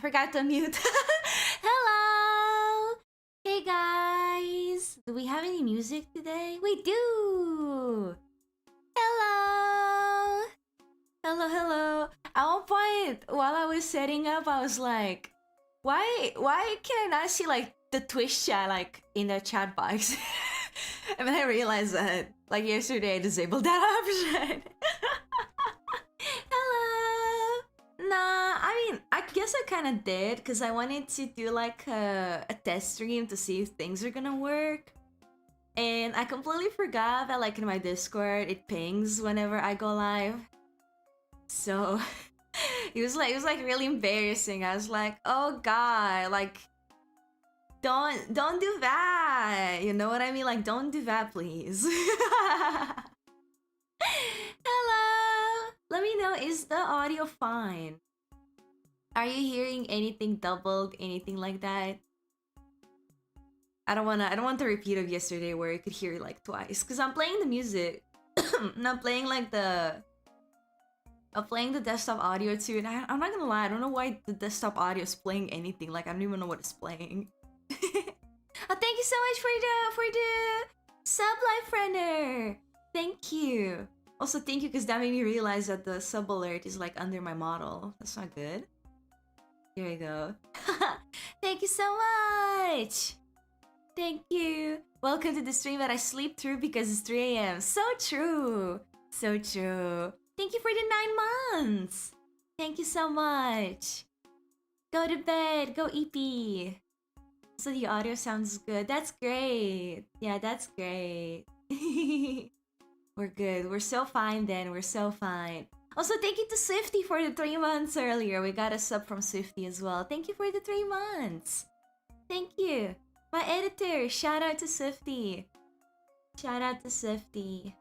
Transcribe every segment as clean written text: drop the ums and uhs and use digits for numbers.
forgot to mute. Hello! Hey guys! Do we have any music today? We do! Hello! Hello, hello. At one point, while I was setting up, I was like, why can I not see like the Twitch chat like in the chat box? And then I realized that like yesterday I disabled that option. Hello! Nah, I mean, I guess I kind of did because I wanted to do like a test stream to see if things are gonna work. And I completely forgot that like in my Discord it pings whenever I go live. So it was like really embarrassing. I was like, oh god, like don't do that. You know what I mean? Like don't do that, please. Hello. Let me know, is the audio fine? Are you hearing anything doubled, anything like that? I don't want the repeat of yesterday where you could hear it like twice. Cause I'm playing the music. And I'm playing like I'm playing the desktop audio too, and I'm not gonna lie, I don't know why the desktop audio is playing anything. Like I don't even know what it's playing. Oh, thank you so much for the sub life friender. Thank you. Also, thank you because that made me realize that the sub alert is like under my model. That's not good. Here we go. Thank you so much. Thank you. Welcome to the stream that I sleep through because it's 3 a.m. So true. So true. Thank you for the 9 months. Thank you so much. Go to bed. Go EP. So the audio sounds good. That's great. Yeah, that's great. We're good. We're so fine then. We're so fine. Also, thank you to Swifty for the 3 months earlier. We got a sub from Swifty as well. Thank you for the 3 months. Thank you. My editor. Shout out to Swifty. Shout out to Swifty.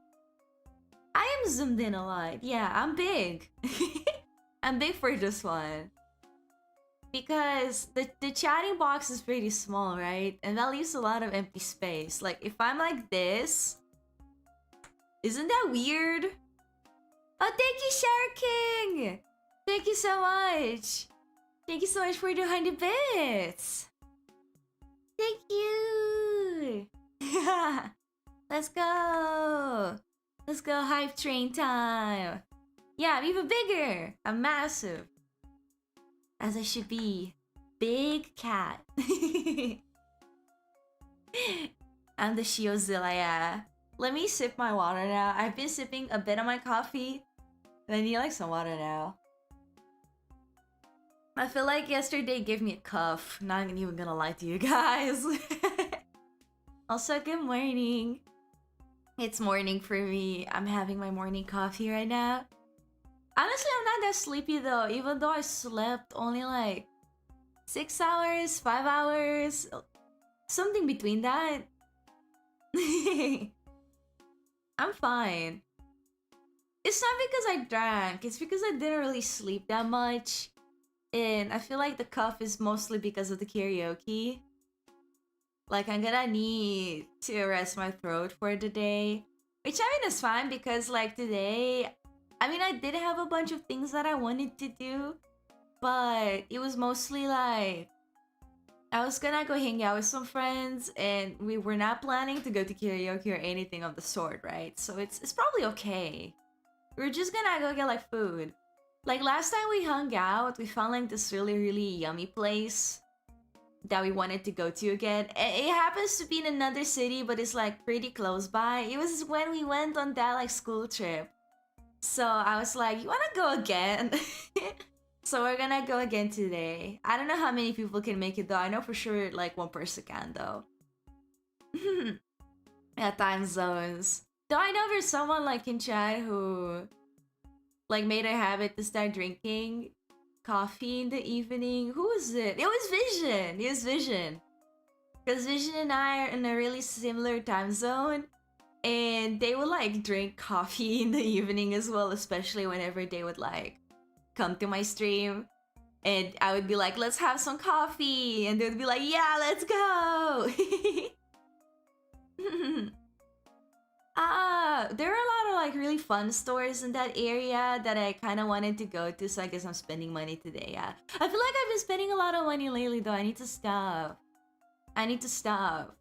I am zoomed in a lot. Yeah, I'm big. I'm big for this one. Because the chatting box is pretty small, right? And that leaves a lot of empty space. Like, if I'm like this... Isn't that weird? Oh, thank you, Shower King! Thank you so much! Thank you so much for the 100 bits! Thank you! Let's go! Let's go, hype train time! Yeah, I'm even bigger! I'm massive! As I should be. Big cat. I'm the Shiozilla, yeah. Let me sip my water now. I've been sipping a bit of my coffee. And I need like some water now. I feel like yesterday gave me a cough. Not even gonna lie to you guys. Also, good morning. It's morning for me. I'm having my morning coffee right now. Honestly, I'm not that sleepy though, even though I slept only like 6 hours, 5 hours, something between that. I'm fine. It's not because I drank, it's because I didn't really sleep that much. And I feel like the cough is mostly because of the karaoke. Like, I'm gonna need to rest my throat for the day. Which I mean is fine because like today... I mean, I did have a bunch of things that I wanted to do, but it was mostly like I was gonna go hang out with some friends, and we were not planning to go to karaoke or anything of the sort, right? So it's probably okay. We're just gonna go get like food. Like last time we hung out, we found like this really yummy place that we wanted to go to again. It happens to be in another city, but it's like pretty close by. It was when we went on that like school trip. So I was like, you wanna go again? So we're gonna go again today. I don't know how many people can make it though. I know for sure like one person can though. Yeah, time zones. Though I know there's someone like in chat who like made a habit to start drinking coffee in the evening. Who was it? It was Vision. It was Vision. Because Vision and I are in a really similar time zone. And they would like drink coffee in the evening as well, especially whenever they would like come to my stream. And I would be like, let's have some coffee. And they would be like, yeah, let's go. There are a lot of like really fun stores in that area that I kind of wanted to go to, so I guess I'm spending money today. Yeah, I feel like I've been spending a lot of money lately though. I need to stop. I need to stop.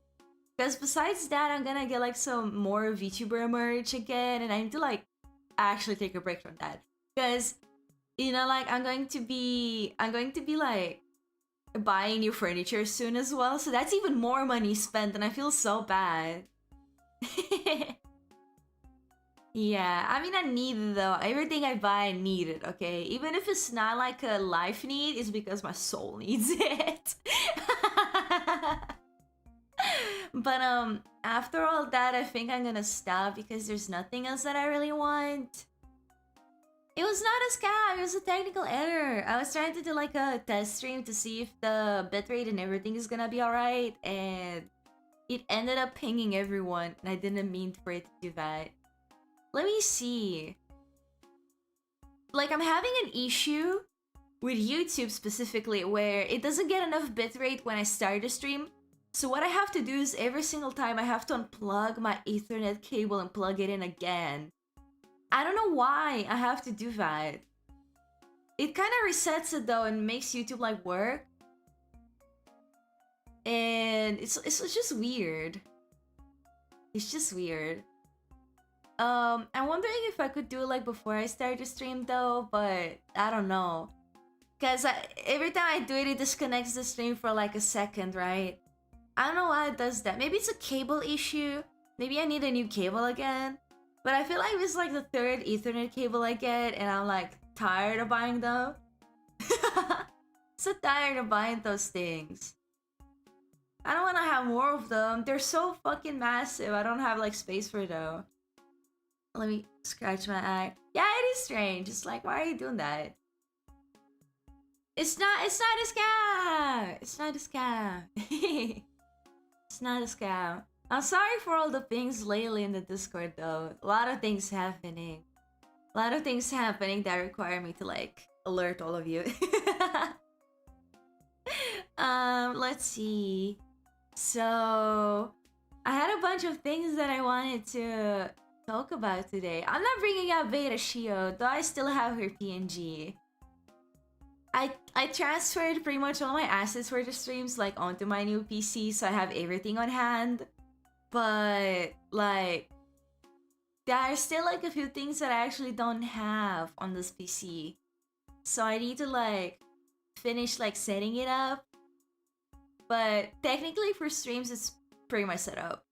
Because besides that, I'm gonna get like some more VTuber merch again, and I need to like actually take a break from that. Because, you know, like I'm going to be like buying new furniture soon as well, so that's even more money spent, and I feel so bad. Yeah, I mean, I need it though. Everything I buy, I need it, okay? Even if it's not like a life need, it's because my soul needs it. But after all that, I think I'm gonna stop because there's nothing else that I really want. It was not a scam, it was a technical error. I was trying to do like a test stream to see if the bitrate and everything is gonna be alright, and it ended up pinging everyone, and I didn't mean for it to do that. Let me see. Like, I'm having an issue with YouTube specifically where it doesn't get enough bitrate when I start a stream. So what I have to do is every single time I have to unplug my Ethernet cable and plug it in again. I don't know why I have to do that. It kind of resets it though and makes YouTube like work. And it's just weird. It's just weird. I'm wondering if I could do it like before I start the stream though, but I don't know. Cause every time I do it, it disconnects the stream for like a second, right? I don't know why it does that. Maybe it's a cable issue. Maybe I need a new cable again. But I feel like it's like the third Ethernet cable I get, and I'm like tired of buying them. So tired of buying those things. I don't want to have more of them. They're so fucking massive. I don't have like space for them. Let me scratch my eye. Yeah, it is strange. It's like, why are you doing that? It's not a scam. It's not a scam. It's not a scam. I'm sorry for all the things lately in the Discord though. A lot of things happening. A lot of things happening that require me to like alert all of you. Let's see. So I had a bunch of things that I wanted to talk about today. I'm not bringing up Beta Shio, though I still have her PNG. I transferred pretty much all my assets for the streams like onto my new PC, so I have everything on hand. But like there are still like a few things that I actually don't have on this PC. So I need to like finish like setting it up. But technically for streams it's pretty much set up.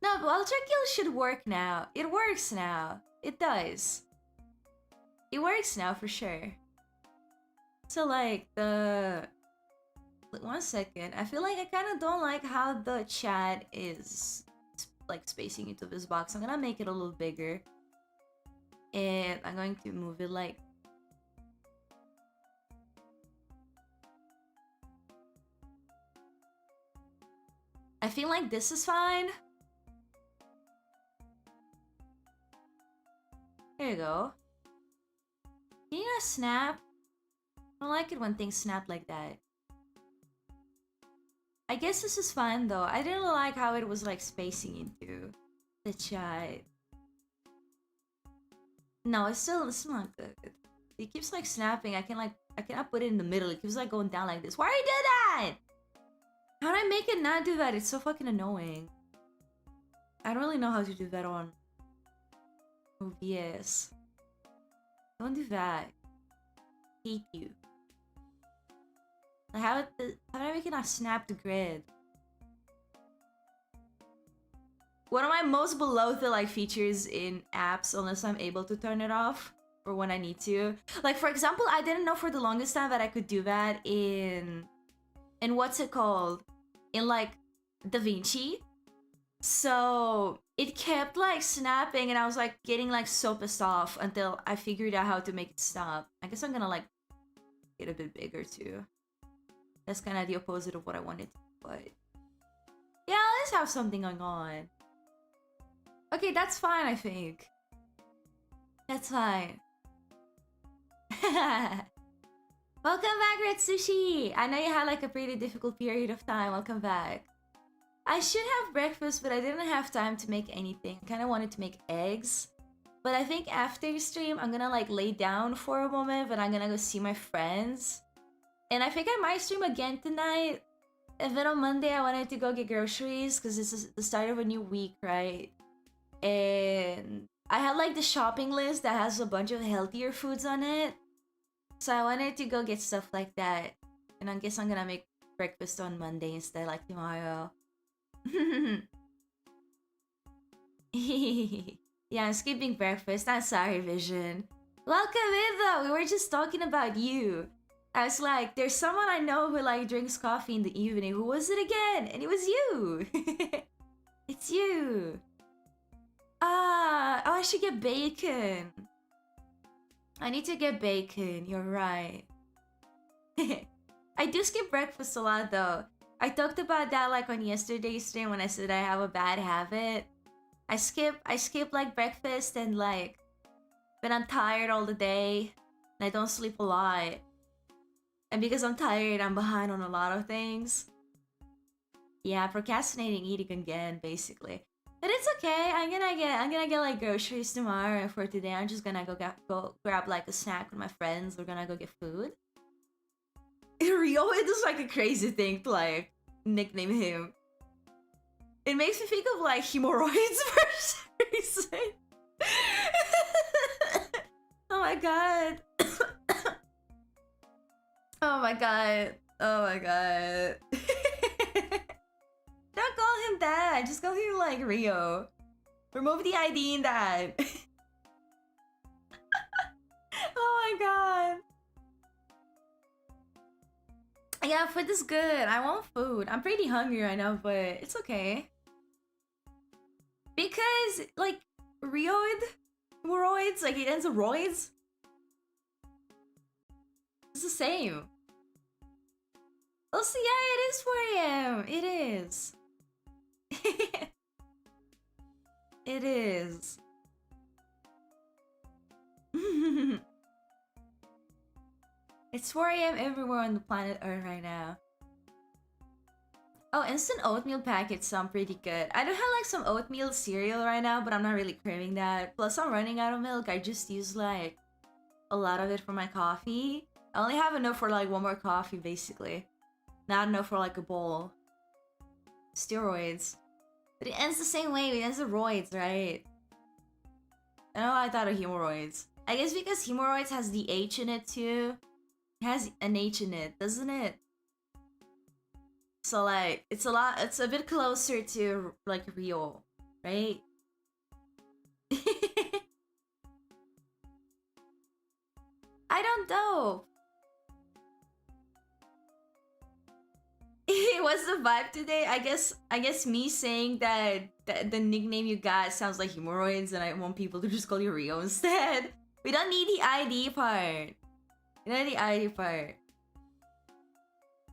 No, but Ultra Kill should work now. It works now. It does. It works now for sure. So like the... One second. I feel like I kind of don't like how the chat is like spacing into this box. I'm gonna make it a little bigger. And I'm going to move it like... I feel like this is fine. There you go. Can you not snap? I don't like it when things snap like that. I guess this is fine though. I didn't like how it was like spacing into the chat. No, it's still not good. It keeps like snapping. I cannot put it in the middle. It keeps like going down like this. Why do you do that? How do I make it not do that? It's so fucking annoying. I don't really know how to do that on OBS. Don't do that. Hate you. How do I make it not snap the grid? One of my most beloved like features in apps, unless I'm able to turn it off or when I need to. Like for example, I didn't know for the longest time that I could do that in what's it called? In like DaVinci. So it kept like snapping and I was like getting like so pissed off until I figured out how to make it stop. I guess I'm gonna like get a bit bigger too. That's kind of the opposite of what I wanted, but yeah, let's have something going on. Okay, that's fine, I think. That's fine. Welcome back, Red Sushi! I know you had like a pretty difficult period of time. Welcome back. I should have breakfast, but I didn't have time to make anything. I kind of wanted to make eggs. But I think after stream, I'm gonna like lay down for a moment, but I'm gonna go see my friends. And I think I might stream again tonight. And then on Monday, I wanted to go get groceries because this is the start of a new week, right? And I had like the shopping list that has a bunch of healthier foods on it. So I wanted to go get stuff like that. And I guess I'm gonna make breakfast on Monday instead, like tomorrow. Yeah, I'm skipping breakfast. I'm sorry, Vision. Welcome in though. We were just talking about you. I was like, there's someone I know who like drinks coffee in the evening. Who was it again? And it was you. It's you. Oh, I should get bacon. I need to get bacon. You're right. I do skip breakfast a lot though. I talked about that like on yesterday's stream when I said I have a bad habit. I skip like breakfast and like when I'm tired all the day and I don't sleep a lot. And because I'm tired, I'm behind on a lot of things. Yeah, procrastinating eating again, basically. But it's okay. I'm gonna get like groceries tomorrow, and for today I'm just gonna go grab like a snack with my friends. We're gonna go get food. Rio, it is like a crazy thing to like nickname him. It makes me think of like hemorrhoids for some reason. Oh my god. Oh my god. Oh my god. Don't call him that. Just call him like Rio. Remove the ID in that. Oh my god. Yeah, food is good. I want food. I'm pretty hungry right now, but it's okay. Because, like, hemorrhoids, like it ends with roids. It's the same. Also, yeah, it is 4 AM. It is. It is. It's 4 AM everywhere on the planet Earth right now. Oh, instant oatmeal packets sound pretty good. I do have like some oatmeal cereal right now, but I'm not really craving that. Plus, I'm running out of milk. I just use like a lot of it for my coffee. I only have enough for like one more coffee, basically. Not enough for like a bowl. Steroids. But it ends the same way. It ends with roids, right? I know I thought of hemorrhoids. I guess because hemorrhoids has the H in it too. It has an H in it, doesn't it? So like, it's a bit closer to like Rio, right? I don't know. What's the vibe today? I guess me saying that the nickname you got sounds like hemorrhoids and I want people to just call you Rio instead. We don't need the ID part. We don't need the ID part.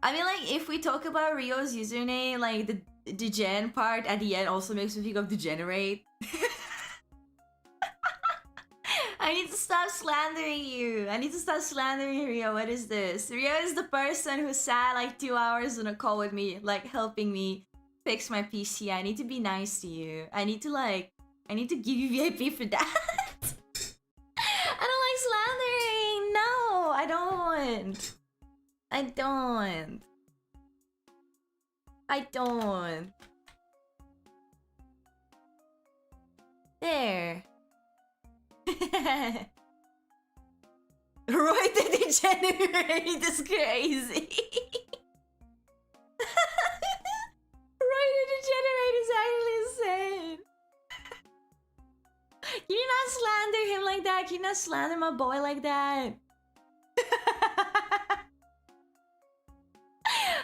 I mean, like, if we talk about Rio's username, like, the degen part at the end also makes me think of degenerate. I need to stop slandering you. I need to stop slandering Rio. What is this? Rio is the person who sat, like, 2 hours on a call with me, like, helping me fix my PC. I need to be nice to you. I need to give you VIP for that. I don't like slandering. No, I don't. I don't. There. Roy the Degenerate is crazy. Roy the Degenerate is actually insane. Can you not slander him like that? Can you not slander my boy like that?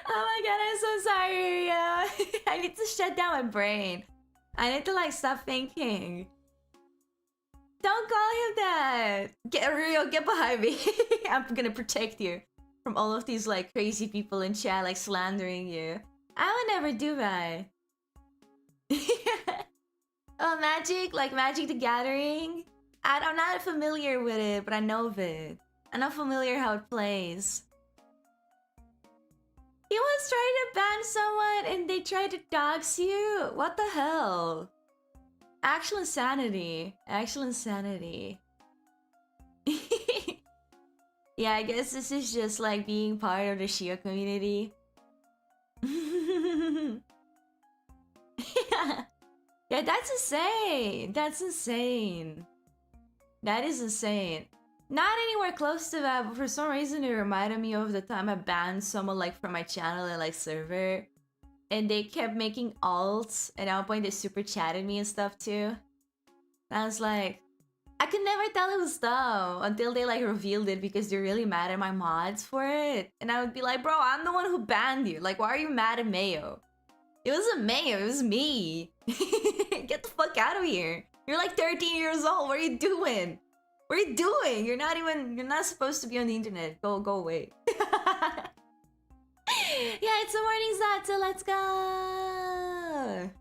Oh my god, I'm so sorry, Rio. I need to shut down my brain. I need to like stop thinking. Don't call him that. Get Rio, get behind me. I'm gonna protect you from all of these like crazy people in chat like slandering you. I would never do that. Oh, Magic? Like Magic the Gathering? I'm not familiar with it, but I know of it. I'm not familiar how it plays. He was trying to ban someone and they tried to dox you. What the hell? Actual insanity. Actual insanity. Yeah, I guess this is just like being part of the shio community. Yeah. Yeah, that's insane. That's insane. That is insane. Not anywhere close to that, but for some reason it reminded me of the time I banned someone like from my channel and like server. And they kept making alts, and at one point they super chatted me and stuff too. And I was like, I could never tell it was them until they like revealed it because they're really mad at my mods for it. And I would be like, bro, I'm the one who banned you. Like, why are you mad at Mayo? It wasn't Mayo, it was me. Get the fuck out of here. You're like 13 years old. What are you doing? What are you doing? You're not supposed to be on the internet. Go away. Yeah, it's a morning Zatsu, let's go!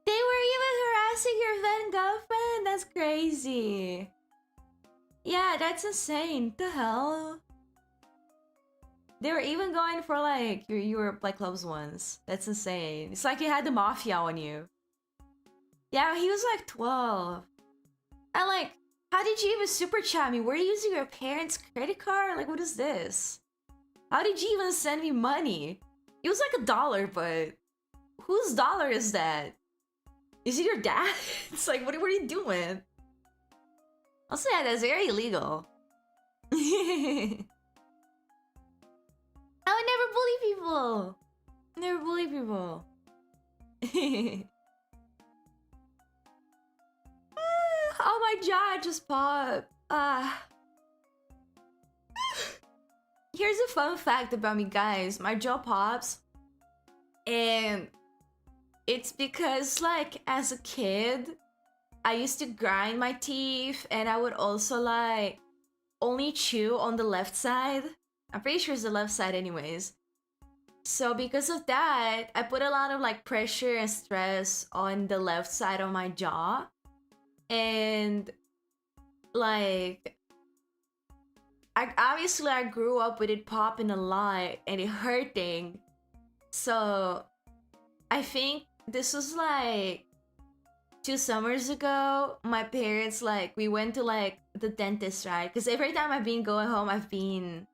They were even harassing your then girlfriend? That's crazy. Yeah, that's insane. What the hell? They were even going for like your Europe like clubs once. That's insane. It's like you had the mafia on you. Yeah, he was like 12. And like, how did you even super chat me? Were you using your parents' credit card? Like, what is this? How did you even send me money? It was like $1, but whose dollar is that? Is it your dad? It's like, what are you doing? Also, yeah, that's very illegal. I would never bully people. Never bully people. Oh, my jaw just popped. Here's a fun fact about me, guys. My jaw pops. And it's because, like, as a kid, I used to grind my teeth. And I would also, like, only chew on the left side. I'm pretty sure it's the left side anyways. So because of that, I put a lot of, like, pressure and stress on the left side of my jaw. And, like, I grew up with it popping a lot and it hurting. So I think this was like 2 summers ago. My parents, like, we went to like the dentist, right? Because every time I've been going home, I've been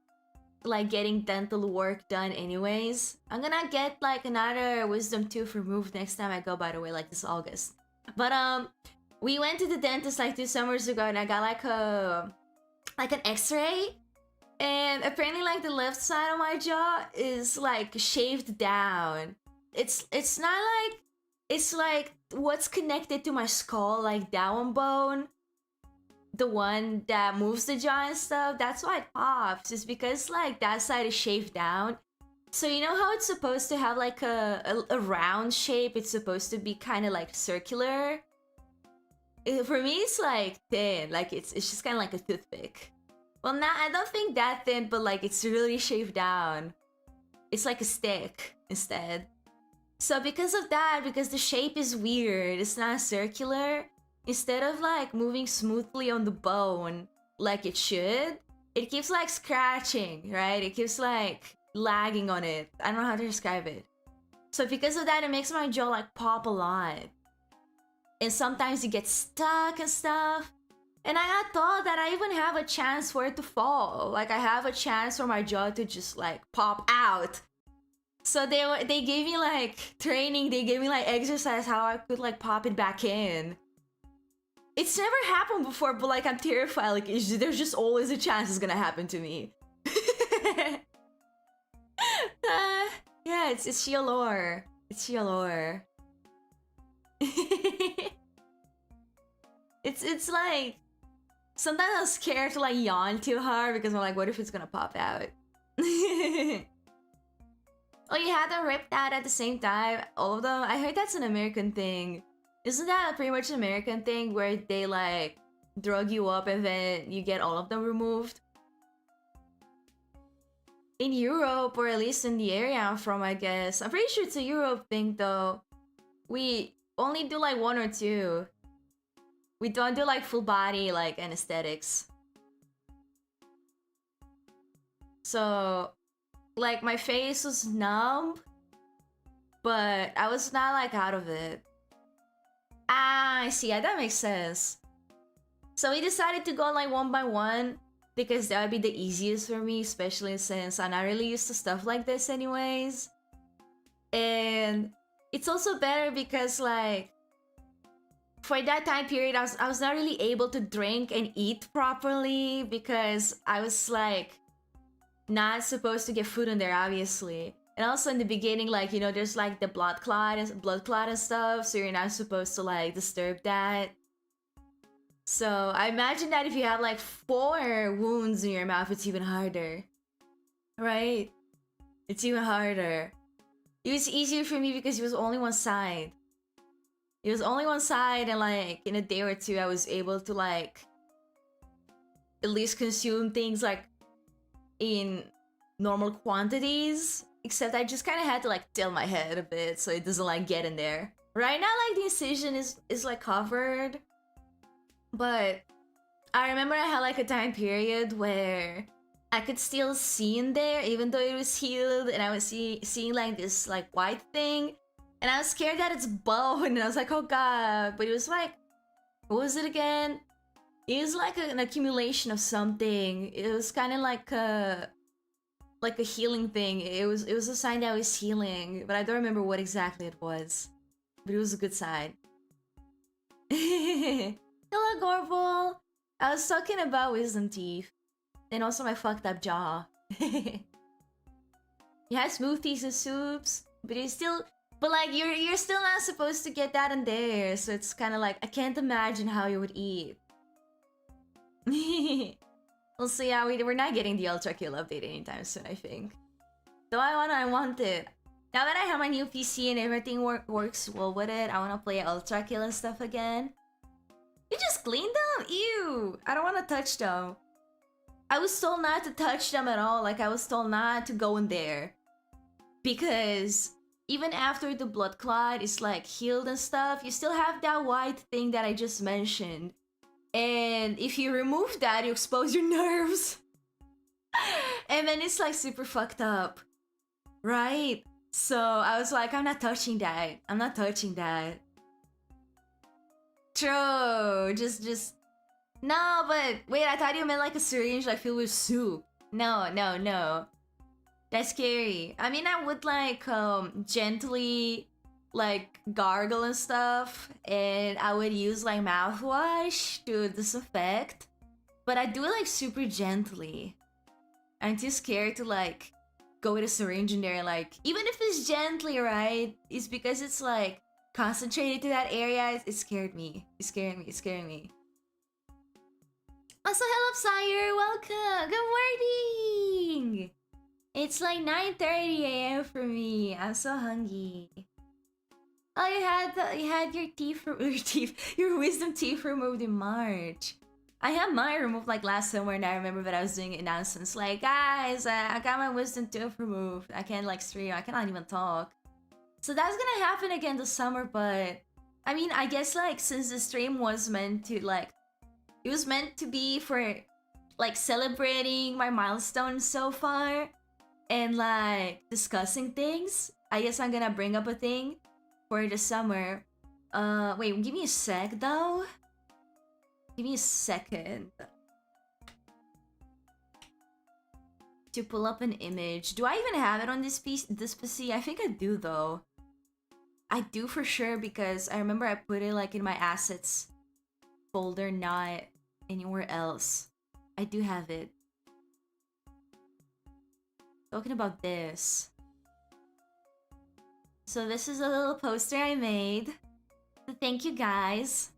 like getting dental work done anyways. I'm gonna get like another wisdom tooth removed next time I go, by the way, like this August. But we went to the dentist like 2 summers ago and I got like an x-ray, and apparently like the left side of my jaw is like shaved down. It's not like, it's like what's connected to my skull, like that one bone, the one that moves the jaw and stuff, that's why it pops. It's because like that side is shaved down. So you know how it's supposed to have like a round shape? It's supposed to be kind of like circular. For me, it's like thin, like it's just kind of like a toothpick. Well, nah, I don't think that thin, but like it's really shaved down. It's like a stick instead. So because of that, because the shape is weird, it's not circular, instead of like moving smoothly on the bone like it should, it keeps like scratching, right? It keeps like lagging on it. I don't know how to describe it. So because of that, it makes my jaw like pop a lot. And sometimes it gets stuck and stuff. And I thought that I even have a chance for it to fall. Like I have a chance for my jaw to just like pop out. So they gave me like training, they gave me like exercise how I could like pop it back in. It's never happened before, but like I'm terrified. Like there's just always a chance it's gonna happen to me. Yeah, it's Shio lore. It's Shio lore. It's like sometimes I'm scared to like yawn too hard because I'm like, what if it's gonna pop out? Oh, you had them ripped out at the same time? All of them? I heard that's an American thing. Isn't that pretty much an American thing where they like drug you up and then you get all of them removed? In Europe, or at least in the area I'm from, I guess. I'm pretty sure it's a Europe thing though. We only do like 1 or 2. We don't do like full body like anesthetics. So Like my face was numb, but I was not like out of it. Ah, I see. Yeah, that makes sense. So we decided to go like one by one because that would be the easiest for me, especially since I'm not really used to stuff like this anyways. And it's also better because like for that time period I was not really able to drink and eat properly because I was like not supposed to get food in there, obviously. And also in the beginning, like, you know, there's like the blood clot and stuff, so you're not supposed to like disturb that. So I imagine that if you have like 4 wounds in your mouth, it's even harder. Right? It's even harder. It was easier for me because it was only one side. It was only one side, and like in a day or two I was able to like at least consume things like in normal quantities. Except I just kind of had to like tilt my head a bit so it doesn't like get in there. Right now like the incision is like covered. But I remember I had like a time period where I could still see in there even though it was healed, and I was seeing like this like white thing, and I was scared that it's bone, and I was like, oh god. But it was like, what was it again? It was like an accumulation of something. It was kind of like a healing thing. It was a sign that I was healing, but I don't remember what exactly it was. But it was a good sign. Hello, Gorbel. I was talking about wisdom teeth. And also my fucked up jaw. You had smoothies and soups, but you still... But like, you're still not supposed to get that in there. So it's kind of like, I can't imagine how you would eat. We'll see how we're not getting the Ultra Kill update anytime soon, I think. Though I want it. Now that I have my new PC and everything works well with it, I want to play Ultra Kill and stuff again. You just cleaned them? Ew! I don't want to touch them. I was told not to touch them at all. Like, I was told not to go in there. Because even after the blood clot is like healed and stuff, you still have that white thing that I just mentioned. And if you remove that, you expose your nerves. And then it's like super fucked up. Right? So I was like, I'm not touching that. I'm not touching that. True. Just... No, but wait, I thought you meant like a syringe like filled with soup. No. That's scary. I mean, I would like gently like gargle and stuff, and I would use like mouthwash to disinfect, but I do it like super gently. I'm too scared to like go with a syringe in there, like even if it's gently, right? It's because it's like concentrated to that area. It scared me. It's scaring me. Also, hello, Sire. Welcome. Good morning. It's like 9:30 a.m. for me. I'm so hungry. Oh, you had your wisdom teeth removed in March. I had mine removed like last summer, and I remember that I was doing announcements like, guys, I got my wisdom tooth removed. I can't like stream. I cannot even talk. So that's gonna happen again this summer, but I mean, I guess like since the stream was meant to like, it was meant to be for like celebrating my milestones so far and like discussing things. I guess I'm gonna bring up a thing for the summer. Wait, give me a sec though. Give me a second to pull up an image. Do I even have it on this PC? I think I do though. I do for sure because I remember I put it like in my assets folder, not anywhere else. I do have it. Talking about this. So this is a little poster I made. So thank you guys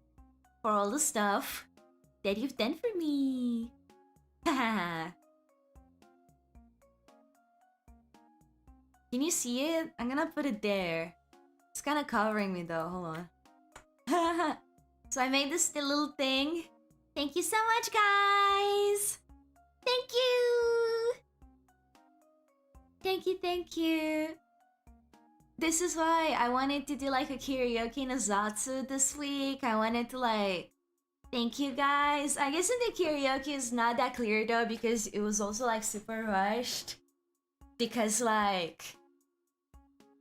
for all the stuff that you've done for me. Haha. Can you see it? I'm gonna put it there. It's kind of covering me though. Hold on. So I made this little thing. Thank you so much, guys. Thank you. Thank you. This is why I wanted to do like a karaoke in a zatsu this week. I wanted to like thank you guys. I guess in the karaoke is not that clear though because it was also like super rushed. because like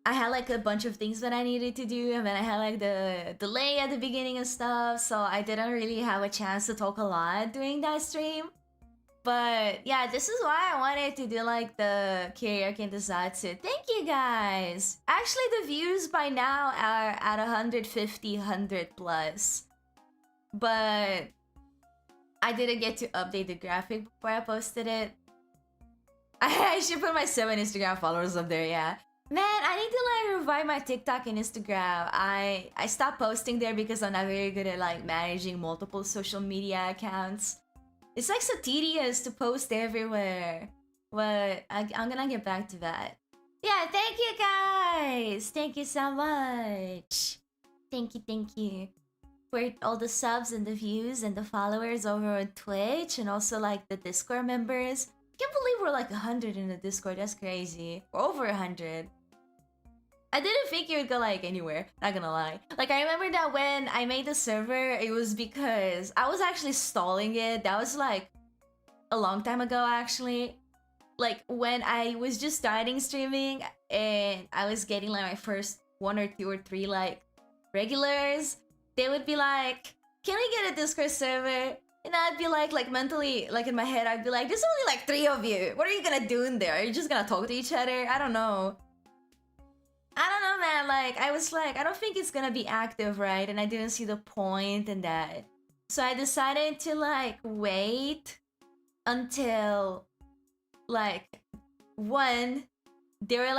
I had like a bunch of things that I needed to do, and then I had like the delay at the beginning and stuff, so I didn't really have a chance to talk a lot during that stream. But yeah, this is why I wanted to do like the karaoke and the zatsu. Thank you guys! Actually, the views by now are at 150, 100 plus. But I didn't get to update the graphic before I posted it. I should put my 7 Instagram followers up there, yeah. Man, I need to like revive my TikTok and Instagram. I stopped posting there because I'm not very good at like managing multiple social media accounts. It's like so tedious to post everywhere. But I'm gonna get back to that. Yeah, thank you guys! Thank you so much! Thank you. For all the subs and the views and the followers over on Twitch, and also like the Discord members. Can't believe we're like 100 in the Discord, that's crazy. We're over 100. I didn't think it would go like anywhere, not gonna lie. Like I remember that when I made the server, it was because I was actually stalling it. That was like a long time ago actually. Like when I was just starting streaming and I was getting like my first 1 or 2 or 3 like regulars, they would be like, can we get a Discord server? And I'd be like mentally, like in my head, I'd be like, there's only like 3 of you. What are you gonna do in there? Are you just gonna talk to each other? I don't know, man. Like, I was like, I don't think it's gonna be active, right? And I didn't see the point in that. So I decided to like wait until like they were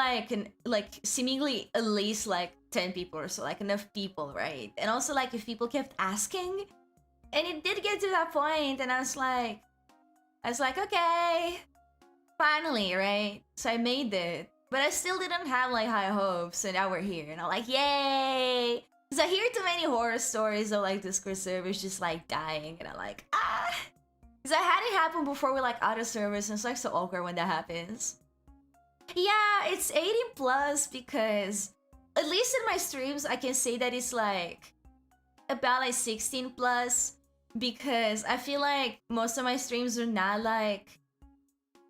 like seemingly at least like 10 people or so, like enough people, right? And also like if people kept asking, and it did get to that point, and I was like, okay, finally, right? So I made it, but I still didn't have like high hopes, and now we're here, and I'm like, yay! Because I hear too many horror stories of like Discord servers just like dying, and I'm like, ah! Because I had it happen before with like other servers, and it's like so awkward when that happens. Yeah, it's 18 plus because at least in my streams, I can say that it's like about like 16 plus, because I feel like most of my streams are not like,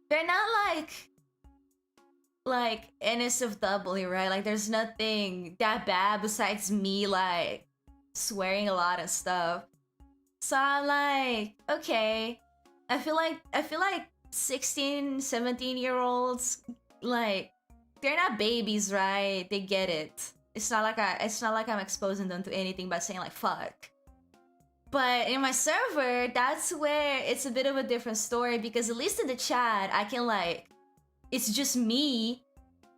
they're not like NSFW, right? Like there's nothing that bad besides me like swearing a lot and stuff. So I'm like, okay, I feel like 16, 17-year-olds, like, they're not babies, right? They get it. It's not like I'm exposing them to anything by saying like fuck. But in my server, that's where it's a bit of a different story, because at least in the chat, I can like, it's just me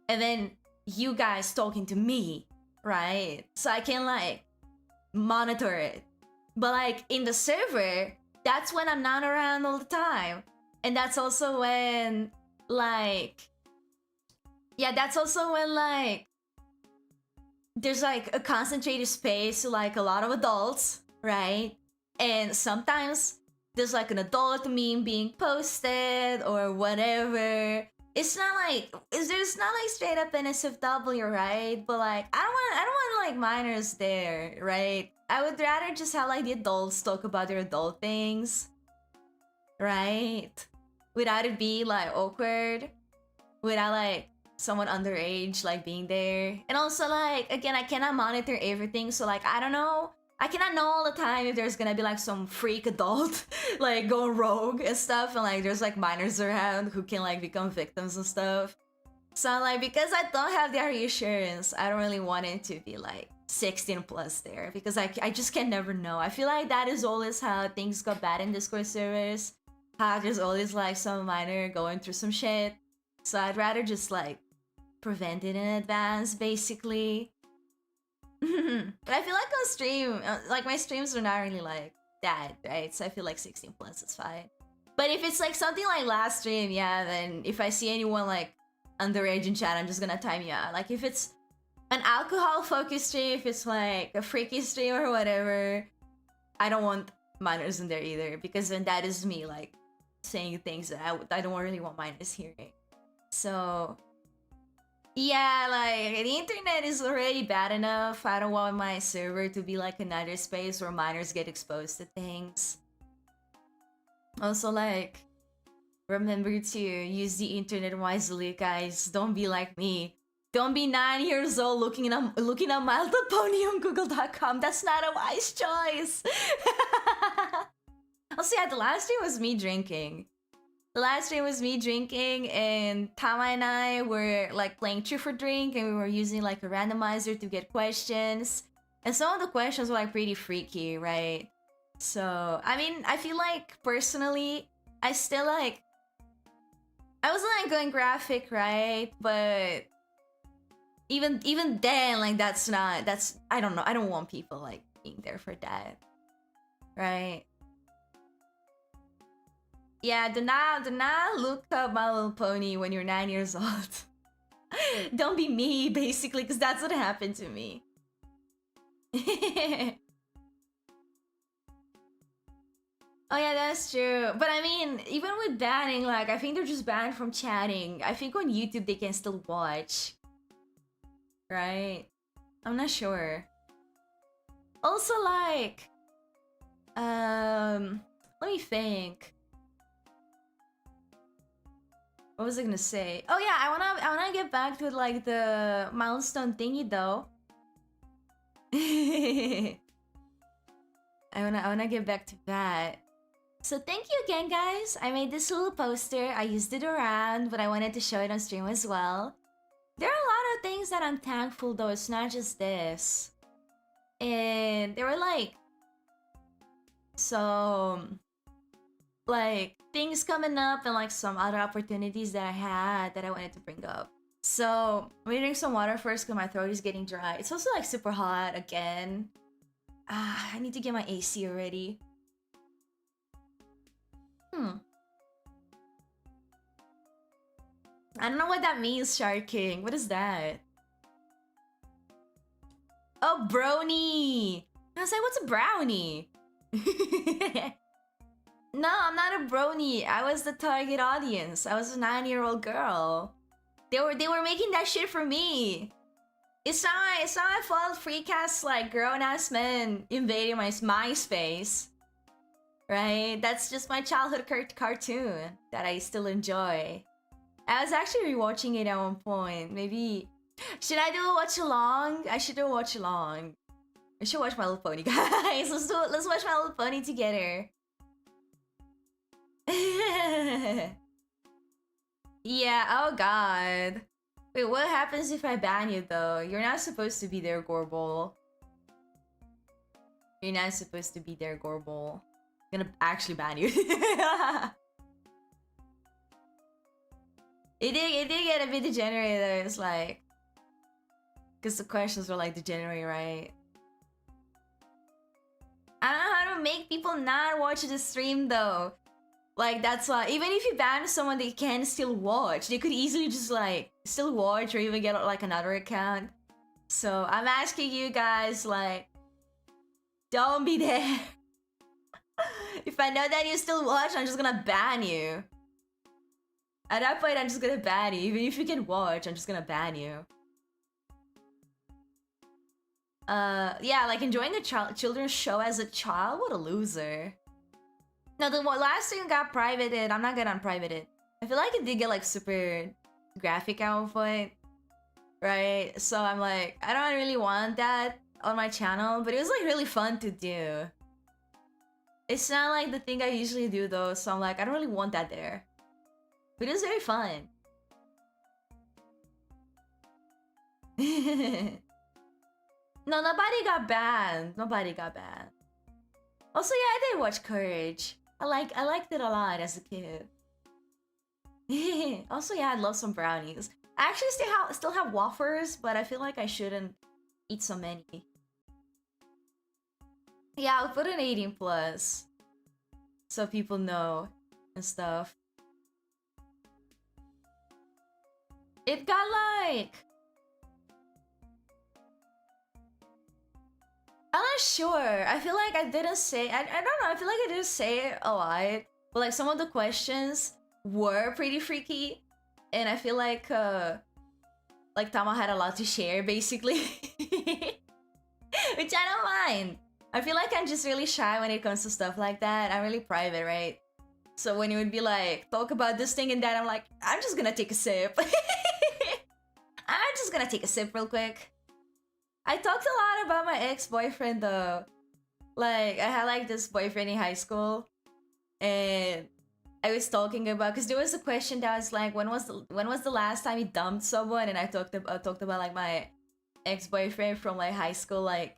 and then you guys talking to me, right? So I can like monitor it. But like in the server, that's when I'm not around all the time. And that's also when like, yeah, that's also when like there's like a concentrated space to like a lot of adults, right? And sometimes there's like an adult meme being posted or whatever. It's not like, there's not like straight up NSFW, right? But like I don't want like minors there, right? I would rather just have like the adults talk about their adult things, right? Without it being like awkward, without like someone underage like being there. And also like, again, I cannot monitor everything, so like I don't know, I cannot know all the time if there's gonna be like some freak adult like going rogue and stuff, and like there's like minors around who can like become victims and stuff. So like, because I don't have that reassurance, I don't really want it to be like 16 plus there, because I just can never know. I feel like that is always how things go bad in Discord servers, how there's always like some minor going through some shit. So I'd rather just like prevent it in advance, basically. But I feel like on stream, like my streams are not really like that, right? So I feel like 16 plus is fine. But if it's like something like last stream, yeah, then if I see anyone like underage in chat, I'm just gonna time you out. Like if it's an alcohol focused stream, if it's like a freaky stream or whatever, I don't want minors in there either, because then that is me like saying things that I don't really want minors hearing. So yeah, like the internet is already bad enough. I don't want my server to be like another space where minors get exposed to things. Also like, Remember to use the internet wisely, guys. Don't be like me. Don't be 9 years old looking at My Little Pony on Google.com. That's not a wise choice. Also, yeah, the last stream was me drinking. And Tama and I were like playing Truth or Drink, and we were using like a randomizer to get questions. And some of the questions were like pretty freaky, right? So, I mean, I feel like personally, I still like. I wasn't like going graphic, right? But even then, like that's I don't know. I don't want people like being there for that, right? Yeah, do not look up My Little Pony when you're 9 years old. Don't be me, basically, because that's what happened to me. Oh yeah, that's true. But I mean, even with banning, like, I think they're just banned from chatting. I think on YouTube they can still watch. Right? I'm not sure. Also, like... Let me think. What was I gonna say? Oh yeah, I wanna get back to like the milestone thingy though. I wanna get back to that. So thank you again, guys. I made this little poster. I used it around, but I wanted to show it on stream as well. There are a lot of things that I'm thankful though. It's not just this. And there were like some like things coming up and like some other opportunities that I had that I wanted to bring up. So I'm gonna drink some water first because my throat is getting dry. It's also like super hot again. I need to get my AC already. I don't know what that means, Shark King. What is that? Oh, brony! I was like, what's a brownie? No, I'm not a brony. I was the target audience. I was a 9-year-old girl. They were making that shit for me. It's not my fault. Freecast like grown-ass men invading my MySpace. Right? That's just my childhood cartoon that I still enjoy. I was actually rewatching it at one point. Maybe... Should I do a watch-along? I should do a watch-along. I should watch My Little Pony, guys. Let's watch My Little Pony together. Yeah, oh god. Wait, what happens if I ban you, though? You're not supposed to be there, Gorbol. You're not supposed to be there, Gorbol. I'm gonna actually ban you. It did get a bit degenerate though. It's like, because the questions were like degenerate, right? I don't know how to make people not watch the stream though. Like that's why even if you ban someone, they can still watch. They could easily just like still watch or even get like another account. So I'm asking you guys, like, don't be there. If I know that you still watch, I'm just gonna ban you. At that point, I'm just gonna ban you. Even if you can watch, I'm just gonna ban you. Yeah, like enjoying a children's show as a child? What a loser. No, the last thing got privated. I'm not gonna unprivate it. I feel like it did get like super graphic at one point. Right? So I'm like, I don't really want that on my channel, but it was like really fun to do. It's not like the thing I usually do though, so I'm like, I don't really want that there. But it was very fun. No, nobody got banned. Nobody got banned. Also, yeah, I did watch Courage. I liked it a lot as a kid. Also, yeah, I'd love some brownies. I actually still have wafers, but I feel like I shouldn't eat so many. Yeah, I'll put an 18 plus, so people know and stuff. It got like... I'm not sure. I feel like I didn't say... I don't know. I feel like I didn't say it a lot. But like some of the questions were pretty freaky. And I feel like Tama had a lot to share, basically. Which I don't mind. I feel like I'm just really shy when it comes to stuff like that. I'm really private, right? So when you would be like, talk about this thing and that, I'm like, I'm just gonna take a sip. I'm just gonna take a sip real quick. I talked a lot about my ex-boyfriend though. Like, I had like this boyfriend in high school, and I was talking about, because there was a question that was like, when was the last time you dumped someone? And I talked about like my ex-boyfriend from like high school. Like,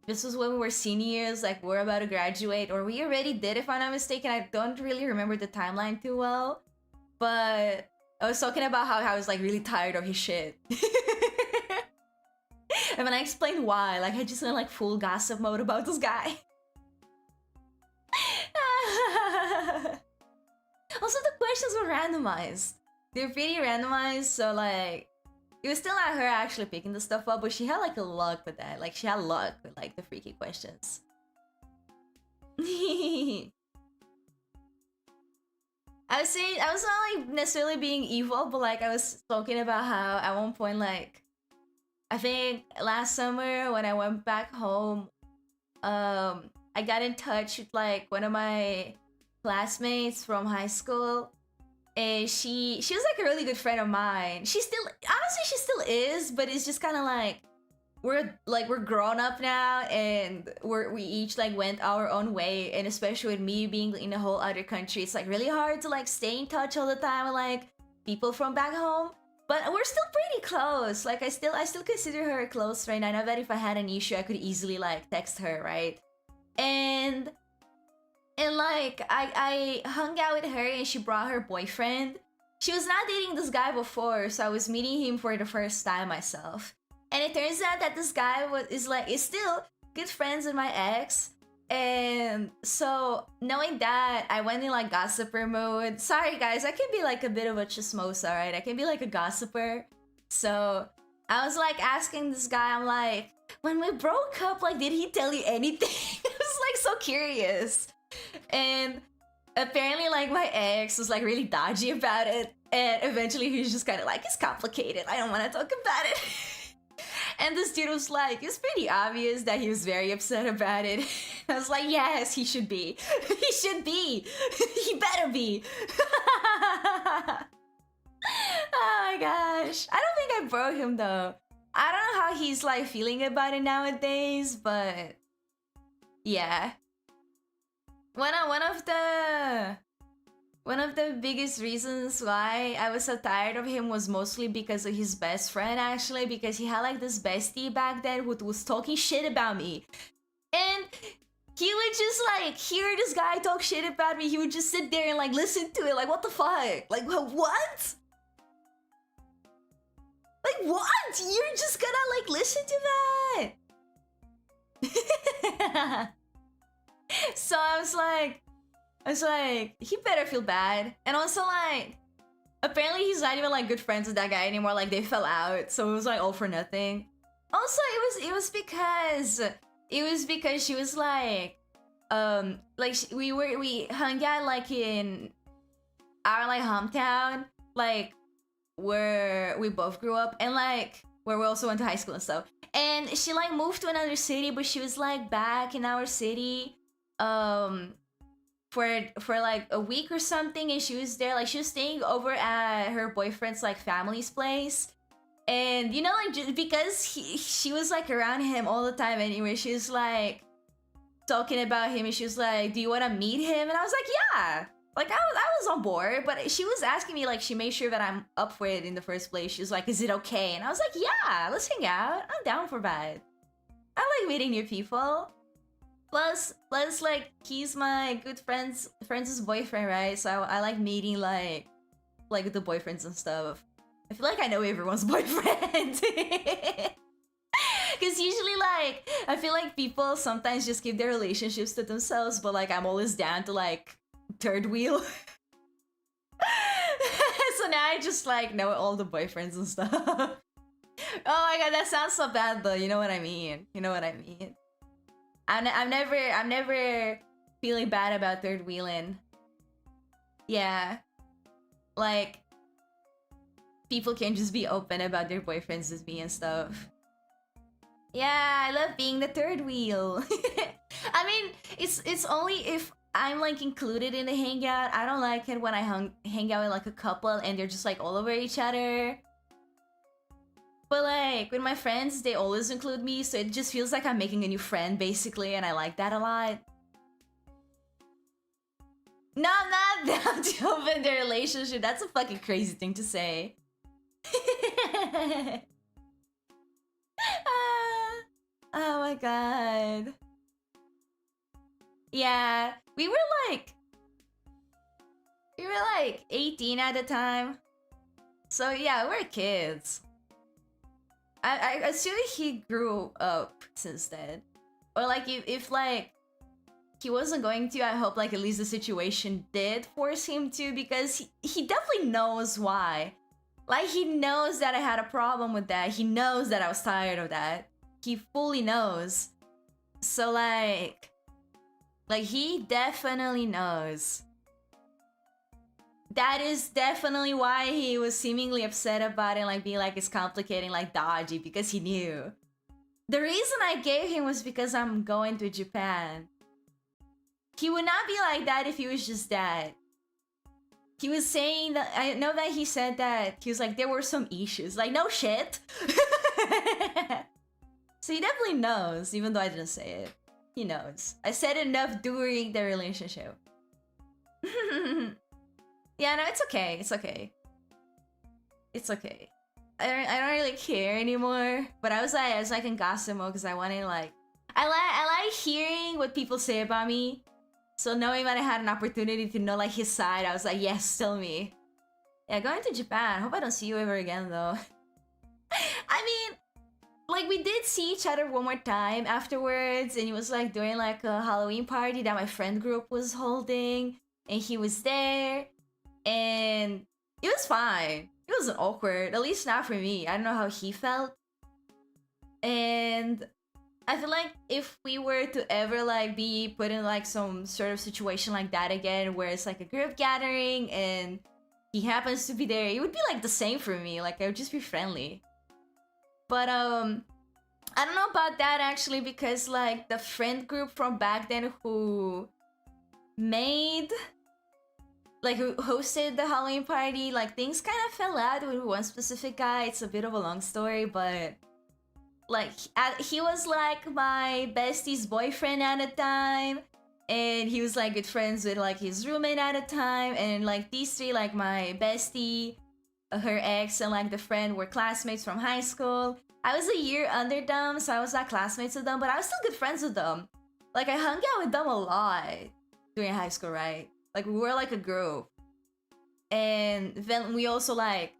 this was when we were seniors, like we're about to graduate, or we already did, if I'm not mistaken. I don't really remember the timeline too well, but I was talking about how I was like really tired of his shit. And when I explained why, like I just went like full gossip mode about this guy. Also, the questions were randomized. They're pretty randomized, so like it was still not her actually picking the stuff up, but she had like a luck with that. Like she had luck with like the freaky questions. I was not like necessarily being evil, but like I was talking about how at one point, like I think last summer when I went back home, I got in touch with like one of my classmates from high school, and she was like a really good friend of mine. She still is, but it's just kind of like we're grown up now, and we each like went our own way, and especially with me being in a whole other country, it's like really hard to like stay in touch all the time with like people from back home. But we're still pretty close. Like I still consider her a close friend. I know that if I had an issue, I could easily like text her, right? And like I hung out with her, and she brought her boyfriend. She was not dating this guy before, so I was meeting him for the first time myself. And it turns out that this guy is still good friends with my ex. And so knowing that, I went in like gossiper mode. Sorry guys, I can be like a bit of a chismosa, right? I can be like a gossiper. So I was like asking this guy, I'm like, when we broke up, like did he tell you anything? I was like so curious. And apparently like my ex was like really dodgy about it. And eventually he was just kind of like, it's complicated, I don't want to talk about it. And this dude was like, it's pretty obvious that he was very upset about it. I was like, yes, he should be. He should be. He better be. Oh my gosh. I don't think I broke him though. I don't know how he's like feeling about it nowadays, but yeah. One of the biggest reasons why I was so tired of him was mostly because of his best friend, actually, because he had like this bestie back then who was talking shit about me. And he would just like hear this guy talk shit about me. He would just sit there and like listen to it. Like, what the fuck? Like, what? Like, what? You're just gonna like listen to that? So I was like, he better feel bad. And also like, apparently he's not even like good friends with that guy anymore. Like they fell out, so it was like all for nothing. Also, it was because she was like we hung out like in our like hometown, like where we both grew up, and like where we also went to high school and stuff. And she like moved to another city, but she was like back in our city for like a week or something, and she was there, like she was staying over at her boyfriend's like family's place. And you know, like just because she was like around him all the time anyway, she was like talking about him, and she was like, do you want to meet him? And I was like, yeah. Like I was on board, but she was asking me, like she made sure that I'm up for it in the first place. She was like, is it okay? And I was like, yeah, let's hang out, I'm down for that. I like meeting new people. Plus, like, he's my good friend's boyfriend, right? So I like meeting, like the boyfriends and stuff. I feel like I know everyone's boyfriend. Because usually, like, I feel like people sometimes just keep their relationships to themselves, but, like, I'm always down to, like, third wheel. So now I just, like, know all the boyfriends and stuff. Oh my god, that sounds so bad, though. You know what I mean? You know what I mean? I'm never feeling bad about third wheeling. Yeah. Like, people can just be open about their boyfriends with me and stuff. Yeah, I love being the third wheel. I mean, it's only if I'm like included in the hangout. I don't like it when I hang out with like a couple and they're just like all over each other. But like with my friends, they always include me, so it just feels like I'm making a new friend basically, and I like that a lot. No, I'm not down to open the relationship. That's a fucking crazy thing to say. Oh my god. Yeah, we were like 18 at the time. So yeah, we're kids. I assume he grew up since then. Or like if like he wasn't going to, I hope like at least the situation did force him to, because he definitely knows why. Like he knows that I had a problem with that. He knows that I was tired of that. He fully knows. So like he definitely knows. That is definitely why he was seemingly upset about it, like being like it's complicating, like dodgy, because he knew. The reason I gave him was because I'm going to Japan. He would not be like that if he was just that. He was saying that, I know that he said that, he was like, there were some issues. Like, no shit. So he definitely knows, even though I didn't say it. He knows. I said enough during the relationship. Yeah, no, it's okay. It's okay. It's okay. I don't really care anymore. But I was like in gossip mode because I wanted like I like hearing what people say about me. So knowing that I had an opportunity to know like his side, I was like, yes, tell me. Yeah, going to Japan. Hope I don't see you ever again though. I mean, like we did see each other one more time afterwards, and it was like during like a Halloween party that my friend group was holding, and he was there. And it was fine. It wasn't awkward, at least not for me. I don't know how he felt. And I feel like if we were to ever like be put in like some sort of situation like that again, where it's like a group gathering and he happens to be there, it would be like the same for me. Like I would just be friendly. But I don't know about that actually, because like the friend group from back then who made, like who hosted the Halloween party, like things kind of fell out with one specific guy. It's a bit of a long story, but like he was like my bestie's boyfriend at the time, and he was like good friends with like his roommate at the time, and like these three, like my bestie, her ex, and like the friend were classmates from high school. I was a year under them, so I was not classmates with them, but I was still good friends with them. Like I hung out with them a lot during high school, right? Like we were like a group. And then we also like,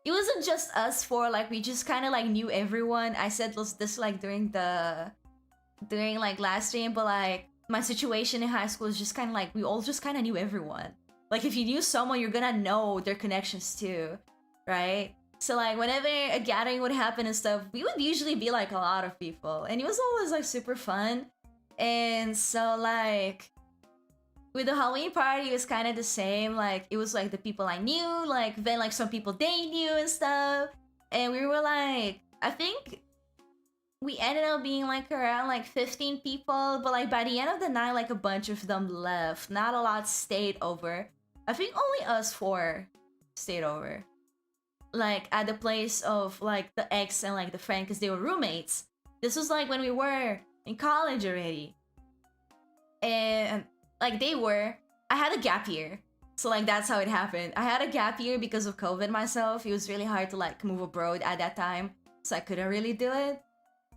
it wasn't just us four, like we just kind of like knew everyone. I said this like during like last stream, but like my situation in high school is just kind of like we all just kind of knew everyone. Like if you knew someone, you're gonna know their connections too, right? So like whenever a gathering would happen and stuff, we would usually be like a lot of people, and it was always like super fun. And so like with the Halloween party, it was kind of the same. Like it was like the people I knew, like then like some people they knew and stuff. And we were like, I think we ended up being like around like 15 people, but like by the end of the night, like a bunch of them left. Not a lot stayed over. I think only us four stayed over. Like at the place of like the ex and like the friend, because they were roommates. This was like when we were in college already. And like they were, I had a gap year. So like that's how it happened. I had a gap year because of COVID myself. It was really hard to like move abroad at that time, so I couldn't really do it.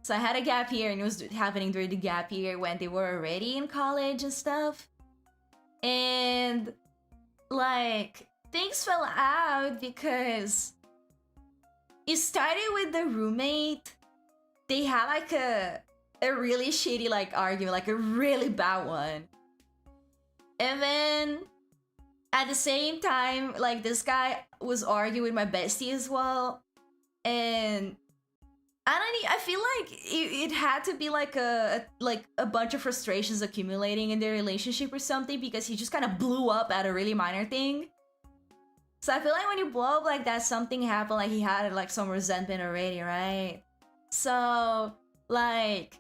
So I had a gap year, and it was happening during the gap year when they were already in college and stuff. And like things fell out because it started with the roommate. They had like a really shitty like argument, like a really bad one. And then at the same time, like this guy was arguing with my bestie as well. And I feel like it had to be like a bunch of frustrations accumulating in their relationship or something, because he just kind of blew up at a really minor thing. So I feel like when you blow up like that, something happened, like he had like some resentment already, right? So like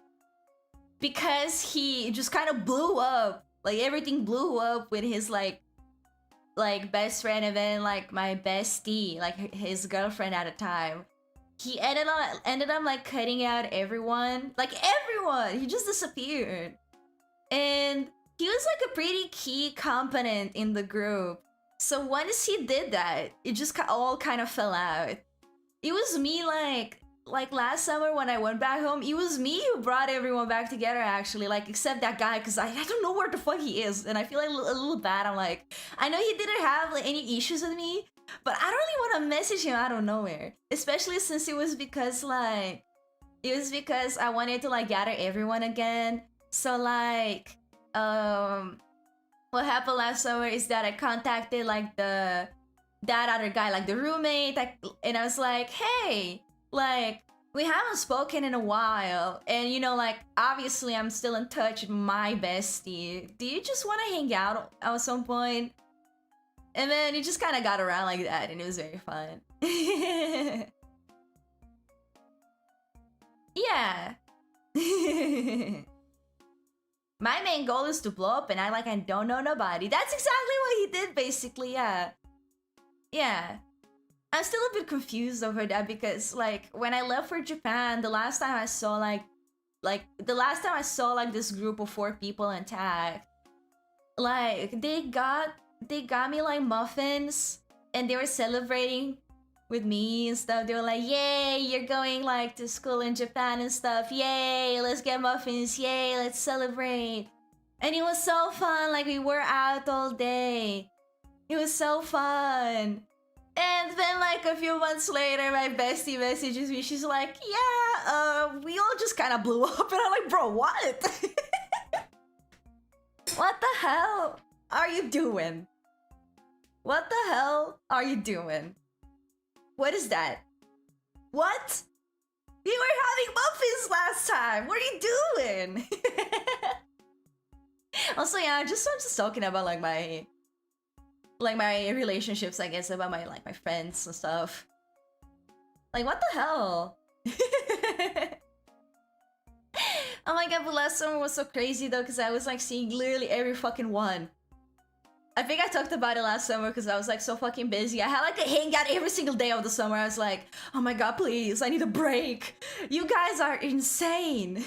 because he just kind of blew up Like everything blew up with his like best friend and then like my bestie, like his girlfriend at the time. He ended up like cutting out everyone. Like everyone! He just disappeared. And he was like a pretty key component in the group. So once he did that, it just all kind of fell out. It was me like last summer when I went back home, it was me who brought everyone back together actually, like except that guy, because I don't know where the fuck he is, and I feel like a little bad. I'm like, I know he didn't have like any issues with me, but I don't really want to message him out of nowhere, especially since it was because I wanted to like gather everyone again. So like what happened last summer is that I contacted like that other guy, like the roommate, and I was like, hey, like we haven't spoken in a while, and you know, like obviously I'm still in touch with my bestie. Do you just want to hang out at some point? And then it just kind of got around like that, and it was very fun. Yeah. My main goal is to blow up and I don't know nobody. That's exactly what he did, basically, yeah. Yeah. I'm still a bit confused over that because, like, when I left for Japan, the last time I saw, this group of 4 people intact, like, they got me, like, muffins, and they were celebrating with me and stuff. They were like, yay, you're going like to school in Japan and stuff. Yay, let's get muffins. Yay, let's celebrate. And it was so fun. Like we were out all day. It was so fun. And then like a few months later, my bestie messages me. She's like, yeah, we all just kind of blew up. And I'm like, bro, what? What the hell are you doing? What the hell are you doing? What is that? What? We were having muffins last time. What are you doing? Also, yeah, I'm just talking about like my relationships, I guess, about my friends and stuff. Like, what the hell? Oh my god, but last summer was so crazy though, because I was like seeing literally every fucking one. I think I talked about it last summer because I was like so fucking busy. I had like a hangout every single day of the summer. I was like, oh my god, please, I need a break. You guys are insane.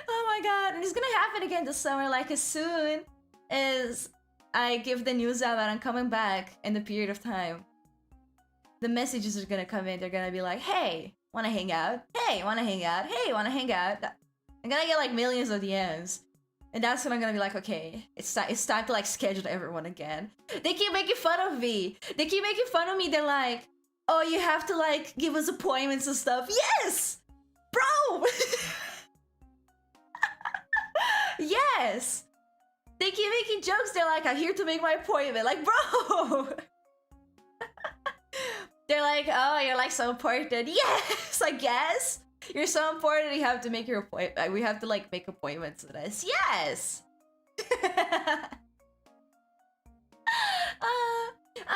Oh my god, and it's gonna happen again this summer, like as soon as I give the news out that I'm coming back in the period of time. The messages are gonna come in, they're gonna be like, hey, wanna hang out? Hey, wanna hang out? Hey, wanna hang out? I'm gonna get like millions of DMs. And that's when I'm gonna be like, okay, it's time to like schedule everyone again. They keep making fun of me. They keep making fun of me. They're like, oh, you have to like give us appointments and stuff. Yes! Bro! Yes! They keep making jokes. They're like, I'm here to make my appointment. Like, bro! They're like, oh, you're like so important. Yes, I guess. You're so important. You have to make your appointment. We have to like make appointments with us. Yes. I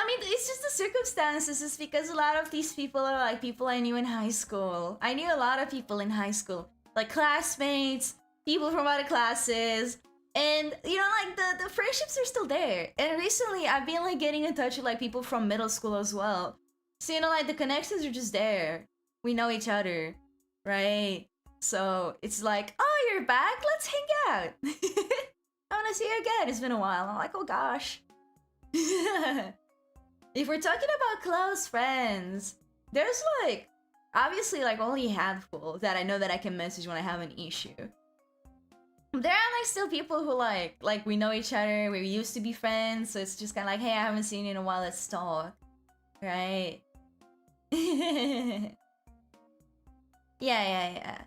mean, it's just the circumstances. It's because a lot of these people are like people I knew in high school. I knew a lot of people in high school, like classmates, people from other classes, and you know, like the friendships are still there. And recently, I've been like getting in touch with like people from middle school as well. So you know, like the connections are just there. We know each other. Right? So it's like, oh, you're back? Let's hang out. I want to see you again. It's been a while. I'm like, oh gosh. If we're talking about close friends, there's like, obviously like only a handful that I know that I can message when I have an issue. There are like still people who like we know each other, we used to be friends, so it's just kind of like, hey, I haven't seen you in a while, let's talk. Right? Yeah.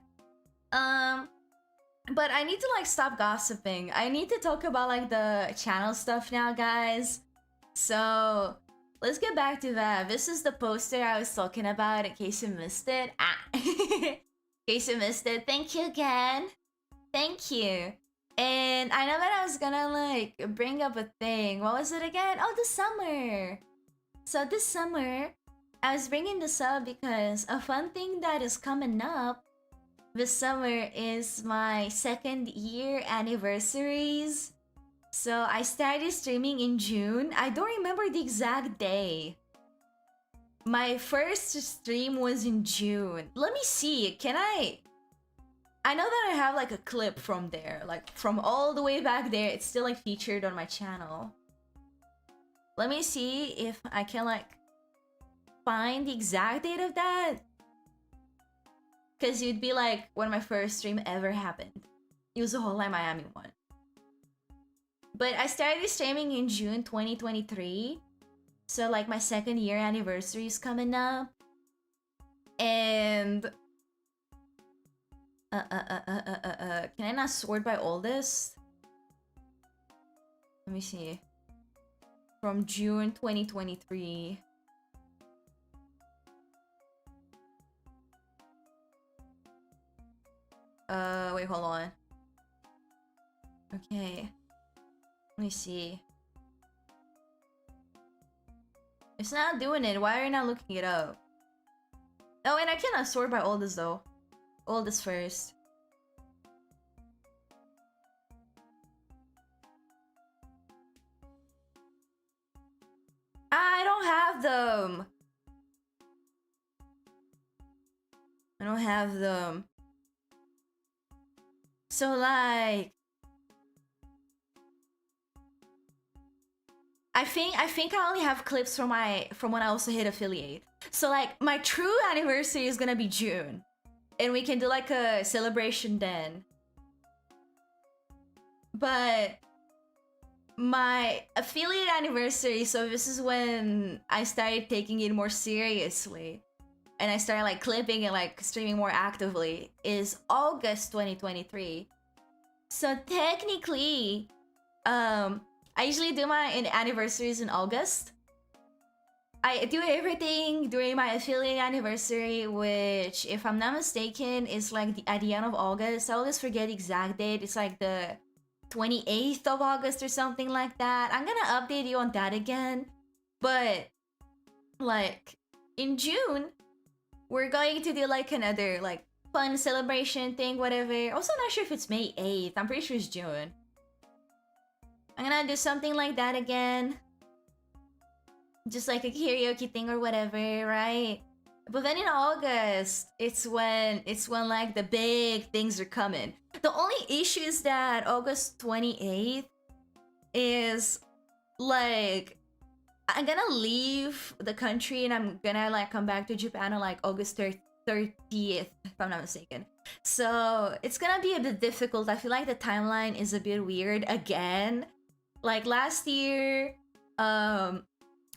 But I need to like stop gossiping. I need to talk about like the channel stuff now, guys. So let's get back to that. This is the poster I was talking about in case you missed it. In case you missed it, thank you again. Thank you. And I know that I was gonna like bring up a thing. What was it again? Oh, the summer. So this summer, I was bringing this up because a fun thing that is coming up this summer is my 2nd-year anniversaries. So I started streaming in June. I don't remember the exact day. My first stream was in June. Let me see. Can I know that I have like a clip from there, like from all the way back there. It's still like featured on my channel. Let me see if I can like find the exact date of that. Because it'd be like when my first stream ever happened. It was the whole like Miami one. But I started streaming in June 2023. So like my 2nd-year anniversary is coming up. And can I not sort by oldest? Let me see. From June 2023. Wait, hold on. Okay. Let me see. It's not doing it. Why are you not looking it up? Oh, and I cannot sort by oldest though. Oldest first. I don't have them. I don't have them. So like I think I only have clips from when I also hit affiliate. So like my true anniversary is gonna be June. And we can do like a celebration then. But my affiliate anniversary, so this is when I started taking it more seriously. And I started like clipping and like streaming more actively, is August 2023. So technically, I usually do my anniversaries in August. I do everything during my affiliate anniversary, which, if I'm not mistaken, is like at the end of August. I always forget the exact date. It's like the 28th of August or something like that. I'm gonna update you on that again. But like in June, we're going to do like another like fun celebration thing, whatever. Also not sure if it's May 8th. I'm pretty sure it's June. I'm gonna do something like that again. Just like a karaoke thing or whatever, right? But then in August, it's when like the big things are coming. The only issue is that August 28th is like I'm gonna leave the country and I'm gonna like come back to Japan on like August 30th, if I'm not mistaken. So it's gonna be a bit difficult. I feel like the timeline is a bit weird again. Like last year, I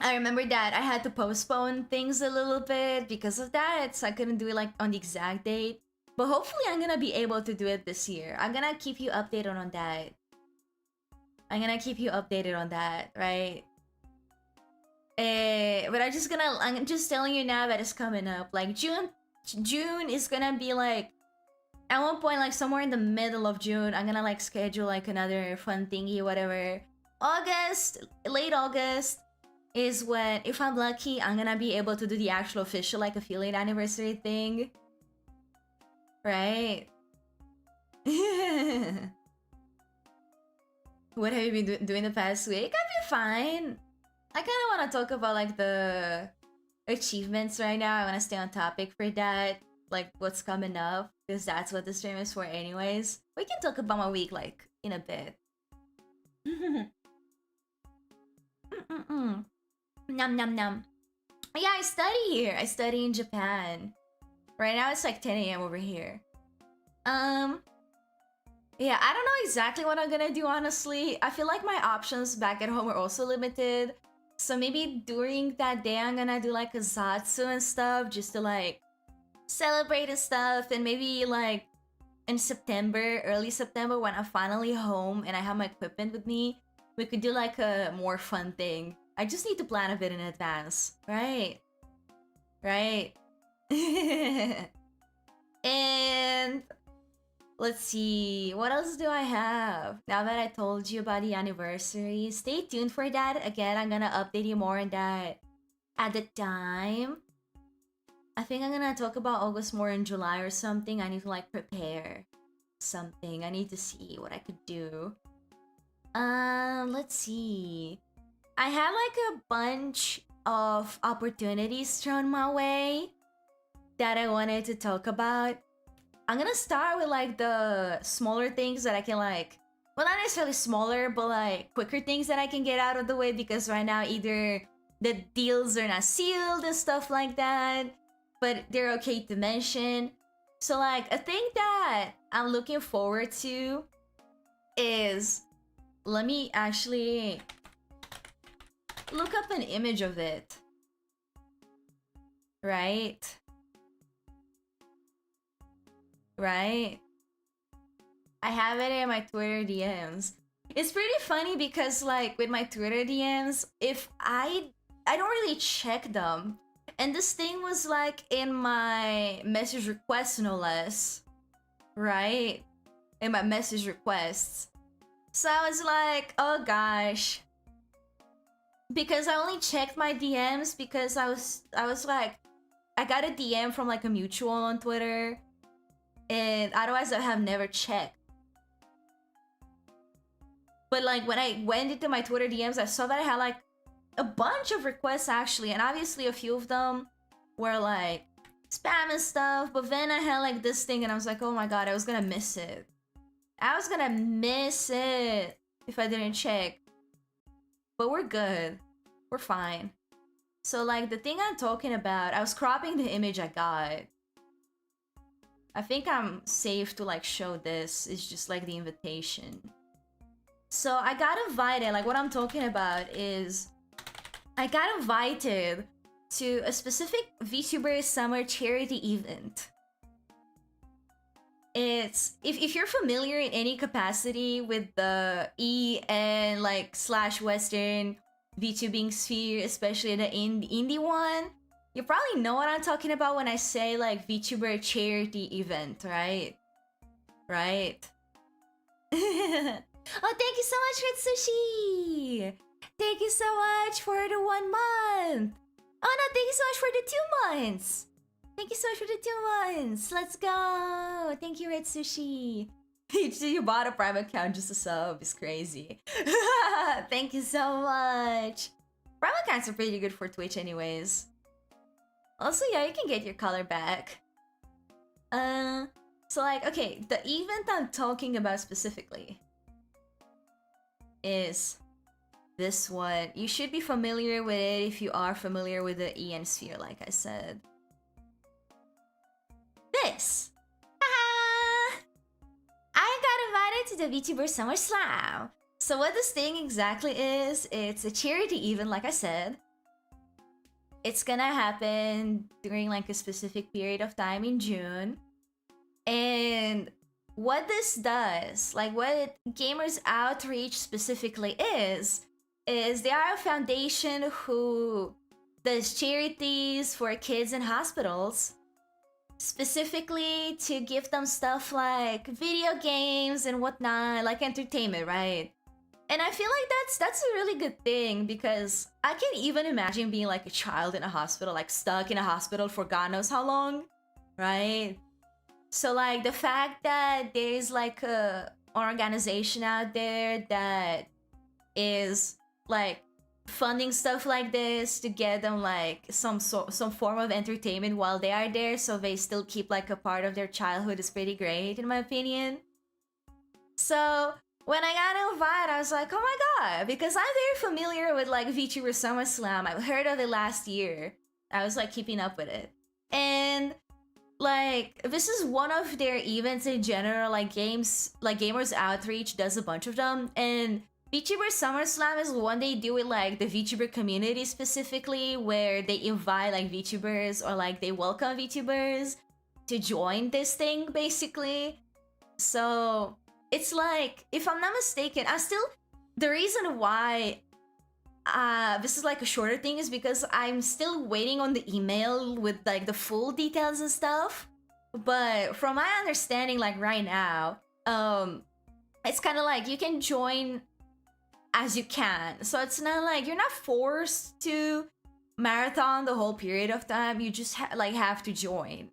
remember that I had to postpone things a little bit because of that, so I couldn't do it like on the exact date. But hopefully I'm gonna be able to do it this year. I'm gonna keep you updated on that. Right? But I'm just telling you now that it's coming up. Like June is gonna be like, at one point, like somewhere in the middle of June, I'm gonna like schedule like another fun thingy, whatever. Late August is when, if I'm lucky, I'm gonna be able to do the actual official like affiliate anniversary thing. Right? What have you been doing the past week? I've been fine. I kind of want to talk about like the achievements right now. I want to stay on topic for that, like what's coming up, because that's what the stream is for anyways. We can talk about my week like in a bit. Nom nom nom. Yeah, I study here. I study in Japan. Right now it's like 10 a.m. over here. Yeah, I don't know exactly what I'm gonna do, honestly. I feel like my options back at home are also limited. So maybe during that day, I'm gonna do like a zatsu and stuff, just to like celebrate and stuff. And maybe like in September, early September, when I'm finally home and I have my equipment with me, we could do like a more fun thing. I just need to plan a bit in advance, right? Right? And let's see, what else do I have? Now that I told you about the anniversary, stay tuned for that. Again, I'm gonna update you more on that at the time. I think I'm gonna talk about August more in July or something. I need to like prepare something. I need to see what I could do. Let's see. I had like a bunch of opportunities thrown my way that I wanted to talk about. I'm gonna start with like the smaller things that I can like, well, not necessarily smaller, but like quicker things that I can get out of the way, because right now either the deals are not sealed and stuff like that, but they're okay to mention. So like a thing that I'm looking forward to is, let me actually look up an image of it. Right? Right? I have it in my Twitter DMs. It's pretty funny because like with my Twitter DMs, if I don't really check them. And this thing was like in my message requests, no less. Right? In my message requests. So I was like, oh gosh. Because I only checked my DMs because I was like, I got a DM from like a mutual on Twitter. And otherwise I have never checked. But like when I went into my Twitter DMs, I saw that I had like a bunch of requests actually. And obviously a few of them were like spam and stuff. But then I had like this thing and I was like, oh my god, I was gonna miss it. I was gonna miss it if I didn't check. But we're good. We're fine. So like the thing I'm talking about, I was cropping the image I got. I think I'm safe to like show this. It's just like the invitation. So I got invited, like what I'm talking about is I got invited to a specific VTuber summer charity event. It's, if you're familiar in any capacity with the E and like / Western VTubing sphere, especially the indie one, you probably know what I'm talking about when I say like VTuber charity event, right? Right? Oh, thank you so much, Ritsushi! Thank you so much for the 1 month! Oh no, thank you so much for the 2 months! Thank you so much for the 2 months! Let's go! Thank you, Ritsushi! You bought a Prime account just to sub. It's crazy. Thank you so much! Prime accounts are pretty good for Twitch anyways. Also, yeah, you can get your color back. So like, okay, the event I'm talking about specifically is this one. You should be familiar with it if you are familiar with the EN sphere, like I said. This! I got invited to the VTuber Summer Slam. So what this thing exactly is, it's a charity event, like I said. It's gonna happen during like a specific period of time in June. And what this does, like what Gamers Outreach specifically is they are a foundation who does charities for kids in hospitals, specifically to give them stuff like video games and whatnot, like entertainment, right? And I feel like that's a really good thing, because I can even imagine being like a child in a hospital, like stuck in a hospital for God knows how long, right? So like the fact that there's like a organization out there that is like funding stuff like this to get them like some form of entertainment while they are there, so they still keep like a part of their childhood, is pretty great in my opinion. So when I got invited, I was like, oh my god, because I'm very familiar with like VTuber SummerSlam. I've heard of it last year. I was like keeping up with it. And like this is one of their events in general, like Gamers Outreach does a bunch of them, and VTuber SummerSlam is one they do with like the VTuber community specifically, where they invite like VTubers or like they welcome VTubers to join this thing basically. So it's like, if I'm not mistaken, the reason why this is like a shorter thing is because I'm still waiting on the email with like the full details and stuff. But from my understanding, like right now, it's kind of like you can join as you can. So it's not like you're not forced to marathon the whole period of time. You just like have to join,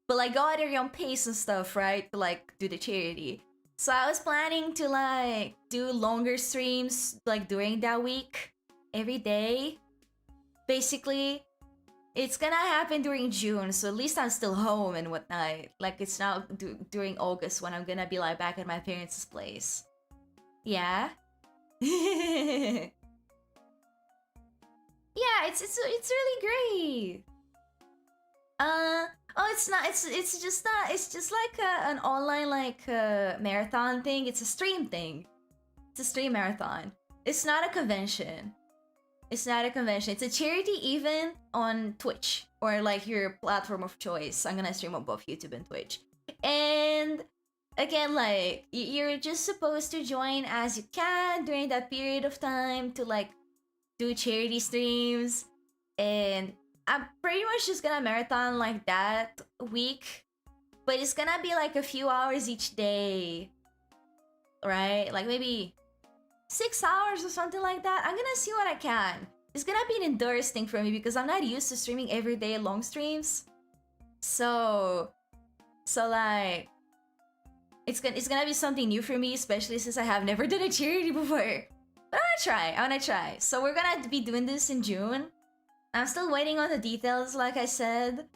but like go at your own pace and stuff, right? To like do the charity. So I was planning to like do longer streams like during that week, every day. Basically, it's gonna happen during June, so at least I'm still home and whatnot. Like it's now during August when I'm gonna be like back at my parents' place. Yeah. Yeah, it's really great. Oh, it's not. It's just not. It's just like an online like marathon thing. It's a stream thing. It's a stream marathon. It's not a convention. It's not a convention. It's a charity event on Twitch or like your platform of choice. I'm gonna stream on both YouTube and Twitch. And again, like you're just supposed to join as you can during that period of time to like do charity streams. And I'm pretty much just gonna marathon like that week, but it's gonna be like a few hours each day, right? Like maybe 6 hours or something like that. I'm gonna see what I can. It's gonna be an endurance thing for me because I'm not used to streaming every day long streams. So like it's gonna be something new for me, especially since I have never done a charity before. But I wanna try. So we're gonna be doing this in June. I'm still waiting on the details, like I said.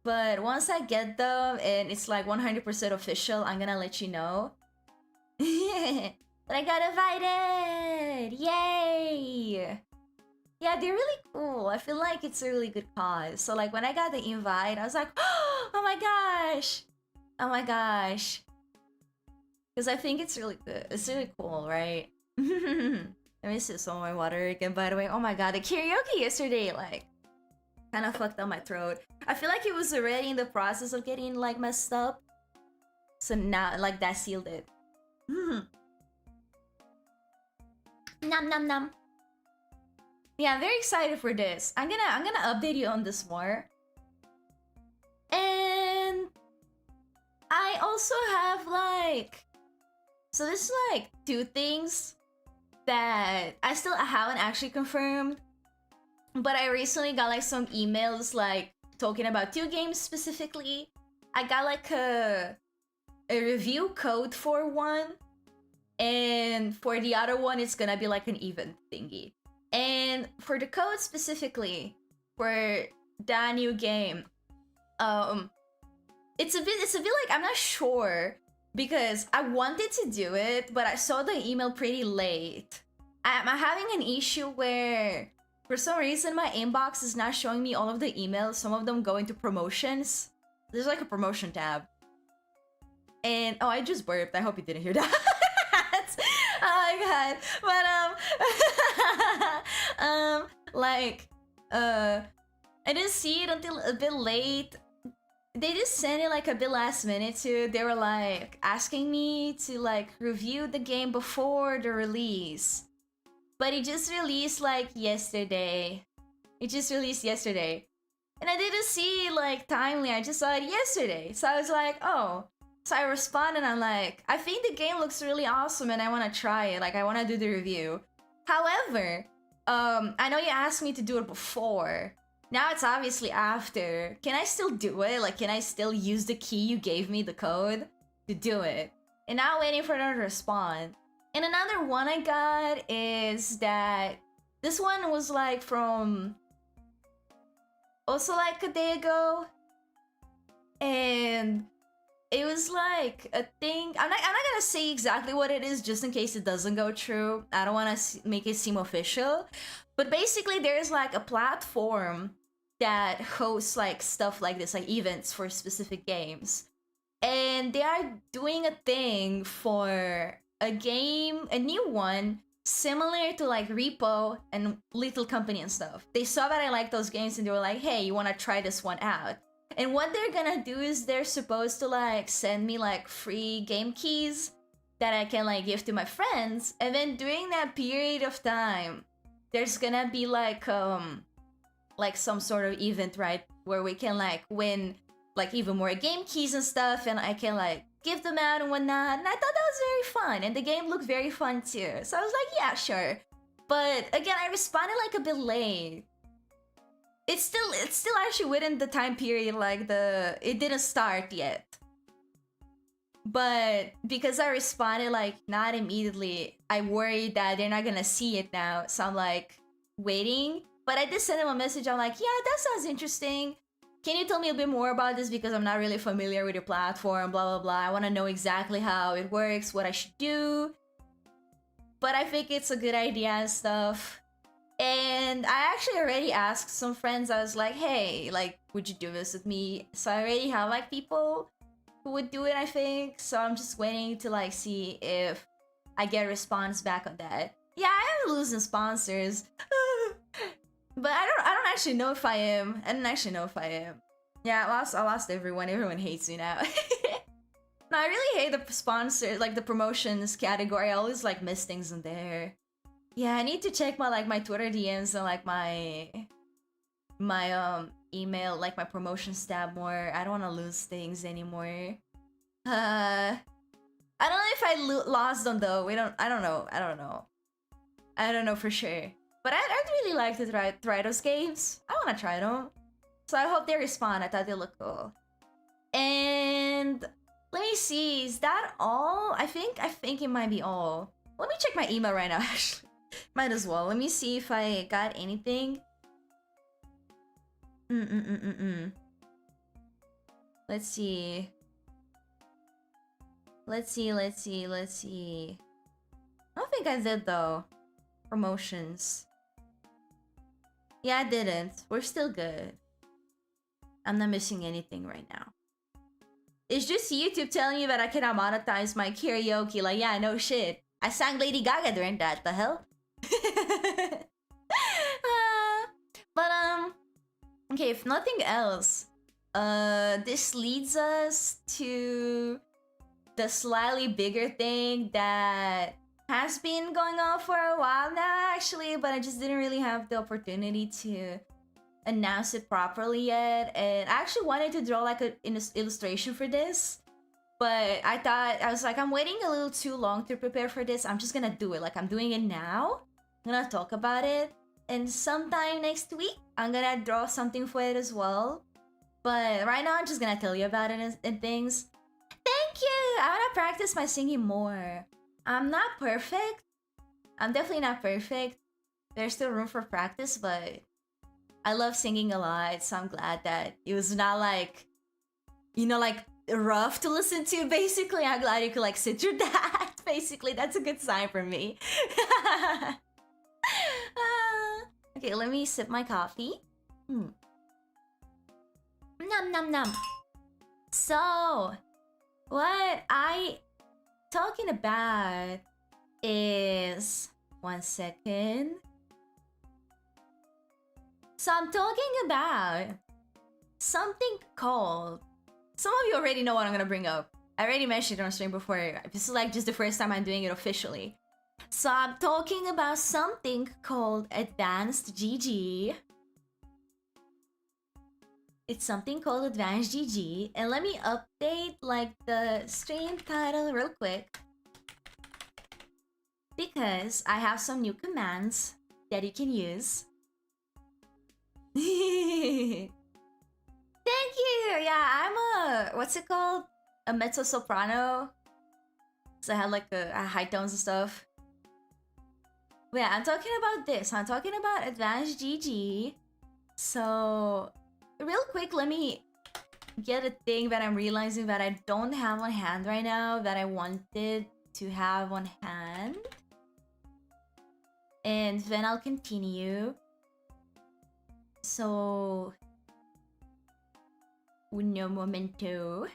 But once I get them and it's like 100% official, I'm gonna let you know. But I got invited! Yay! Yeah, they're really cool. I feel like it's a really good cause. So like when I got the invite, I was like, oh my gosh! Oh my gosh. Because I think it's really good. It's really cool, right? Let me sip some of my water again, by the way. Oh my god, the karaoke yesterday, like, kind of fucked up my throat. I feel like it was already in the process of getting, like, messed up. So now, like, that sealed it. Nom nom nom. Yeah, I'm very excited for this. I'm gonna update you on this more. And I also have, like... So this is, like, 2 things that I haven't actually confirmed, but I recently got like some emails like talking about 2 games specifically. I got like a review code for one, and for the other one it's gonna be like an event thingy. And for the code specifically for that new game, it's a bit like I'm not sure. Because I wanted to do it, but I saw the email pretty late. I'm having an issue where, for some reason, my inbox is not showing me all of the emails. Some of them go into promotions. There's like a promotion tab. And, oh, I just burped. I hope you didn't hear that. Oh my god. But, I didn't see it until a bit late. They just sent it like a bit last minute too. They were like asking me to like review the game before the release. But it just released like yesterday. It just released yesterday. And I didn't see like timely, I just saw it yesterday. So I was like, oh. So I responded, I'm like, I think the game looks really awesome and I want to try it. Like I want to do the review. However, I know you asked me to do it before. Now it's obviously after. Can I still do it? Like, can I still use the key you gave me, the code, to do it? And now waiting for them to respond. And another one I got is that this one was like from also like a day ago. And it was like a thing. I'm not gonna say exactly what it is just in case it doesn't go true. I don't want to make it seem official. But basically there's like a platform that hosts like stuff like this, like events for specific games. And they are doing a thing for a game, a new one, similar to like Repo and Little Company and stuff. They saw that I like those games and they were like, hey, you want to try this one out? And what they're gonna do is they're supposed to like send me like free game keys that I can like give to my friends. And then during that period of time, there's gonna be like some sort of event, right, where we can like win like even more game keys and stuff, and I can like give them out and whatnot. And I thought that was very fun, and the game looked very fun too. So I was like, yeah, sure. But again, I responded like a bit late. it's still actually within the time period, like it didn't start yet. But because I responded like not immediately, I worried that they're not gonna see it now. So I'm like waiting. But I did send them a message. I'm like, yeah, that sounds interesting. Can you tell me a bit more about this, because I'm not really familiar with your platform, blah blah blah. I want to know exactly how it works, what I should do. But I think it's a good idea and stuff. And I actually already asked some friends. I was like, hey, like, would you do this with me? So I already have like people who would do it, I think. So I'm just waiting to like see if I get a response back on that. Yeah, I am losing sponsors. But I don't actually know if I am. I don't actually know if I am. Yeah, I lost everyone. Everyone hates me now. No, I really hate the sponsors, like the promotions category. I always like miss things in there. Yeah, I need to check my Twitter DMs and like my email, like my promotions tab more. I don't want to lose things anymore. I don't know if I lost them though. I don't know. I don't know. I don't know for sure. But I'd really like to try those games. I want to try them. So I hope they respond. I thought they look cool. And let me see. Is that all? I think it might be all. Let me check my email right now. Actually, might as well. Let me see if I got anything. Let's see. Let's see. I don't think I did though. Promotions. Yeah, I didn't. We're still good. I'm not missing anything right now. It's just YouTube telling me that I cannot monetize my karaoke. Like, yeah, no shit. I sang Lady Gaga during that. The hell? But okay, if nothing else, this leads us to the slightly bigger thing that has been going on for a while now, actually, but I just didn't really have the opportunity to announce it properly yet. And I actually wanted to draw like an illustration for this, but I was like, I'm waiting a little too long to prepare for this. I'm just gonna do it. Like, I'm doing it now. I'm gonna talk about it, and sometime next week I'm gonna draw something for it as well. But right now I'm just gonna tell you about it and things. Thank you! I wanna practice my singing more. I'm not perfect. I'm definitely not perfect. There's still room for practice, but I love singing a lot, so I'm glad that it was not like, you know, like rough to listen to, basically. I'm glad you could like sit through that. Basically, that's a good sign for me. Okay, let me sip my coffee. Nom nom nom. So, what I talking about is, one second. So I'm talking about something called, some of you already know what I'm gonna bring up. I already mentioned it on stream before. This is like just the first time I'm doing it officially. So I'm talking about something called Advanced GG. It's something called Advanced GG. And let me update like the stream title real quick, because I have some new commands that you can use. Thank you! Yeah, I'm a, what's it called? A mezzo soprano. So I had like a high tones and stuff. But yeah, I'm talking about this. I'm talking about Advanced GG. So, real quick, let me get a thing that I'm realizing that I don't have on hand right now that I wanted to have on hand. And then I'll continue. So, uno momento.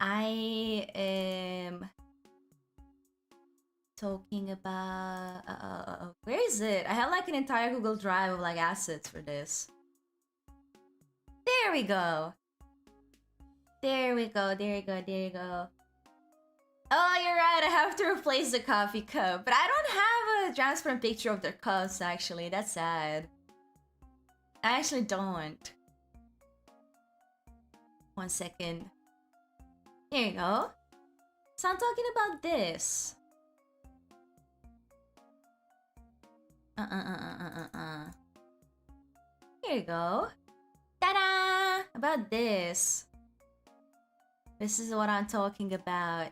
I am talking about where is it? I have like an entire Google Drive of like assets for this. There we go. There we go. There you go. There you go. Oh, you're right. I have to replace the coffee cup, but I don't have a transparent picture of their cups. Actually, that's sad. I actually don't. One second. There you go. So I'm talking about this. Here you go. Ta-da! About this. This is what I'm talking about.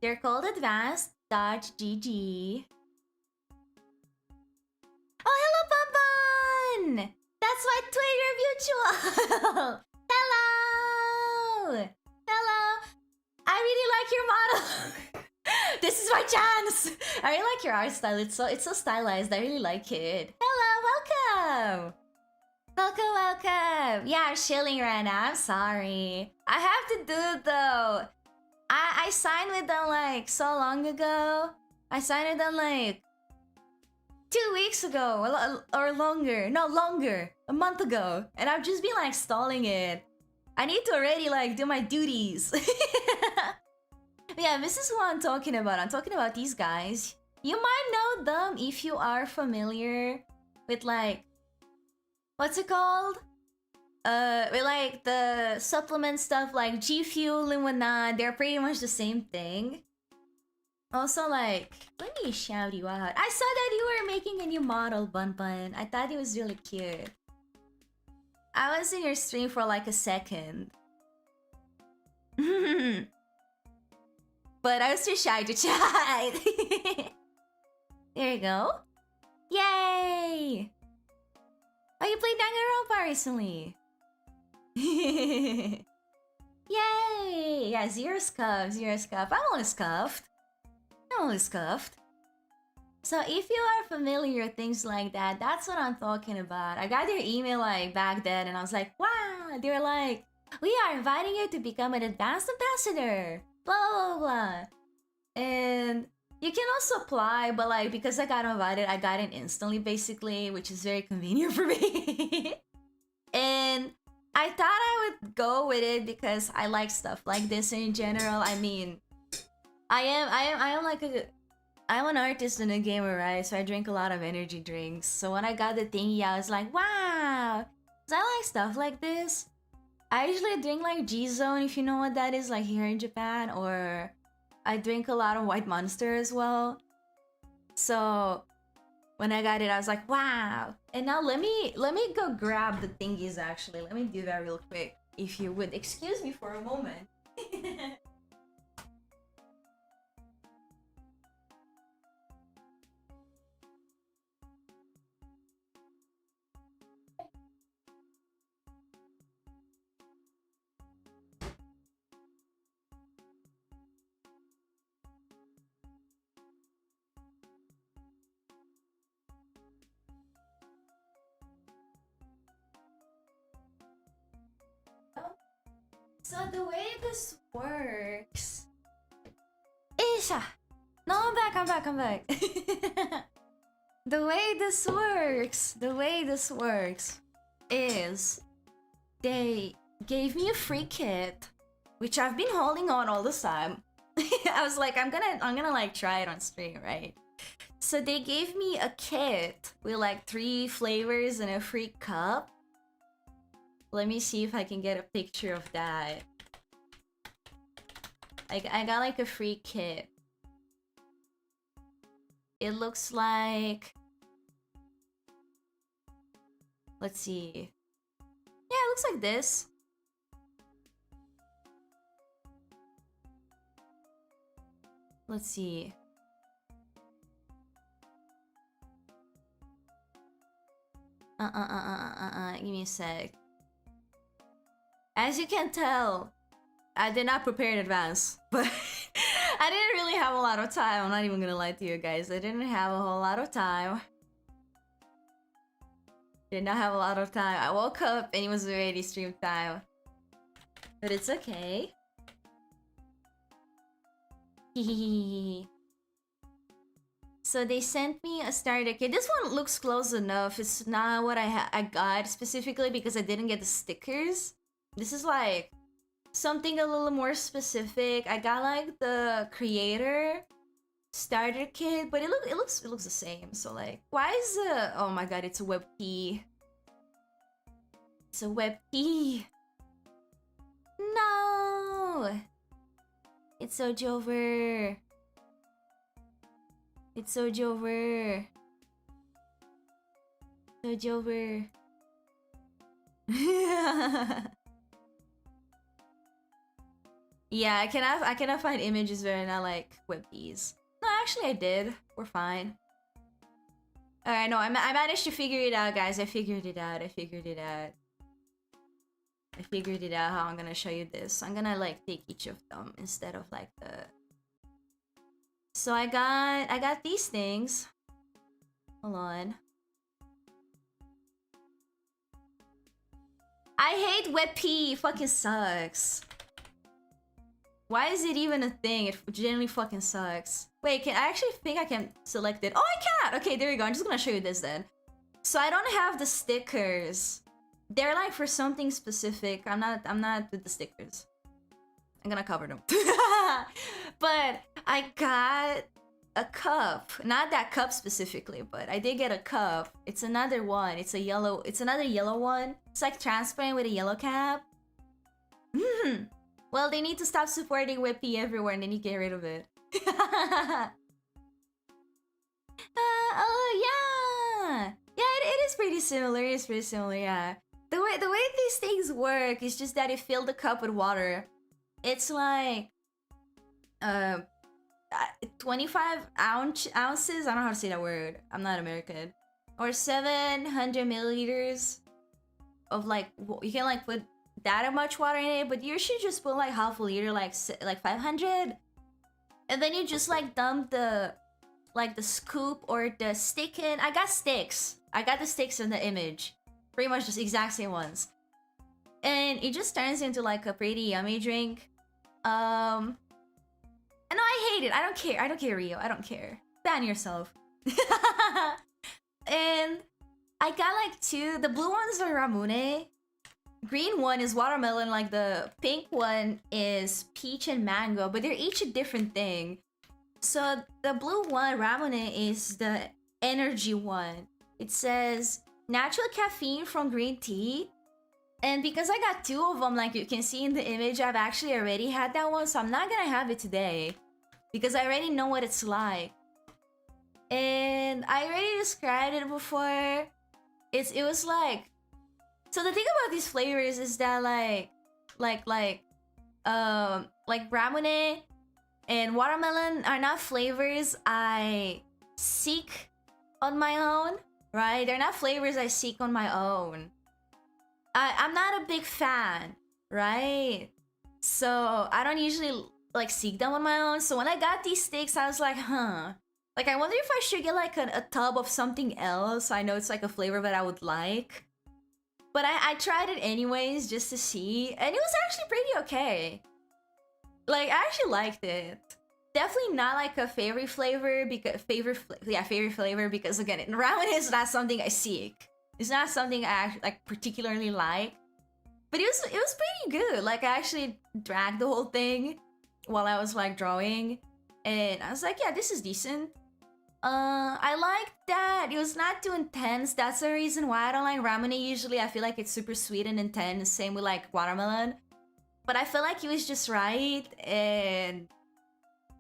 They're called advanced.gg. Oh, hello, Bonbon! That's my Twitter mutual! Hello! Hello! I really like your model! This is my chance! I really like your art style. It's so stylized. I really like it. Hello, welcome! Welcome! Yeah, I'm chilling right now. I'm sorry. I have to do it though. I signed with them like so long ago. I signed with them like 2 weeks ago or longer. No, longer. A month ago. And I've just been like stalling it. I need to already like do my duties. Yeah, this is who I'm talking about. I'm talking about these guys. You might know them if you are familiar with like, what's it called? With like the supplement stuff like G Fuel and whatnot. They're pretty much the same thing. Also, like, let me shout you out. I saw that you were making a new model, Bun Bun. I thought it was really cute. I was in your stream for like a second. But I was too shy to chat. There you go. Yay! Oh, you played Danganronpa recently. Yay! Yeah, zero scuff, zero scuff. I'm only scuffed. So if you are familiar with things like that, that's what I'm talking about. I got their email like back then and I was like, wow. They were like, we are inviting you to become an advanced ambassador. Blah, blah, blah, blah. And you can also apply, but like because I got invited, I got it instantly basically, which is very convenient for me. And I thought I would go with it because I like stuff like this in general. I mean, I'm an artist and a gamer, right? So I drink a lot of energy drinks. So when I got the thingy, I was like, wow, 'cause I like stuff like this. I usually drink like G-Zone, if you know what that is, like here in Japan, or I drink a lot of White Monster as well. So when I got it, I was like, wow. And now let me go grab the thingies actually. Let me do that real quick. If you would excuse me for a moment. So the way this works... Isha! No, I'm back. The way this works is they gave me a free kit, which I've been holding on all this time. I was like, I'm gonna like try it on stream, right? So they gave me a kit with like 3 flavors and a free cup. Let me see if I can get a picture of that. I got like a free kit. It looks like... Let's see. Yeah, it looks like this. Let's see. Give me a sec. As you can tell, I did not prepare in advance, but I didn't really have a lot of time. I'm not even gonna lie to you guys. I didn't have a whole lot of time. Did not have a lot of time. I woke up and it was already stream time. But it's okay. So they sent me a starter kit. This one looks close enough. It's not what I got specifically because I didn't get the stickers. This is like something a little more specific. I got like the creator starter kit, but it looks the same. So like, why is the... Oh my god, it's a web key. It's a web key. No! It's so Jover. It's so Jover. Sojover. Yeah, I cannot find images where I like whip these. No, actually I did. We're fine. Alright, no, I managed to figure it out, guys. I figured it out. I figured it out how I'm gonna show you this. I'm gonna like take each of them instead of like the... So I got these things. Hold on. I hate wet pee. It fucking sucks. Why is it even a thing? It genuinely fucking sucks. Wait, I actually think I can select it. Oh, I can't! Okay, there you go. I'm just gonna show you this then. So I don't have the stickers. They're like for something specific. I'm not with the stickers. I'm gonna cover them. But I got a cup. Not that cup specifically, but I did get a cup. It's another one. It's another yellow one. It's like transparent with a yellow cap. Well, they need to stop supporting Whippy everywhere and they need to get rid of it. Oh yeah! Yeah, it is pretty similar. It is pretty similar, yeah. The way these things work is just that you fill the cup with water. It's like 25 ounces. I don't know how to say that word. I'm not American. Or 700 milliliters of like, you can like put that much water in it, but you should just put like half a liter, like 500, and then you just like dump the scoop or the stick in. I got sticks. I got the sticks in the image, pretty much just exact same ones, and it just turns into like a pretty yummy drink. And I hate it. I don't care. I don't care, Rio. I don't care. Ban yourself. And I got like two. The blue ones are Ramune. Green one is watermelon, like the pink one is peach and mango, but they're each a different thing. So the blue one, Ramune, is the energy one. It says natural caffeine from green tea. And because I got two of them, like you can see in the image, I've actually already had that one, so I'm not gonna have it today because I already know what it's like. And I already described it before. It was like... So the thing about these flavors is that like Ramune and watermelon are not flavors I seek on my own, right? They're not flavors I seek on my own. I'm not a big fan, right? So I don't usually like seek them on my own. So when I got these sticks, I was like, huh. Like, I wonder if I should get like a tub of something else. I know it's like a flavor that I would like. But I tried it anyways just to see. And it was actually pretty okay. Like, I actually liked it. Definitely not like a favorite flavor because favorite flavor because again, ramen is not something I seek. It's not something I actually like particularly like. But it was pretty good. Like, I actually dragged the whole thing while I was like drawing. And I was like, yeah, this is decent. I liked that it was not too intense. That's the reason why I don't like ramen usually. I feel like it's super sweet and intense. Same with like watermelon. But I feel like it was just right. And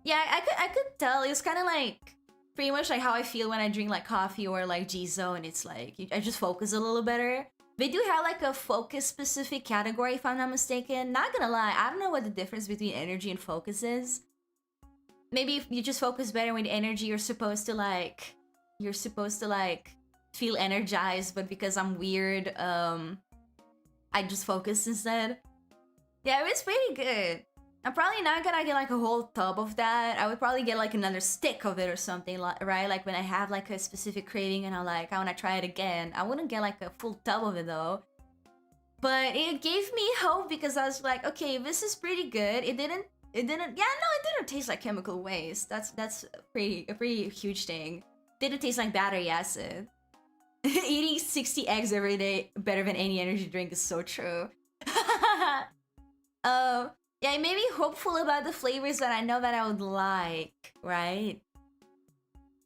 yeah, I could tell. It was kind of like pretty much like how I feel when I drink like coffee or like Jizo, and it's like I just focus a little better. They do have like a focus specific category if I'm not mistaken. Not gonna lie, I don't know what the difference between energy and focus is. Maybe if you just focus better with energy, you're supposed to like feel energized, but because I'm weird, I just focus instead. Yeah, it was pretty good. I'm probably not gonna get like a whole tub of that. I would probably get like another stick of it or something, right? Like when I have like a specific craving and I wanna try it again. I wouldn't get like a full tub of it though. But it gave me hope because I was like, okay, this is pretty good. It didn't taste like chemical waste. That's a pretty huge thing. Didn't taste like battery acid. Eating 60 eggs every day better than any energy drink is so true. Yeah, it made me hopeful about the flavors that I know that I would like, right?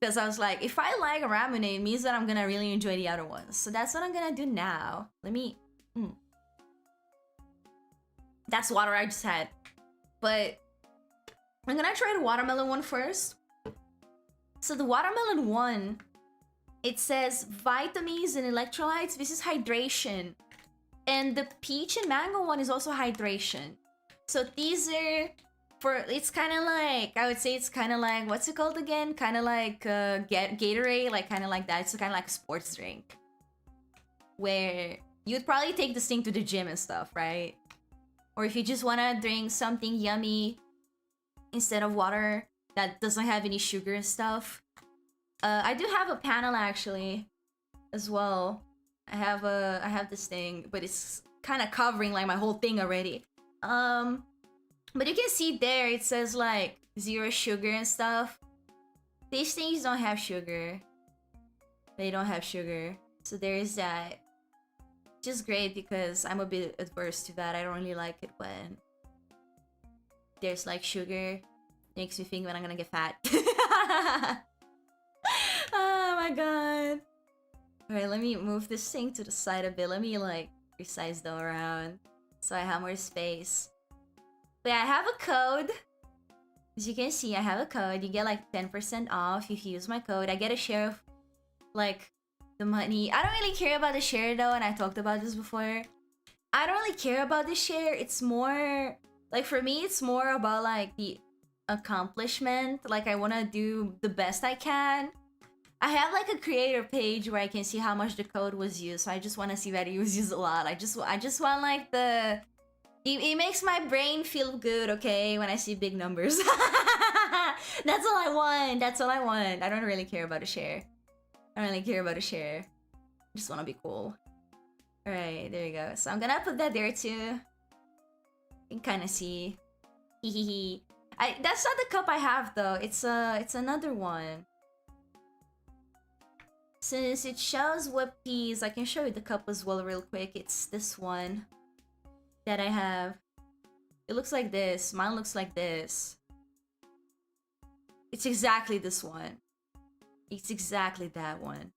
Because I was like, if I like ramen, it means that I'm gonna really enjoy the other ones. So that's what I'm gonna do now. Let me... That's water I just had. But I'm gonna try the watermelon one first. So the watermelon one It says vitamins and electrolytes. This is hydration. And the peach and mango one is also hydration. So these are for, it's kind of like, I would say it's kind of like, what's it called again? Kind of like Gatorade, like kind of like that. It's kind of like a sports drink. Where you'd probably take this thing to the gym and stuff, right? Or if you just want to drink something yummy instead of water that doesn't have any sugar and stuff. I do have a panel actually as well. I have this thing, but it's kind of covering like my whole thing already. But you can see there it says like 0 sugar and stuff. These things don't have sugar. They don't have sugar. So there is that. Just great because I'm a bit adverse to that. I don't really like it when there's like sugar. Makes me think when I'm gonna get fat. Oh my god. Alright, let me move this thing to the side a bit. Let me like resize them around so I have more space. But yeah, I have a code. As you can see, I have a code. You get like 10% off if you use my code. I get a share of like the money. I don't really care about the share though, and I talked about this before. I don't really care about the share. It's more like, for me, it's more about like the accomplishment. Like I want to do the best I can. I have like a creator page where I can see how much the code was used. So I just want to see that it was used a lot. I just want like the... It makes my brain feel good, okay, when I see big numbers. That's all I want. That's all I want. I don't really care about a share. I don't really care about a share. I just want to be cool. Alright, there you go. So I'm gonna put that there too. You can kind of see. Hehehe. That's not the cup I have though. It's another one. Since it shows what piece, I can show you the cup as well real quick. It's this one that I have. It looks like this. Mine looks like this. It's exactly this one. It's exactly that one.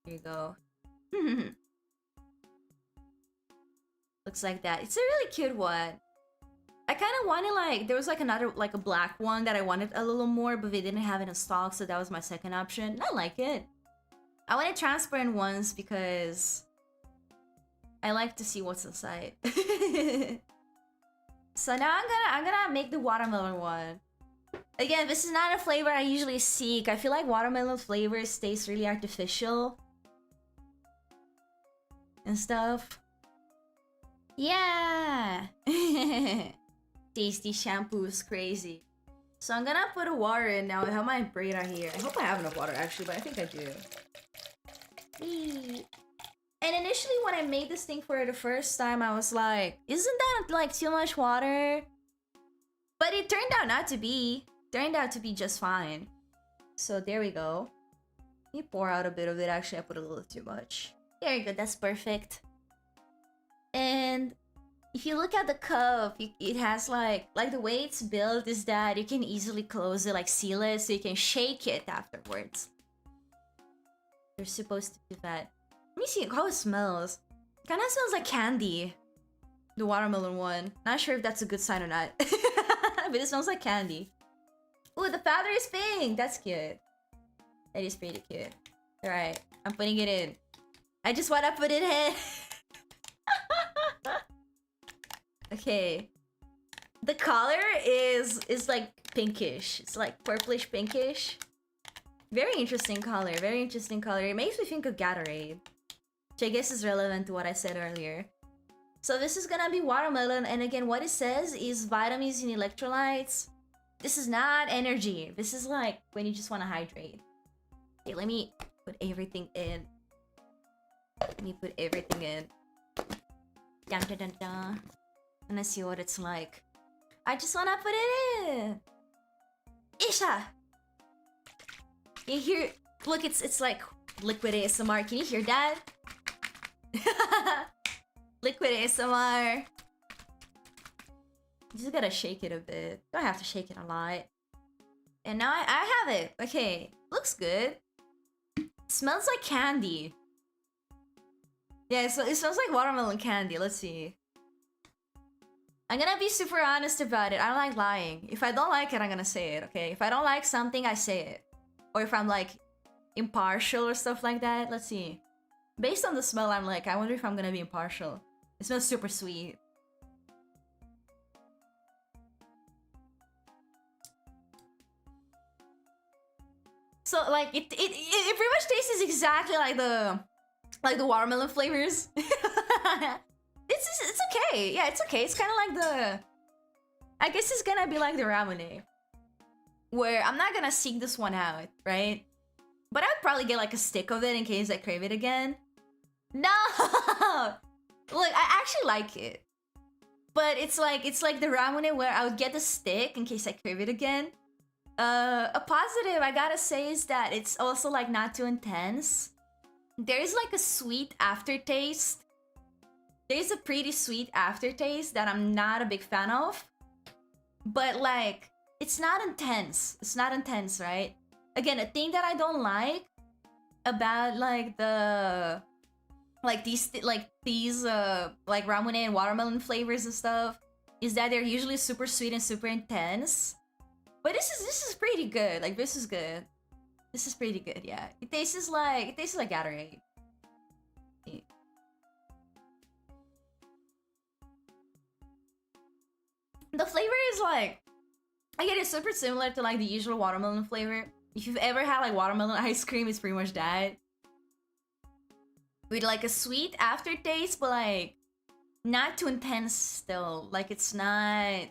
Here you go. Looks like that. It's a really cute one. I kind of wanted like, there was like another, like a black one that I wanted a little more, but they didn't have it in stock, so that was my second option. I like it. I wanted transparent ones because I like to see what's inside. So now I'm gonna make the watermelon one. Again, this is not a flavor I usually seek. I feel like watermelon flavors taste really artificial and stuff. Yeah. Tasty shampoo is crazy. So I'm gonna put a water in now. I have my braid out here. I hope I have enough water actually, but I think I do. Eee. And initially when I made this thing for the first time, I was like, isn't that like too much water? But it turned out not to be. Turned out to be just fine. So there we go. Let me pour out a bit of it. Actually, I put a little too much. There you go, that's perfect. And if you look at the cup, it has like the way it's built is that you can easily close it, like seal it, so you can shake it afterwards. They're supposed to do that. Let me see how it smells. Kind of smells like candy. The watermelon one. Not sure if that's a good sign or not. But it smells like candy. Ooh, the powder is pink. That's cute. That is pretty cute. Alright, I'm putting it in. I just want to put it in. Okay. The color is like pinkish. It's like purplish pinkish. Very interesting color. Very interesting color. It makes me think of Gatorade, which I guess is relevant to what I said earlier. So this is gonna be watermelon, and again, what it says is vitamins and electrolytes. This is not energy. This is like when you just want to hydrate. Okay, let me put everything in. Let me put everything in. Dun dun dun dun. And let's see what it's like. I just wanna put it in. Isha! You hear? Look, it's like liquid ASMR. Can you hear that? Liquid ASMR. You just gotta shake it a bit. Don't have to shake it a lot. And now I have it. Okay, looks good. Smells like candy. Yeah, so it smells like watermelon candy. Let's see. I'm gonna be super honest about it. I don't like lying. If I don't like it, I'm gonna say it, okay? If I don't like something, I say it. Or if I'm like, impartial or stuff like that. Let's see. Based on the smell, I'm like, I wonder if I'm gonna be impartial. It smells super sweet. So like it pretty much tastes exactly like the watermelon flavors. It's okay. Yeah, it's okay. It's kind of like the, I guess it's gonna be like the ramune, where I'm not gonna seek this one out, right? But I'd probably get like a stick of it in case I crave it again. No, look, I actually like it, but it's like the ramune where I would get the stick in case I crave it again. A positive I gotta say is that it's also like not too intense. There's like a sweet aftertaste. There's a pretty sweet aftertaste that I'm not a big fan of. But like, it's not intense. It's not intense, right? Again, a thing that I don't like about like the these like ramune and watermelon flavors and stuff is that they're usually super sweet and super intense. But this is pretty good. Like, this is good. This is pretty good, yeah. It tastes like Gatorade. Yeah. The flavor is like, again, it's super similar to like the usual watermelon flavor. If you've ever had like watermelon ice cream, it's pretty much that. With like a sweet aftertaste, but like not too intense still. Like it's not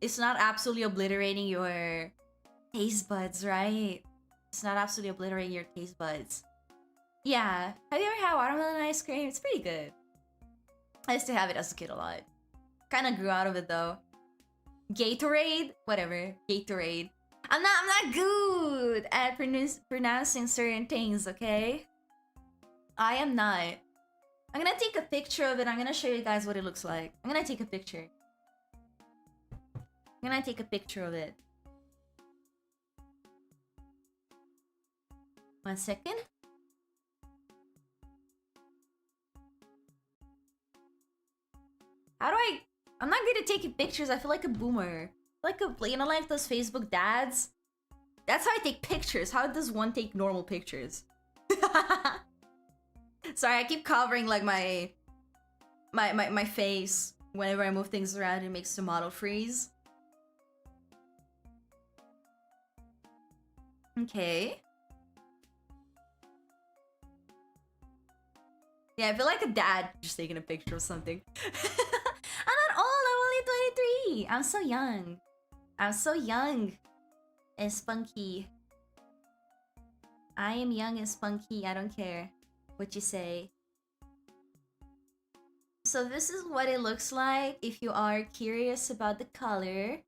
absolutely obliterating your taste buds, right? It's not absolutely obliterating your taste buds. Yeah. Have you ever had watermelon ice cream? It's pretty good. I used to have it as a kid a lot. Kind of grew out of it though. Gatorade? Whatever. Gatorade. I'm not good at pronouncing certain things, okay? I am not. I'm gonna take a picture of it. I'm gonna show you guys what it looks like. I'm gonna take a picture. I'm gonna take a picture of it. 1 second. How do I'm not good at taking pictures. I feel like a boomer. Like like those Facebook dads. That's how I take pictures. How does one take normal pictures? Sorry, I keep covering like my face whenever I move things around. It makes the model freeze. Okay. Yeah, I feel like a dad just taking a picture of something. I'm not old, I'm only 23. I'm so young. I'm so young and spunky. I am young and spunky, I don't care what you say. So this is what it looks like if you are curious about the color.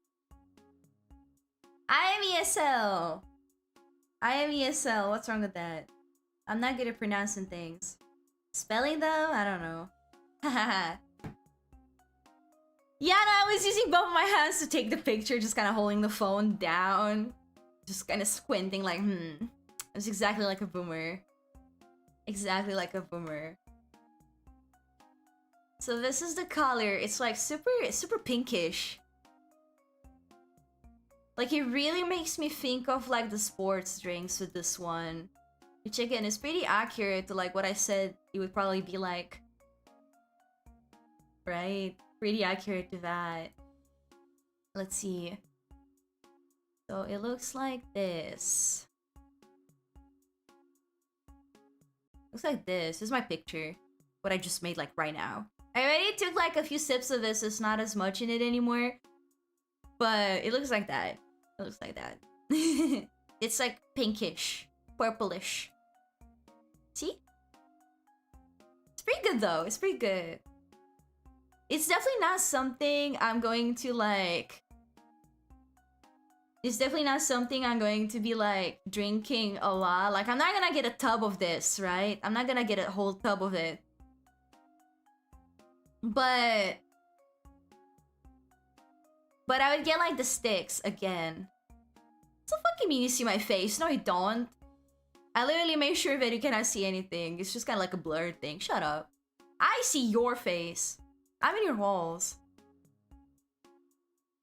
I am ESL. I am ESL. What's wrong with that? I'm not good at pronouncing things. Spelling though? I don't know. Haha. Yeah, no, I was using both of my hands to take the picture, just kind of holding the phone down. Just kind of squinting like, It was exactly like a boomer. Exactly like a boomer. So this is the color. It's like super pinkish. Like, it really makes me think of like the sports drinks with this one. Which again is pretty accurate to like what I said it would probably be like. Right? Pretty accurate to that. Let's see. So it looks like this. Looks like this. This is my picture. What I just made like right now. I already took like a few sips of this. It's not as much in it anymore. But it looks like that. It looks like that. It's like pinkish. Purplish. See? It's pretty good though. It's pretty good. It's definitely not something I'm going to like... It's definitely not something I'm going to be like drinking a lot. Like, I'm not gonna get a tub of this, right? I'm not gonna get a whole tub of it. But I would get like the sticks again. So fucking mean you see my face. No, you don't. I literally made sure that you cannot see anything. It's just kind of like a blurred thing. Shut up. I see your face. I'm in your walls.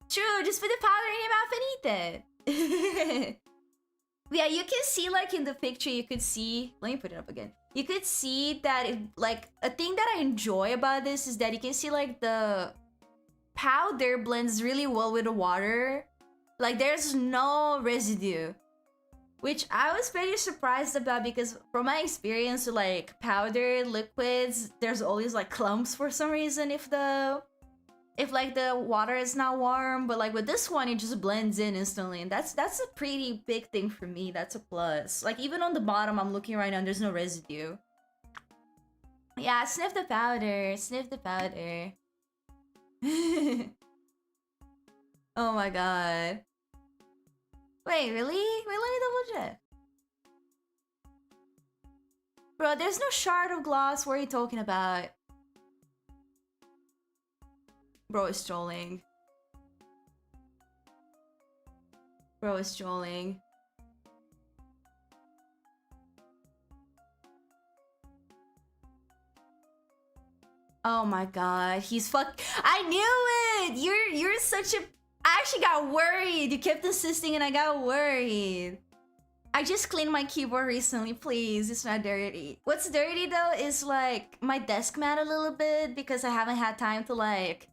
True, just put the powder in your mouth and eat it. Yeah, you can see like in the picture, you could see, let me put it up again. You could see that it, like, a thing that I enjoy about this is that you can see like the powder blends really well with the water. Like there's no residue, which I was very surprised about because from my experience with like powder liquids, there's always like clumps for some reason if like the water is not warm, but like with this one it just blends in instantly, and that's a pretty big thing for me. That's a plus. Like even on the bottom I'm looking right now, there's no residue. Yeah, sniff the powder, sniff the powder. Oh my god. Wait, really? Wait, let me double check. Bro, there's no shard of glass. What are you talking about? Bro is trolling. Bro is trolling. Oh my god, he's fuck. I knew it. You're such a. I actually got worried. You kept insisting, and I got worried. I just cleaned my keyboard recently. Please, it's not dirty. What's dirty though is like my desk mat a little bit because I haven't had time to like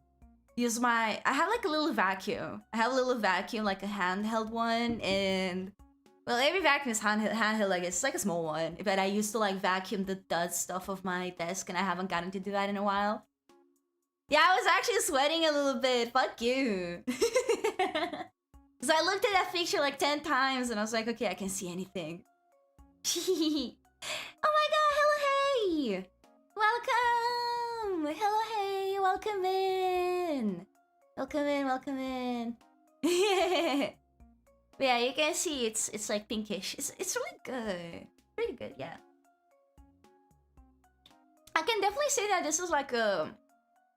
use my. I have like a little vacuum. I have a little vacuum, like a handheld one, and well, every vacuum is handheld, like it's like a small one. But I used to like vacuum the dust stuff of my desk, and I haven't gotten to do that in a while. Yeah, I was actually sweating a little bit. Fuck you. Cause I looked at that picture like 10 times, and I was like, okay, I can see anything. Oh my god, hello, hey! Welcome! Hello, hey, welcome in! Welcome in, welcome in. But yeah, you can see it's like pinkish. It's really good. Pretty good, yeah. I can definitely say that this is like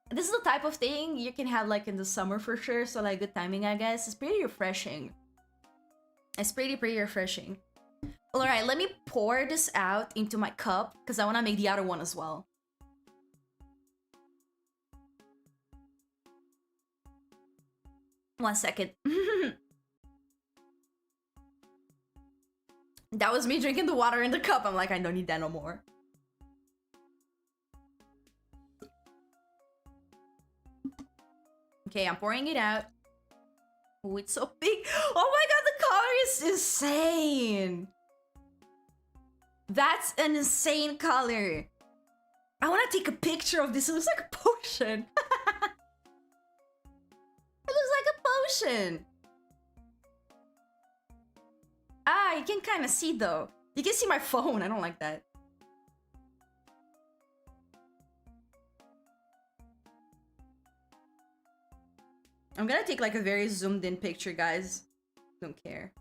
this is the type of thing you can have like in the summer for sure. So like good timing, I guess. It's pretty refreshing. It's pretty refreshing. All right, let me pour this out into my cup because I want to make the other one as well. One second. That was me drinking the water in the cup. I'm like, I don't need that no more. Okay, I'm pouring it out. Oh, it's so big. Oh my god, the color is insane. That's an insane color. I want to take a picture of this. It looks like a potion. It looks like a potion. Ah, you can kind of see though. You can see my phone. I don't like that. I'm gonna take like a very zoomed in picture, guys. Don't care.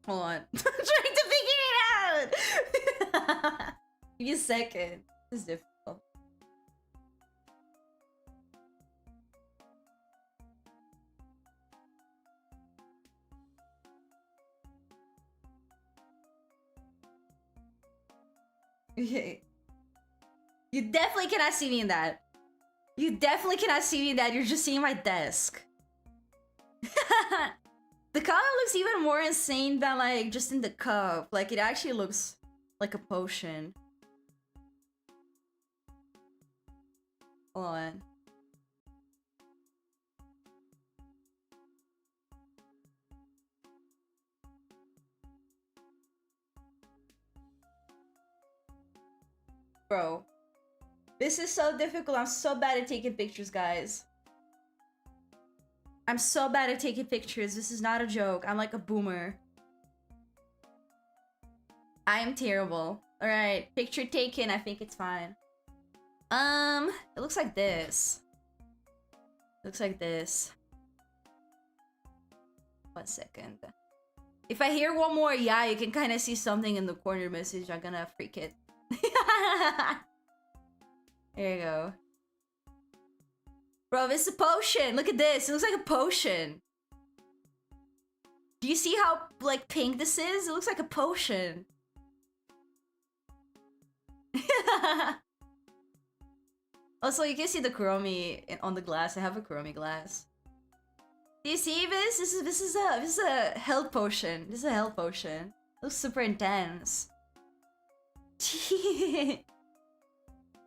Hold on. I'm trying to figure it out. Give me a second. This is difficult. Okay. You definitely cannot see me in that. You definitely cannot see me in that. You're just seeing my desk. The color looks even more insane than like just in the cup. Like it actually looks like a potion. Hold on. Bro. This is so difficult. I'm so bad at taking pictures, guys. I'm so bad at taking pictures. This is not a joke. I'm like a boomer. I am terrible. Alright, picture taken. I think it's fine. It looks like this. Looks like this. 1 second. If I hear one more, yeah, you can kind of see something in the corner message. I'm gonna freak it. There you go. Bro, this is a potion. Look at this. It looks like a potion. Do you see how like pink this is? It looks like a potion. Also, you can see the Kuromi on the glass. I have a Kuromi glass. Do you see this? This is a health potion. This is a health potion. It looks super intense.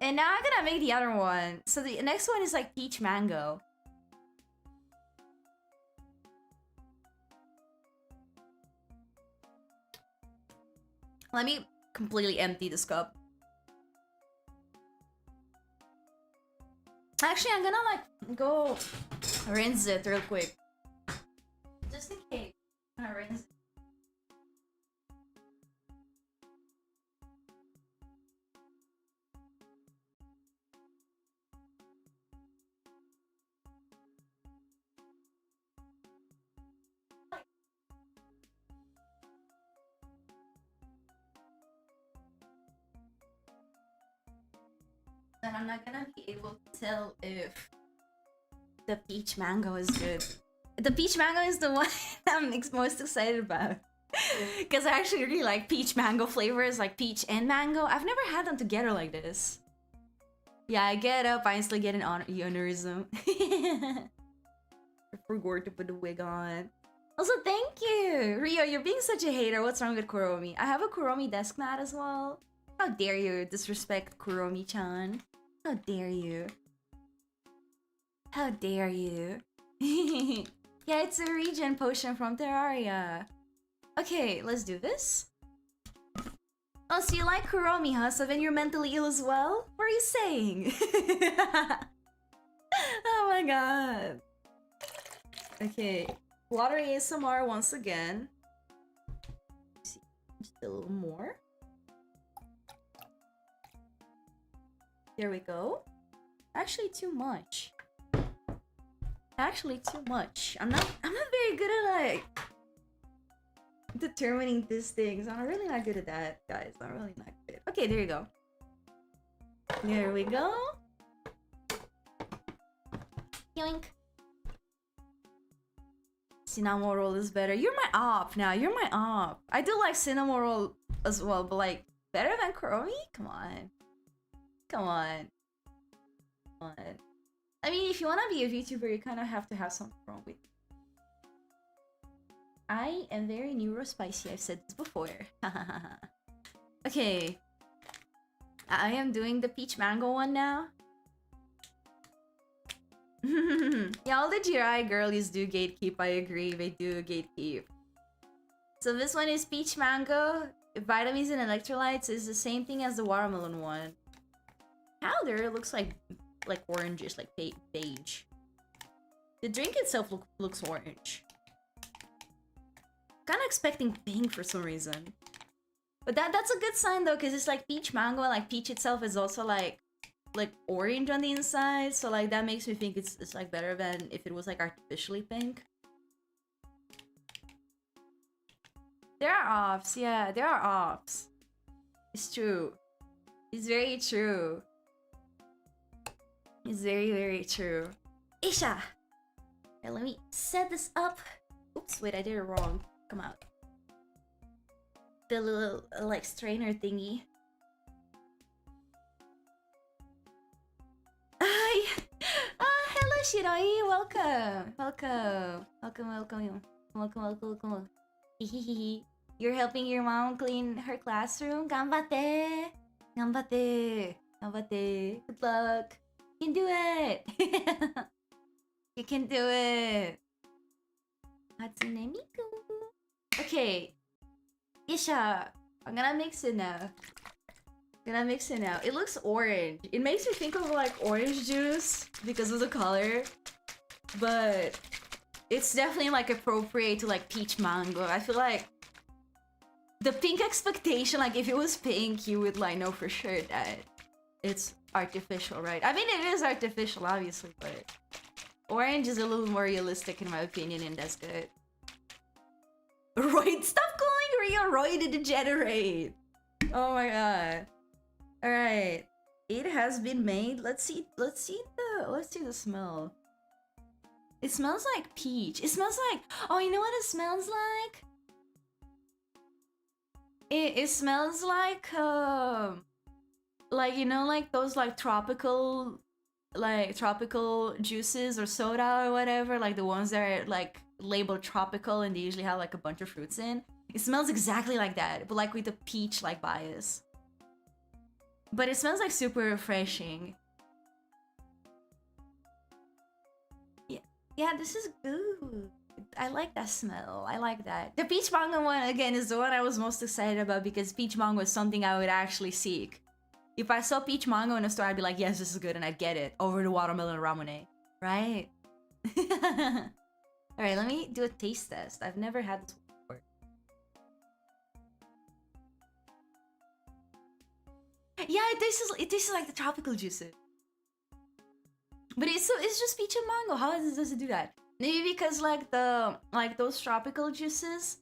And now I'm gonna make the other one. So the next one is like peach mango. Let me completely empty this cup. Actually, I'm gonna like go rinse it real quick. Just in case. I'm gonna rinse it. Then I'm not gonna be able to tell if the peach mango is good. The peach mango is the one I'm most excited about. Because I actually really like peach mango flavors, like peach and mango. I've never had them together like this. Yeah, I get up, I instantly get an aneurysm. I forgot to put the wig on. Also, thank you! Rio, you're being such a hater. What's wrong with Kuromi? I have a Kuromi desk mat as well. How dare you disrespect Kuromi-chan? How dare you? How dare you? Yeah, it's a regen potion from Terraria. Okay, let's do this. Oh, so you like Kuromi, huh? So then you're mentally ill as well? What are you saying? Oh my god. Okay, water ASMR once again. Let's see, just a little more. There we go. Actually, too much. Actually, too much. I'm not very good at like determining these things. I'm really not good at that, guys. I'm really not good. Okay, there you go. There we go. Yoink. Cinnamon roll is better. You're my op now. You're my op. I do like cinnamon roll as well, but like better than Kuromi? Come on. Come on. Come on. I mean, if you want to be a VTuber, you kind of have to have something wrong with you. I am very neurospicy. I've said this before. Okay. I am doing the peach mango one now. Yeah, all the Jirai girlies do gatekeep. I agree. They do gatekeep. So this one is peach mango. Vitamins and electrolytes is the same thing as the watermelon one. Powder looks like orangish, like beige. The drink itself looks orange. Kind of expecting pink for some reason, but that's a good sign though, because it's like peach mango. Like peach itself is also like orange on the inside, so like that makes me think it's like better than if it was like artificially pink. There are offs, yeah, there are offs. It's true. It's very true. It's very, very true. Isha! Okay, let me set this up. Oops, wait, I did it wrong. Come out. The little, like, strainer thingy. Hello, Shiroi! Welcome! Welcome! Welcome, welcome. Welcome, welcome, welcome. Hehehe. You're helping your mom clean her classroom? Ganbatte! Ganbatte! Ganbatte! Good luck! You can do it! You can do it! Hatsune Miku! Okay. Isha! I'm gonna mix it now. It looks orange. It makes me think of like orange juice because of the color. But it's definitely like appropriate to like peach mango. I feel like the pink expectation, like if it was pink, you would like know for sure that it's artificial, right? I mean, it is artificial, obviously, but orange is a little more realistic in my opinion, and that's good. Roid, stop calling Rio Roy to degenerate! Oh my god. Alright. It has been made. Let's see the smell. It smells like peach. It smells like, oh, you know what it smells like? It smells like, you know, like those like tropical juices or soda or whatever, like the ones that are like labeled tropical and they usually have like a bunch of fruits in. It smells exactly like that, but like with a peach like bias. But it smells like super refreshing. Yeah, this is good. I like that smell. I like that. The peach mango one, again, is the one I was most excited about because peach mango is something I would actually seek. If I saw peach mango in a store, I'd be like, yes, this is good, and I'd get it over the watermelon ramune. Right? Alright, let me do a taste test. I've never had this before. Yeah, it tastes like the tropical juices. But it's just peach and mango. How does it do that? Maybe because like those tropical juices,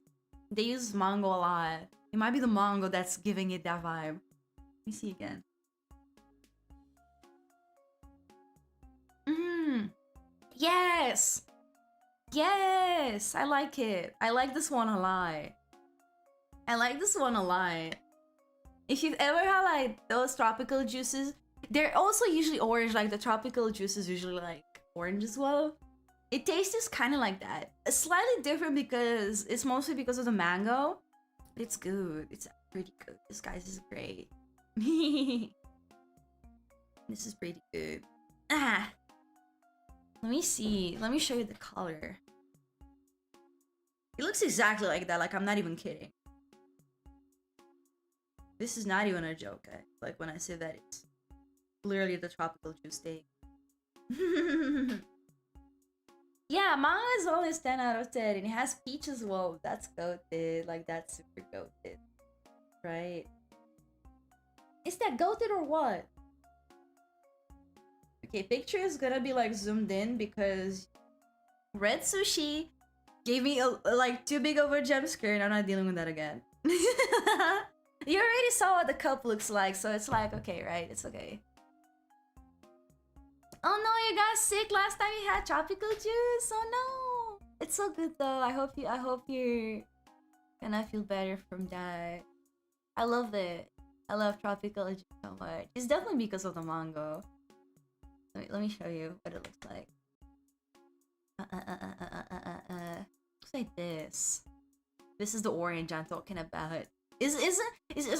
they use mango a lot. It might be the mango that's giving it that vibe. Let me see again. Yes! Yes! I like it. I like this one a lot. I like this one a lot. If you've ever had like those tropical juices, they're also usually orange, like the tropical juice is usually like orange as well. It tastes kind of like that. It's slightly different because it's mostly because of the mango. But it's good. It's pretty good. This guy's is great. This is pretty good. Ah! Let me see. Let me show you the color. It looks exactly like that. Like, I'm not even kidding. This is not even a joke. Like, when I say that, it's literally the tropical juice steak. Yeah, mango is always 10 out of 10. And it has peach as well. That's goated. Like, that's super goated. Right? Is that goated or what? Okay, picture is gonna be like zoomed in because red sushi gave me like too big of a jump scare and I'm not dealing with that again. You already saw what the cup looks like, so it's like, okay, right? It's okay. Oh no, you got sick last time you had tropical juice. Oh no. It's so good though. I hope you're gonna feel better from that. I love it. I love tropical juice so much. It's definitely because of the mango. Let me show you what it looks like. Looks like this. This is the orange I'm talking about. It's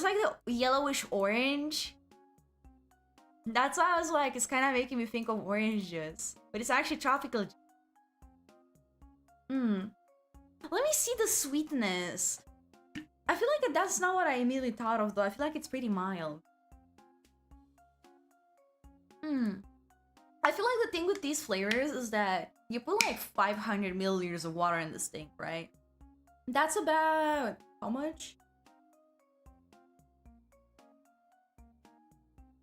like the yellowish orange. That's why I was like, it's kind of making me think of orange juice, but it's actually tropical. Let me see the sweetness. I feel like that's not what I immediately thought of though. I feel like it's pretty mild. I feel like the thing with these flavors is that you put like 500 milliliters of water in this thing, right? That's about how much?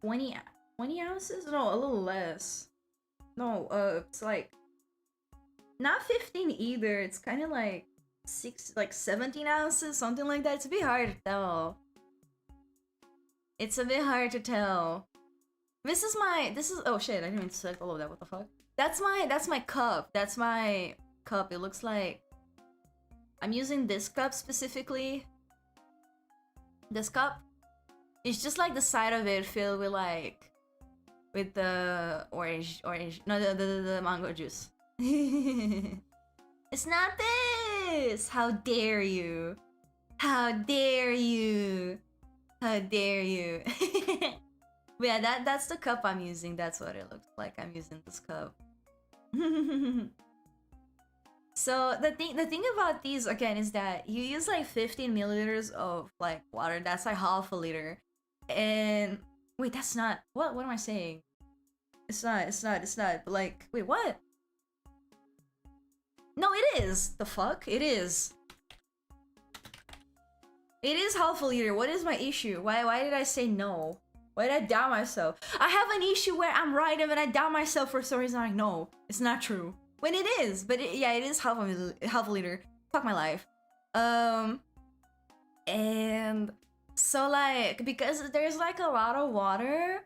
20 ounces? No, a little less. No, it's like not 15 either. It's kind of like 17 ounces, something like that. It's a bit hard to tell. It's a bit hard to tell. This is oh shit, I didn't even select all of that. What the fuck? That's my cup. That's my cup. It looks like I'm using this cup specifically. This cup. It's just like the side of it filled with the orange, no, the mango juice. It's not this! How dare you? How dare you? How dare you? But yeah, that's the cup I'm using. That's what it looks like. I'm using this cup. So the thing about these again is that you use like 15 milliliters of like water. That's like half a liter. And wait, that's not what am I saying? It's not. But like, wait, what? No, it is. The fuck? It is. It is half a liter. What is my issue? Why did I say no? Why did I doubt myself? I have an issue where I'm right and then I doubt myself for some reason. Like, no, it's not true. When it is, but yeah, it is half a liter. Fuck my life. And so like because there's like a lot of water,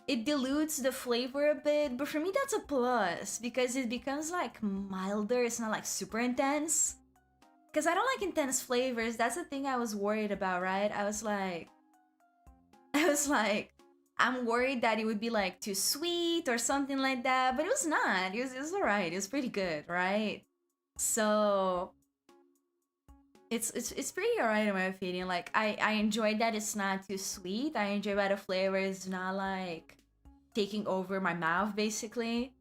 it dilutes the flavor a bit, but for me that's a plus because it becomes like milder. It's not like super intense. Because I don't like intense flavors. That's the thing I was worried about, right? I was like, I'm worried that it would be like too sweet or something like that, but it was not. It was alright. It was pretty good, right? So it's pretty alright in my opinion. Like I enjoyed that it's not too sweet. I enjoy that the flavor is not like taking over my mouth basically.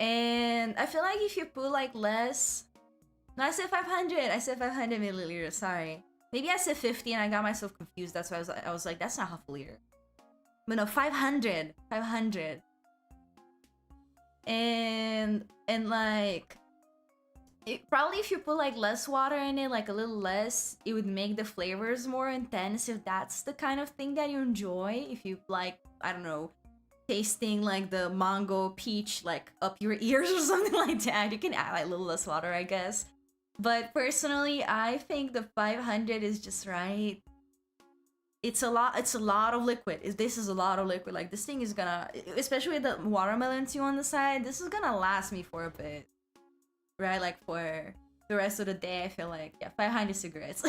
And I feel like if you put like less, no, I said 500. I said 500 milliliters. Sorry, maybe I said 50 and I got myself confused. That's why I was like, that's not half a liter. But no, 500, 500. And like probably if you put like less water in it, like a little less, it would make the flavors more intense if that's the kind of thing that you enjoy. If you like, I don't know, tasting like the mango peach like up your ears or something like that, you can add like a little less water, I guess. But personally, I think the 500 is just right. It's a lot of liquid. This is a lot of liquid. Like this thing is gonna, especially with the watermelon too on the side, this is gonna last me for a bit. Right? Like for the rest of the day, I feel like, yeah, 500 cigarettes. So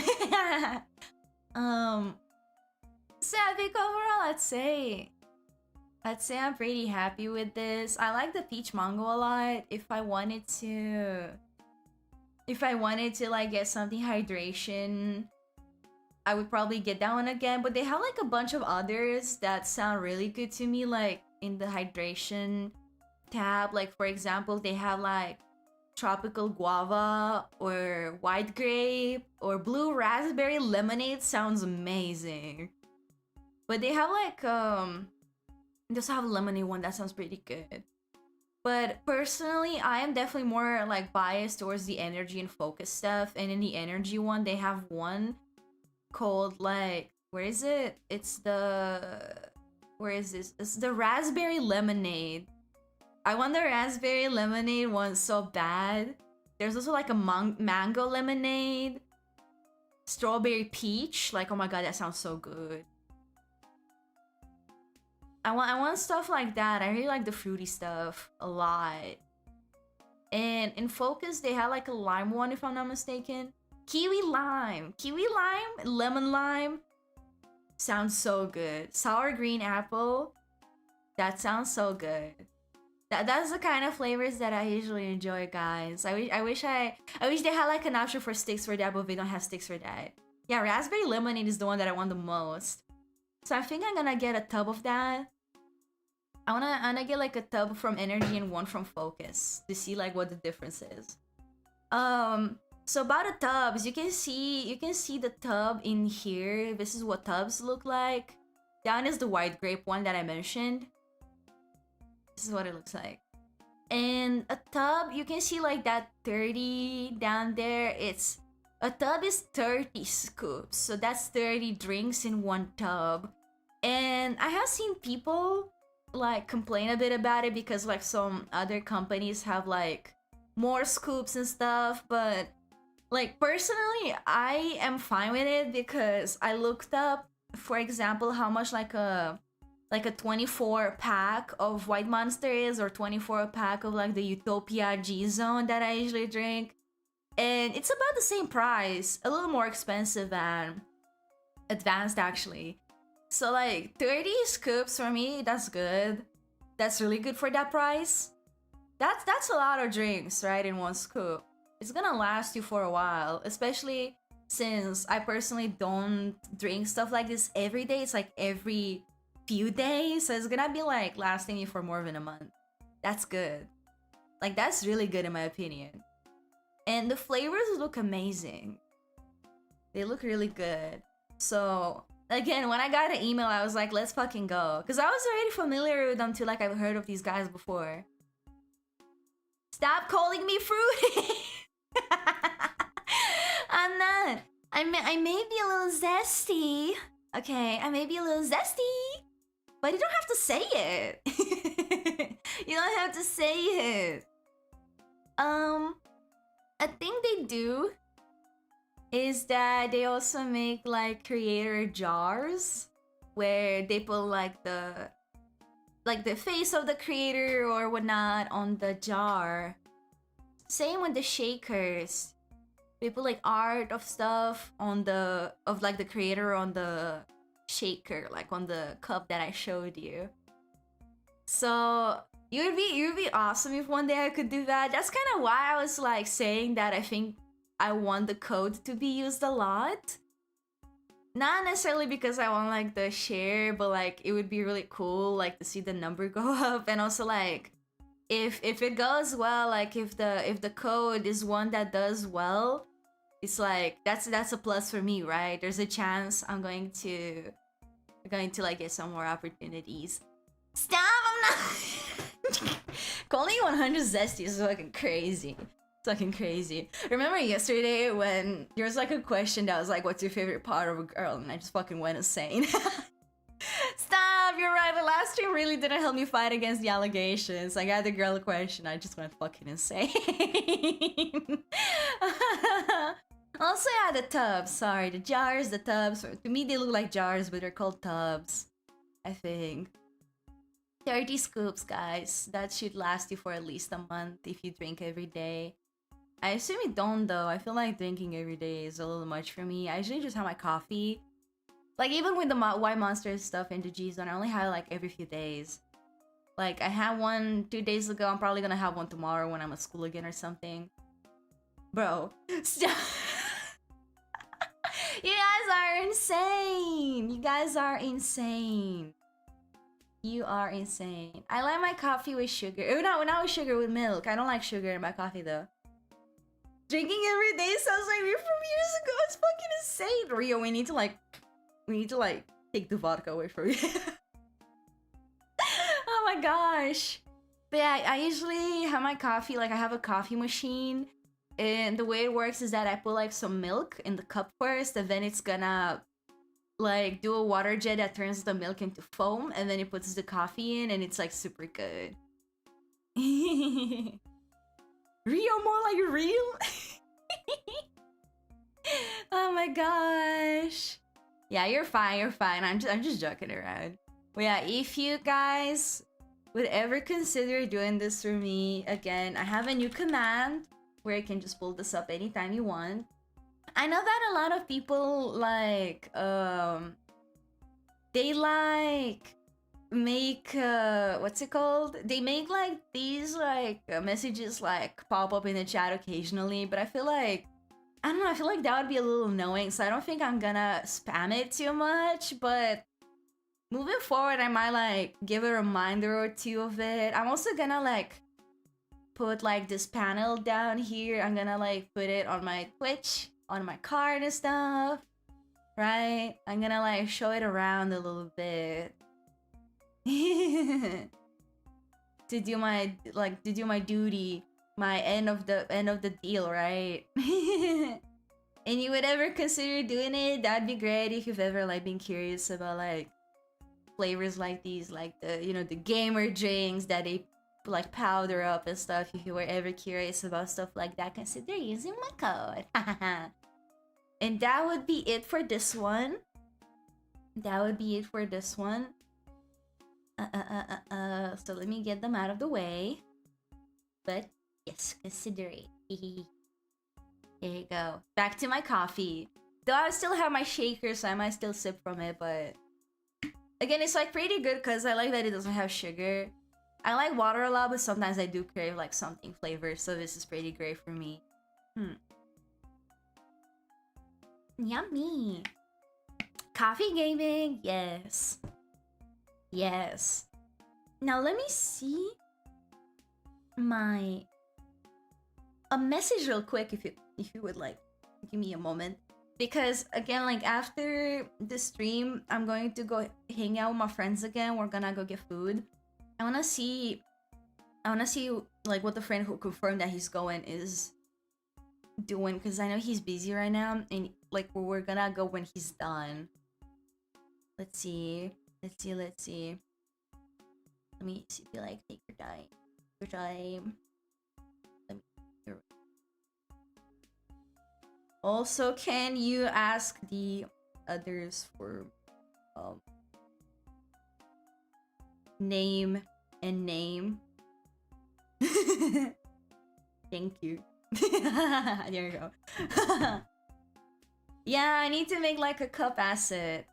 I think overall I'd say I'm pretty happy with this. I like the peach mango a lot. If I wanted to like get something hydration, I would probably get that one again. But they have like a bunch of others that sound really good to me, like in the hydration tab. Like for example, they have like tropical guava or white grape or blue raspberry lemonade. Sounds amazing. But they have like they also have a lemonade one that sounds pretty good. But personally, I am definitely more like biased towards the energy and focus stuff. And in the energy one, they have one called like, where is it? It's the, where is this? It's the raspberry lemonade. I want the raspberry lemonade one so bad. There's also like a mango lemonade, strawberry peach. Like, oh my god, that sounds so good. I want stuff like that. I really like the fruity stuff a lot. And in Focus, they had like a lime one, if I'm not mistaken. Kiwi lime, lemon lime. Sounds so good. Sour green apple. That sounds so good. That's the kind of flavors that I usually enjoy, guys. I wish they had like an option for sticks for that, but they don't have sticks for that. Yeah, raspberry lemonade is the one that I want the most. So I think I'm gonna get a tub of that. I wanna get like a tub from Energy and one from Focus to see like what the difference is. So about the tubs, you can see the tub in here. This is what tubs look like. Down is the white grape one that I mentioned. This is what it looks like. And a tub, you can see like that 30 down there. A tub is 30 scoops. So that's 30 drinks in one tub. And I have seen people like complain a bit about it because like some other companies have like more scoops and stuff, but like personally I am fine with it because I looked up, for example, how much like a 24 pack of White Monster is, or 24 pack of like the Utopia G Zone that I usually drink, and it's about the same price, a little more expensive than Advanced actually. So like 30 scoops for me, that's good. That's really good for that price. That's a lot of drinks, right, in one scoop. It's gonna last you for a while, especially since I personally don't drink stuff like this every day. It's like every few days, so it's gonna be like lasting me for more than a month. That's good. Like that's really good in my opinion. And the flavors look amazing. They look really good. So again, when I got an email, I was like, let's fucking go. Because I was already familiar with them too, like I've heard of these guys before. Stop calling me fruity! I'm not. I may be a little zesty. Okay, I may be a little zesty. But you don't have to say it. You don't have to say it. A thing they do is that they also make like creator jars where they put like the like the face of the creator or whatnot on the jar. Same with the shakers. We put like art of stuff on the like the creator on the shaker, like on the cup that I showed you. So it would be awesome if one day I could do that. That's kind of why I was like saying that I think I want the code to be used a lot. Not necessarily because I want like the share, but like it would be really cool like to see the number go up, and also like if it goes well, like if the code is one that does well, it's like that's a plus for me, right? There's a chance I'm going to like get some more opportunities. Stop! I'm not. Calling 100 zesty is fucking crazy. It's fucking crazy. Remember yesterday when there was like a question that was like, "What's your favorite part of a girl?" And I just fucking went insane. Stop! You're right. The last stream really didn't help me fight against the allegations. I got the girl question. I just went fucking insane. Also, yeah, the tubs. Sorry, the jars, the tubs. To me, they look like jars, but they're called tubs. I think. 30 scoops, guys. That should last you for at least a month if you drink every day. I assume you don't, though. I feel like drinking every day is a little much for me. I usually just have my coffee. Like, even with the White Monster stuff into G-Zone, I only have it like every few days. Like, I had one 2 days ago. I'm probably gonna have one tomorrow when I'm at school again or something. Bro. You guys are insane. You guys are insane. You are insane. I like my coffee with sugar. Not with sugar, with milk. I don't like sugar in my coffee though. Drinking every day sounds like me from years ago. It's fucking insane. Rio, we need to like take the vodka away from you. Oh my gosh. But yeah, I usually have my coffee, like I have a coffee machine. And the way it works is that I put like some milk in the cup first, and then it's gonna like do a water jet that turns the milk into foam, and then it puts the coffee in, and it's like super good. Rio, more like real. Oh my gosh. Yeah, you're fine. You're fine. I'm just joking around. But yeah, if you guys would ever consider doing this for me, again, I have a new command where you can just pull this up anytime you want. I know that a lot of people like they like make what's it called? They make like these like messages like pop up in the chat occasionally, but I feel like I don't know, I feel like that would be a little annoying, so I don't think I'm gonna spam it too much, but moving forward I might like give a reminder or two of it. I'm also gonna like put like this panel down here. I'm gonna like put it on my Twitch, on my card and stuff, right? I'm gonna like show it around a little bit. To do my duty, my end of the deal, right? And you would ever consider doing it, that'd be great. If you've ever like been curious about like flavors like these, like the, you know, the gamer drinks that they like powder up and stuff. If you were ever curious about stuff like that, consider using my code. And that would be it for this one. That would be it for this one. So let me get them out of the way. But yes, consider it. There you go. Back to my coffee. Though I still have my shaker, so I might still sip from it, but again, it's like pretty good because I like that it doesn't have sugar. I like water a lot, but sometimes I do crave like something flavored, so this is pretty great for me. Yummy. Coffee gaming, yes. Yes. Now let me see a message real quick if you would like give me a moment, because again, like after the stream I'm going to go hang out with my friends again. We're gonna go get food. I wanna see like what the friend who confirmed that he's going is doing, because I know he's busy right now, and like we're gonna go when he's done. Let's see. Let me see. Be like, take your time. Let me. Also, can you ask the others for name and name. Thank you. There you go. Yeah, I need to make like a cup asset.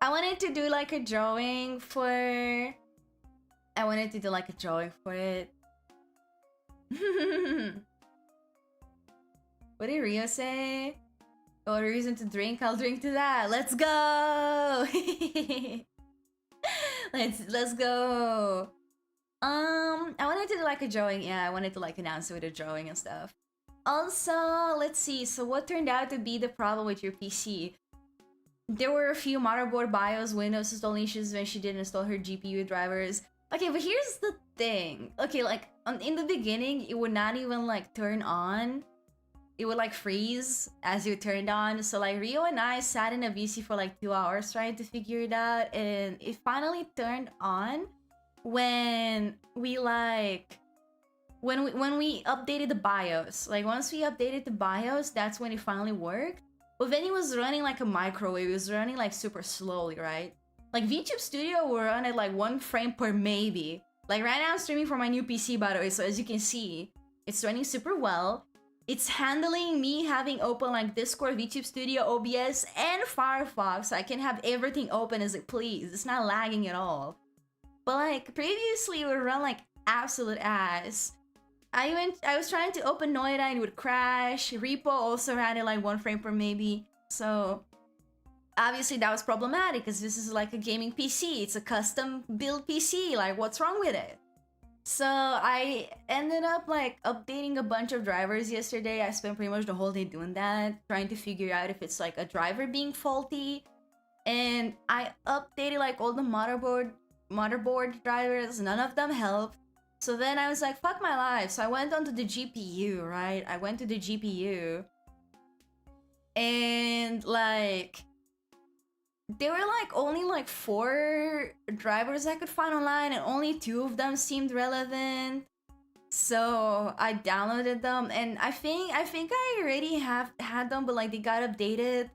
I wanted to do like a drawing for... I wanted to do like a drawing for it. What did Rio say? Oh, a reason to drink? I'll drink to that. Let's go! Let's go. I wanted to do like a drawing. Yeah, I wanted to like announce it with a drawing and stuff. Also, let's see. So what turned out to be the problem with your PC? There were a few motherboard BIOS Windows installing issues when she didn't install her GPU drivers. Okay, but here's the thing. Okay, like in the beginning, it would not even like turn on. It would like freeze as you turned on. So like Rio and I sat in a VC for like 2 hours trying to figure it out, and it finally turned on when we like when we updated the BIOS. Like once we updated the BIOS, that's when it finally worked. But then it was running like a microwave. It was running like super slowly, right? Like VTube Studio will run at like 1 frame per maybe. Like right now I'm streaming from my new PC, by the way, so as you can see, it's running super well. It's handling me having open like Discord, VTube Studio, OBS, and Firefox, so I can have everything open as it please. It's not lagging at all. But like previously it would run like absolute ass. I was trying to open Noida and it would crash. Repo also ran at like 1 frame per maybe. So obviously that was problematic because this is like a gaming PC. It's a custom build PC. Like what's wrong with it? So I ended up like updating a bunch of drivers yesterday. I spent pretty much the whole day doing that, trying to figure out if it's like a driver being faulty. And I updated like all the motherboard drivers. None of them helped. So then I was like, fuck my life. So I went onto the GPU, right? I went to the GPU. And like... there were like only like 4 drivers I could find online, and only 2 of them seemed relevant. So I downloaded them, and I think I already have had them, but like they got updated.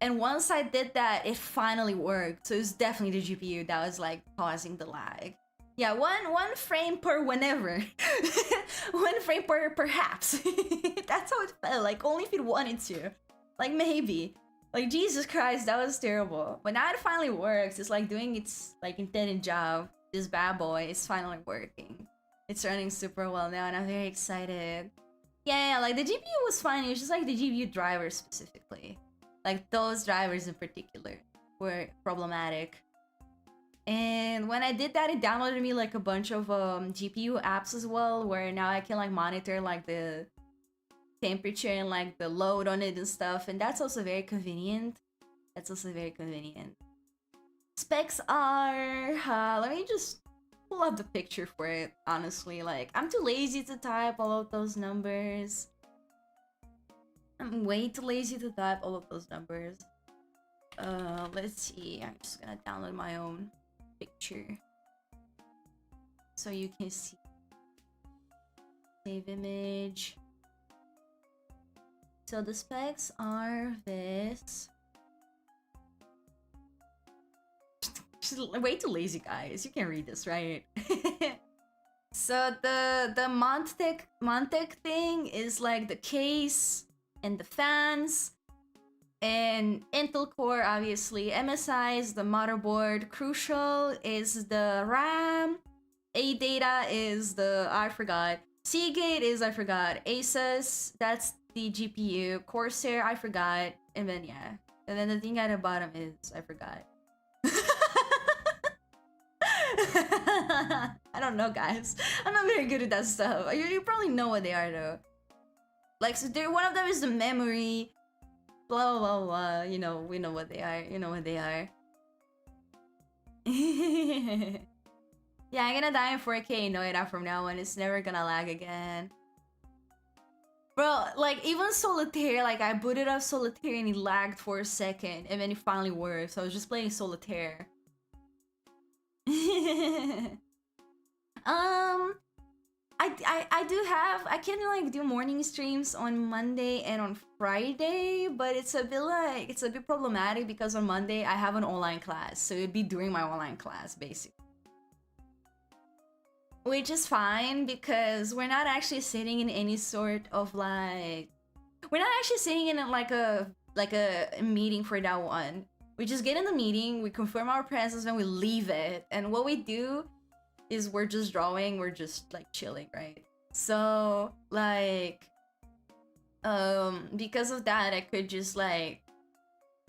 And once I did that, it finally worked. So it's definitely the GPU that was like causing the lag. Yeah, one frame per whenever. 1 frame per perhaps. That's how it felt, like only if it wanted to. Like maybe. Like Jesus Christ, that was terrible. But now it finally works. It's like doing its like intended job. This bad boy is finally working. It's running super well now and I'm very excited. Yeah, like the GPU was fine. It was just like the GPU drivers specifically. Like those drivers in particular were problematic. And when I did that, it downloaded me like a bunch of GPU apps as well, where now I can like monitor like the temperature and like the load on it and stuff, and that's also very convenient. Specs are let me just pull up the picture for it. Honestly, like I'm too lazy to type all of those numbers. I'm way too lazy to type all of those numbers. Let's see. I'm just gonna download my own picture so you can see. Save image. So the specs are this. Just way too lazy, guys. You can read this, right? So the Montec thing is like the case and the fans. And Intel Core, obviously. MSI is the motherboard. Crucial is the RAM. AData is the... I forgot. Seagate is... I forgot. Asus, that's the GPU. Corsair, I forgot. And then, yeah. And then the thing at the bottom is... I forgot. I don't know, guys. I'm not very good at that stuff. You probably know what they are, though. Like, so one of them is the memory... Blah, blah, blah, you know, we know what they are. You know what they are. Yeah, I'm gonna die in 4K Noida from now on. It's never gonna lag again. Bro, like, even Solitaire, like, I booted up Solitaire and it lagged for a second. And then it finally worked. So I was just playing Solitaire. I do have, I can like do morning streams on Monday and on Friday, but it's a bit problematic because on Monday I have an online class, so it'd be during my online class basically. which is fine because we're not actually sitting in any sort of like, we're not actually sitting in like a meeting for that one. We just get in the meeting, we confirm our presence, and we leave it. And what we do is we're just drawing, we're just like chilling, right? So like, because of that, I could just like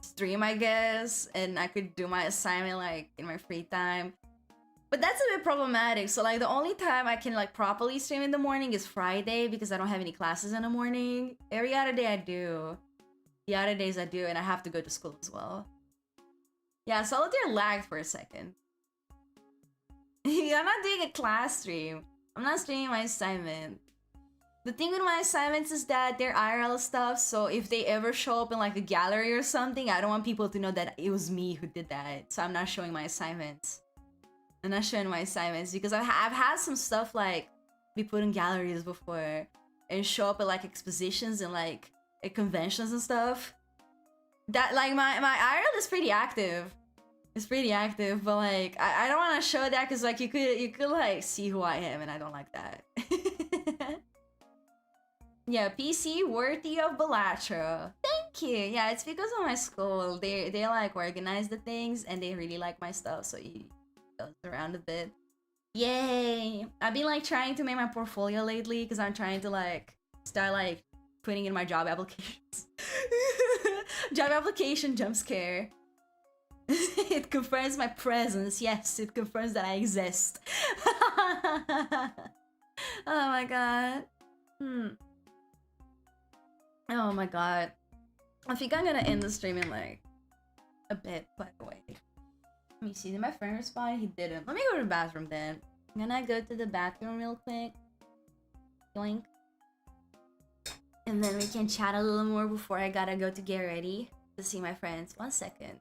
stream, I guess, and I could do my assignment like in my free time. But that's a bit problematic. So like the only time I can like properly stream in the morning is Friday because I don't have any classes in the morning. Every other day I do. The other days I do, and I have to go to school as well. Yeah, Solitaire lagged for a second. I'm not doing a class stream. I'm not streaming my assignment. The thing with my assignments is that they're IRL stuff, so if they ever show up in like a gallery or something, I don't want people to know that it was me who did that. So I'm not showing my assignments. I'm not showing my assignments because I've had some stuff like be put in galleries before and show up at like expositions and like at conventions and stuff. That like my IRL is pretty active. It's pretty active, but like I don't want to show that because like you could like see who I am, and I don't like that. Yeah, PC worthy of Belatra. Thank you. Yeah, it's because of my school. They like organize the things and they really like my stuff, so it goes around a bit. Yay! I've been like trying to make my portfolio lately because I'm trying to like start like putting in my job applications. Job application jump scare. It confirms my presence. Yes, it confirms that I exist. Oh my god. Oh my god. I think I'm gonna end the stream in like a bit, by the way. Let me see. Did my friend respond? He didn't. Let me go to the bathroom then. I'm gonna go to the bathroom real quick. Yoink. And then we can chat a little more before I gotta go to get ready to see my friends. 1 second.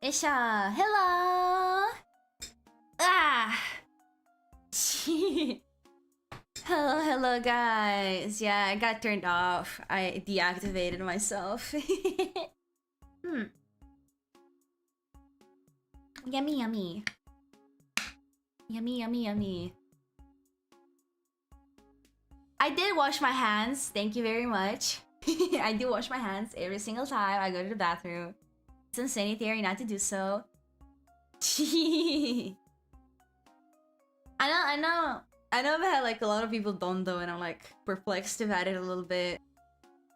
Isha, hello. Ah. Hello, guys. Yeah, I got turned off. I deactivated myself. Yummy, yummy. Yummy, yummy, yummy. I did wash my hands. Thank you very much. I do wash my hands every single time I go to the bathroom. It's unsanitary not to do so. I know that like a lot of people don't though, and I'm like perplexed about it a little bit.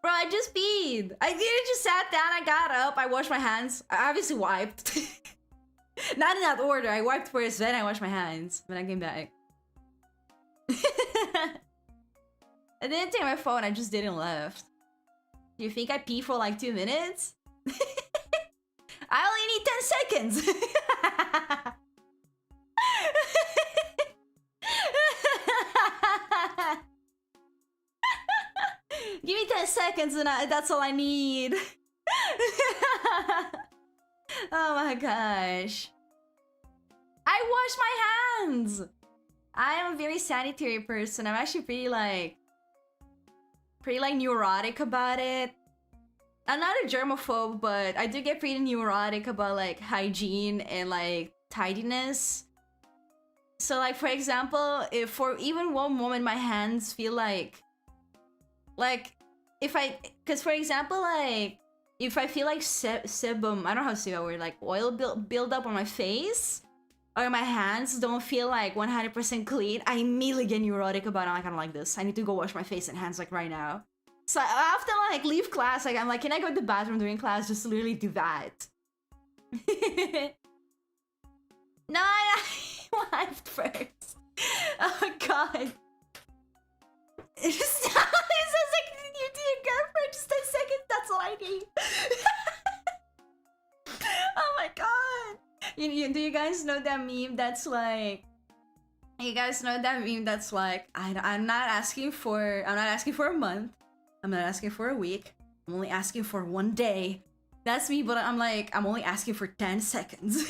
Bro, I just peed. I literally just sat down, I got up, I washed my hands. I obviously wiped. Not in that order. I wiped first, then I washed my hands when I came back. I didn't take my phone, I just didn't left. Do you think I pee for like 2 minutes? I only need 10 seconds. Give me 10 seconds and that's all I need. Oh my gosh. I wash my hands! I am a very sanitary person. I'm actually pretty neurotic about it. I'm not a germaphobe, but I do get pretty neurotic about like hygiene and like tidiness. So like for example, if for even one moment my hands feel like if I, cause for example like if I feel like sebum, I don't know how to say that word, like oil build up on my face, or my hands don't feel like 100% clean, I immediately get neurotic about it. I'm like, I don't like this. I need to go wash my face and hands like right now. So I often like leave class, like I'm like, can I go to the bathroom during class just to literally do that? No, I left first. Oh my god. It sounds like you do your girlfriend just 10 seconds, that's all I need. Oh my god. Do you guys know that meme that's like, I'm not asking for a month, I'm not asking for a week, I'm only asking for one day. That's me, but I'm like, I'm only asking for 10 seconds.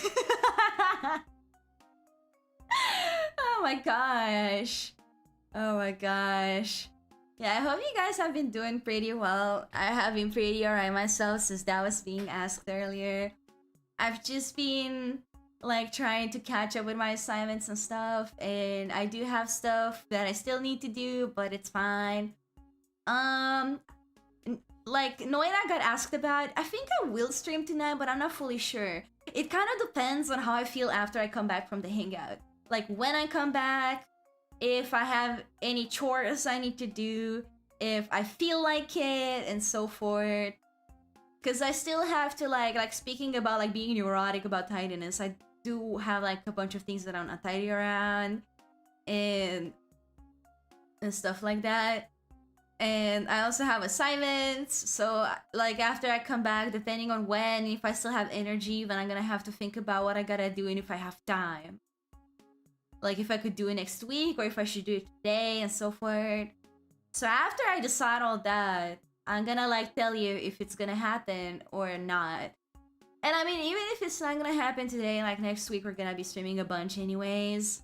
Oh my gosh. Oh my gosh. Yeah, I hope you guys have been doing pretty well. I have been pretty alright myself since that was being asked earlier. I've just been like trying to catch up with my assignments and stuff, and I do have stuff that I still need to do, but it's fine. Like Noena got asked about, I think I will stream tonight, but I'm not fully sure. It kind of depends on how I feel after I come back from the hangout. Like when I come back, if I have any chores I need to do, if I feel like it, and so forth. Because I still have to like speaking about like being neurotic about tidiness, I do have like a bunch of things that I'm not tidy around and stuff like that. And I also have assignments, so like after I come back, depending on when, if I still have energy, then I'm gonna have to think about what I gotta do and if I have time. Like if I could do it next week or if I should do it today and so forth. So after I decide all that, I'm gonna like tell you if it's gonna happen or not. And I mean, even if it's not gonna happen today, like next week we're gonna be streaming a bunch anyways.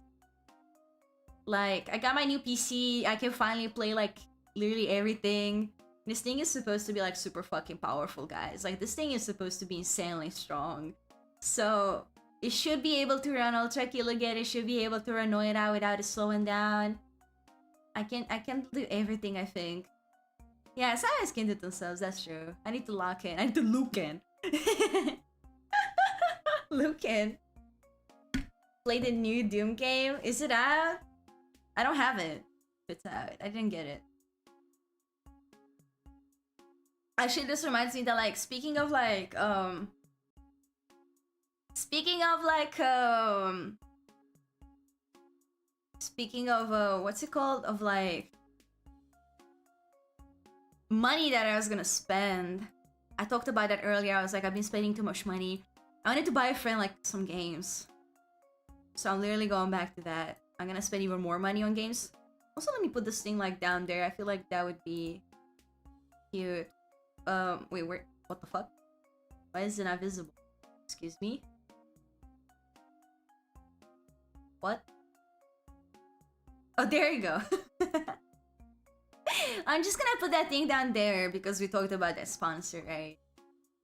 Like I got my new PC, I can finally play like literally everything. This thing is supposed to be like super fucking powerful, guys. Like this thing is supposed to be insanely strong. So it should be able to run Ultra Kill again. It should be able to run Noira without it slowing down. I can do everything, I think. Yeah, Saiyans can do themselves, that's true. I need to lock in. I need to look in. Look in. Play the new Doom game. Is it out? I don't have it. It's out. I didn't get it. Actually, this reminds me that like speaking of what's it called, of like money that I was gonna spend. I talked about that earlier. I was like, I've been spending too much money. I wanted to buy a friend like some games, so I'm literally going back to that. I'm gonna spend even more money on games. Also, let me put this thing like down there. I feel like that would be cute. Wait, where? What the fuck? Why is it not visible? Excuse me? What? Oh, there you go. I'm just gonna put that thing down there because we talked about that sponsor, right?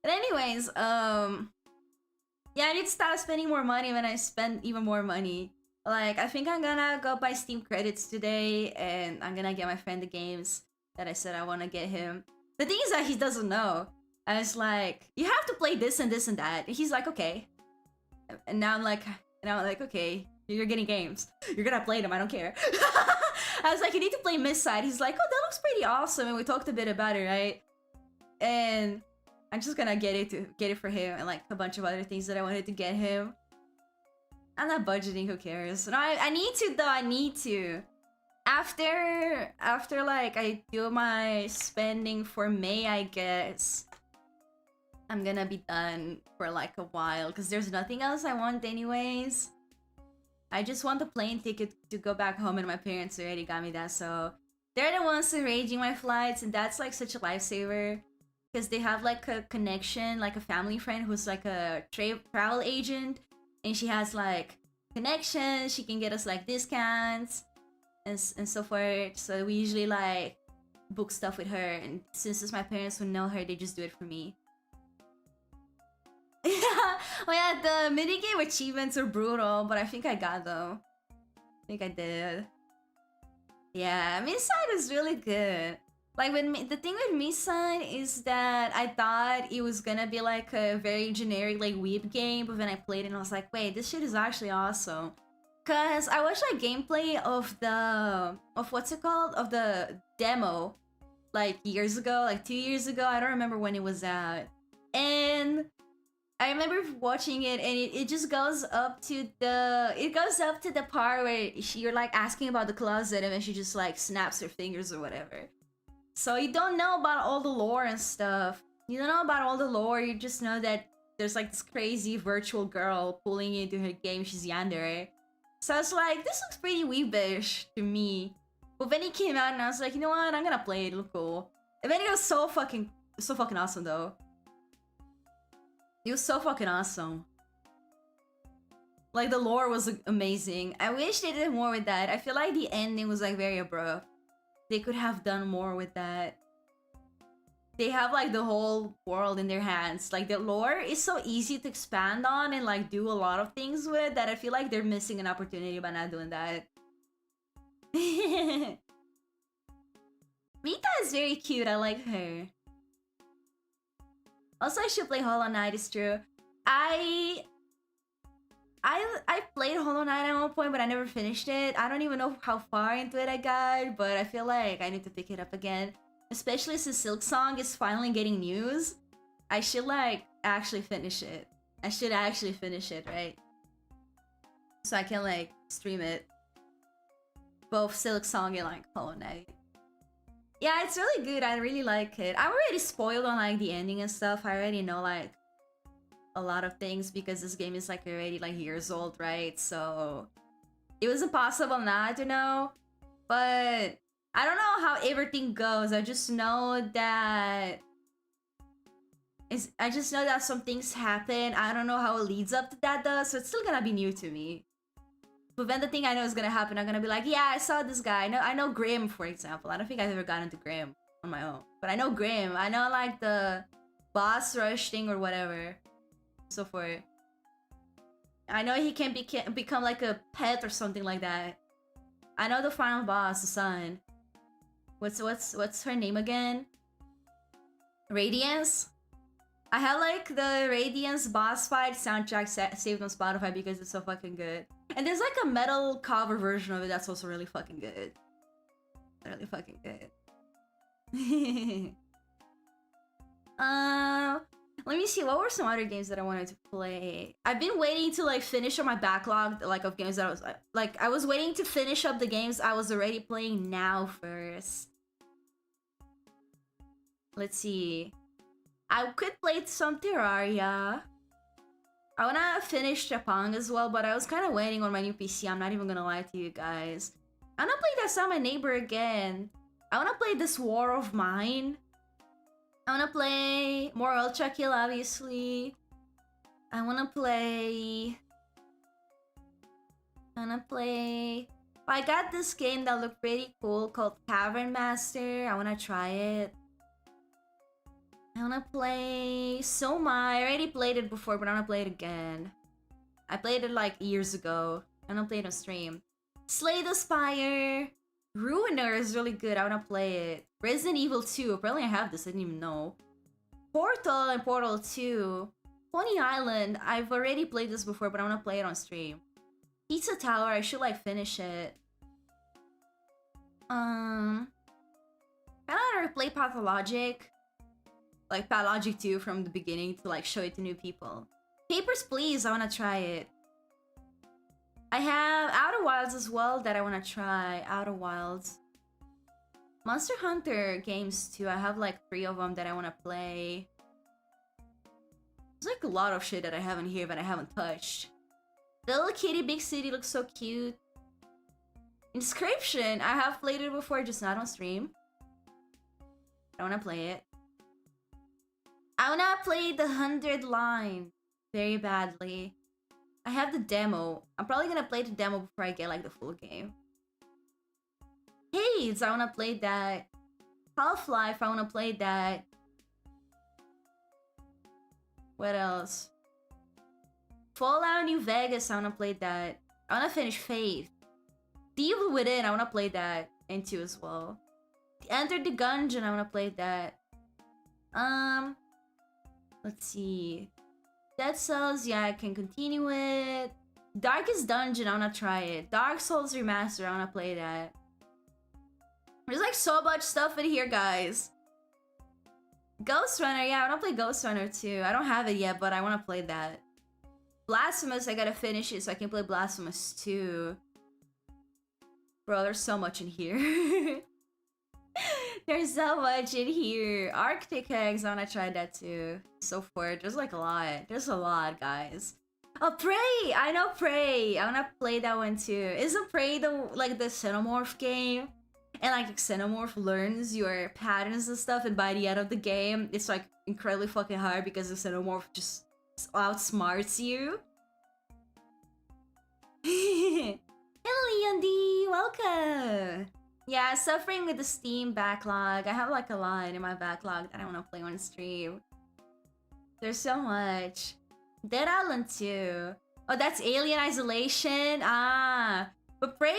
But anyways, yeah, I need to stop spending more money when I spend even more money. Like, I think I'm gonna go buy Steam credits today, and I'm gonna get my friend the games that I said I want to get him. The thing is that he doesn't know. I was like, you have to play this and this and that. And he's like, okay. And now I'm like, okay, you're getting games. You're gonna play them, I don't care. I was like, you need to play Miss Side. He's like, oh, that looks pretty awesome. And we talked a bit about it, right? And I'm just gonna get it for him, and like a bunch of other things that I wanted to get him. I'm not budgeting, who cares? No, I need to though, I need to. After like I do my spending for May, I guess I'm gonna be done for like a while, because there's nothing else I want anyways. I just want the plane ticket to go back home, and my parents already got me that, so They're the ones arranging my flights, and that's like such a lifesaver. Because they have like a connection, like a family friend who's like a travel agent, and she has like connections. She can get us like discounts and so forth. So we usually like book stuff with her, and since it's my parents who know her, they just do it for me. Yeah, well, yeah, the minigame achievements are brutal, but I think I got them. I think I did. Yeah, Misan is really good. Like when the thing with Misan is that I thought it was gonna be like a very generic like weeb game, but when I played it, I was like, wait, this shit is actually awesome. Cause I watched like gameplay of what's it called, of the demo, like years ago, like 2 years ago. I don't remember when it was out, and I remember watching it, and it just goes up to the part where you're like asking about the closet, and then she just like snaps her fingers or whatever. So you don't know about all the lore and stuff. You don't know about all the lore. You just know that there's like this crazy virtual girl pulling you into her game. She's yandere. So I was like, this looks pretty weebish to me. But then it came out, and I was like, you know what? I'm gonna play it. It'll look cool. And then it was so fucking awesome though. It was so fucking awesome. Like, the lore was amazing. I wish they did more with that. I feel like the ending was like very abrupt. They could have done more with that. They have like the whole world in their hands. Like, the lore is so easy to expand on and like do a lot of things with that I feel like they're missing an opportunity by not doing that. Rita is very cute. I like her. Also, I should play Hollow Knight, it's true. I played Hollow Knight at one point, but I never finished it. I don't even know how far into it I got, but I feel like I need to pick it up again. Especially since Silksong is finally getting news. I should like actually finish it. I should actually finish it, right? So I can like stream it. Both Silksong and like Hollow Knight. Yeah, it's really good. I really like it. I'm already spoiled on like the ending and stuff. I already know like a lot of things because this game is like already like years old, right? So it was impossible not to know. But I don't know how everything goes. I just know that some things happen. I don't know how it leads up to that though, so it's still gonna be new to me. But then the thing I know is gonna happen, I'm gonna be like, yeah, I saw this guy. I know Grim, for example. I don't think I've ever gotten into Grim on my own. But I know Grim. I know like the boss rush thing or whatever. So forth. I know he can become like a pet or something like that. I know the final boss, the sun. What's her name again? Radiance? I have like the Radiance boss fight soundtrack saved on Spotify because it's so fucking good. And there's like a metal cover version of it that's also really fucking good. Really fucking good. Let me see, what were some other games that I wanted to play? I've been waiting to like finish up my backlog like of games that I was waiting to finish up the games I was already playing now first. Let's see. I could play some Terraria. I wanna finish Japang as well, but I was kind of waiting on my new PC. I'm not even gonna lie to you guys. I wanna play That's Not My Neighbor again. I wanna play This War of Mine. I wanna play more Ultra Kill, obviously. I wanna play... I got this game that looked pretty cool called Cavern Master. I wanna try it. I wanna play Soma. I already played it before, but I wanna play it again. I played it like years ago. I don't play it on stream. Slay the Spire. Ruiner is really good. I wanna play it. Resident Evil 2. Apparently I have this. I didn't even know. Portal and Portal 2. Pony Island. I've already played this before, but I wanna play it on stream. Pizza Tower. I should like finish it. I wanna play Pathologic. Like Pathologic 2 from the beginning to like show it to new people. Papers, Please. I wanna try it. I have Outer Wilds as well that I wanna try. Outer Wilds. Monster Hunter games too. I have like 3 of them that I wanna play. There's like a lot of shit that I haven't here that I haven't touched. The Little Kitty Big City looks so cute. Inscription. I have played it before, just not on stream. I wanna play it. I wanna play the 100 line very badly. I have the demo. I'm probably gonna play the demo before I get like the full game. Hades, I wanna play that. Half-Life, I wanna play that. What else? Fallout New Vegas, I wanna play that. I wanna finish Faith. The Evil Within, I wanna play that into as well. Enter the Gungeon, I wanna play that. Let's see. Dead Cells, yeah, I can continue it. Darkest Dungeon, I wanna try it. Dark Souls Remaster, I wanna play that. There's like so much stuff in here, guys. Ghost Runner, yeah, I wanna play Ghost Runner too. I don't have it yet, but I wanna play that. Blasphemous, I gotta finish it so I can play Blasphemous 2. Bro, there's so much in here. There's so much in here. Arctic Eggs, I wanna try that too. So forth. There's like a lot. There's a lot, guys. Oh, Prey! I know Prey. I wanna play that one too. Isn't Prey the Xenomorph game? And like Xenomorph learns your patterns and stuff, and by the end of the game, it's like incredibly fucking hard because the Xenomorph just outsmarts you. Hello, Leon D! Welcome! Yeah, suffering with the Steam backlog. I have like a lot in my backlog that I want to play on stream. There's so much. Dead Island 2. Oh, that's Alien Isolation? Ah. But Prey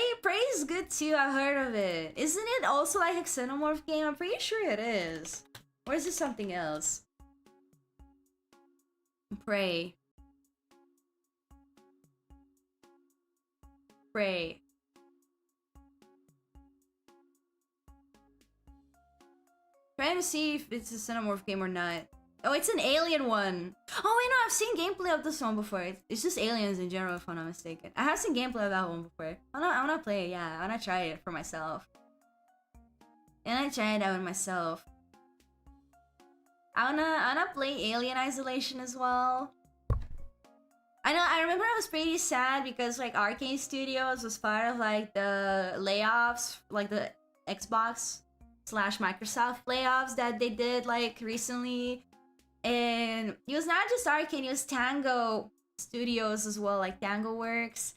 is good too, I heard of it. Isn't it also like a Xenomorph game? I'm pretty sure it is. Or is it something else? Prey. Trying to see if it's a Xenomorph game or not. Oh, it's an alien one. Oh wait, no, I've seen gameplay of this one before. It's just aliens in general, if I'm not mistaken. I have seen gameplay of that one before. I wanna play it, yeah. I wanna try it for myself. And I tried it out with myself. I wanna play Alien Isolation as well. I remember I was pretty sad because like Arcane Studios was part of like the layoffs, like the Xbox / Microsoft layoffs that they did like recently. And it was not just Arcane, it was Tango Studios as well, like Tango Works.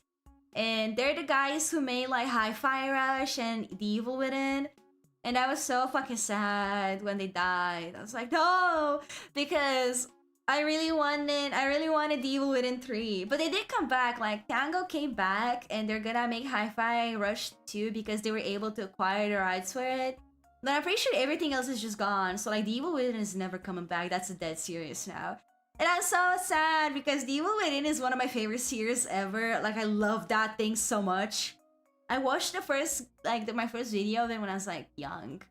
And they're the guys who made like Hi-Fi Rush and The Evil Within. And I was so fucking sad when they died. I was like, no! Because I really wanted The Evil Within 3. But they did come back, like Tango came back and they're gonna make Hi-Fi Rush 2 because they were able to acquire the rights for it. But I'm pretty sure everything else is just gone. So like The Evil Within is never coming back. That's a dead series now. And I'm so sad because The Evil Within is one of my favorite series ever. Like I love that thing so much. I watched my first video of it when I was like young.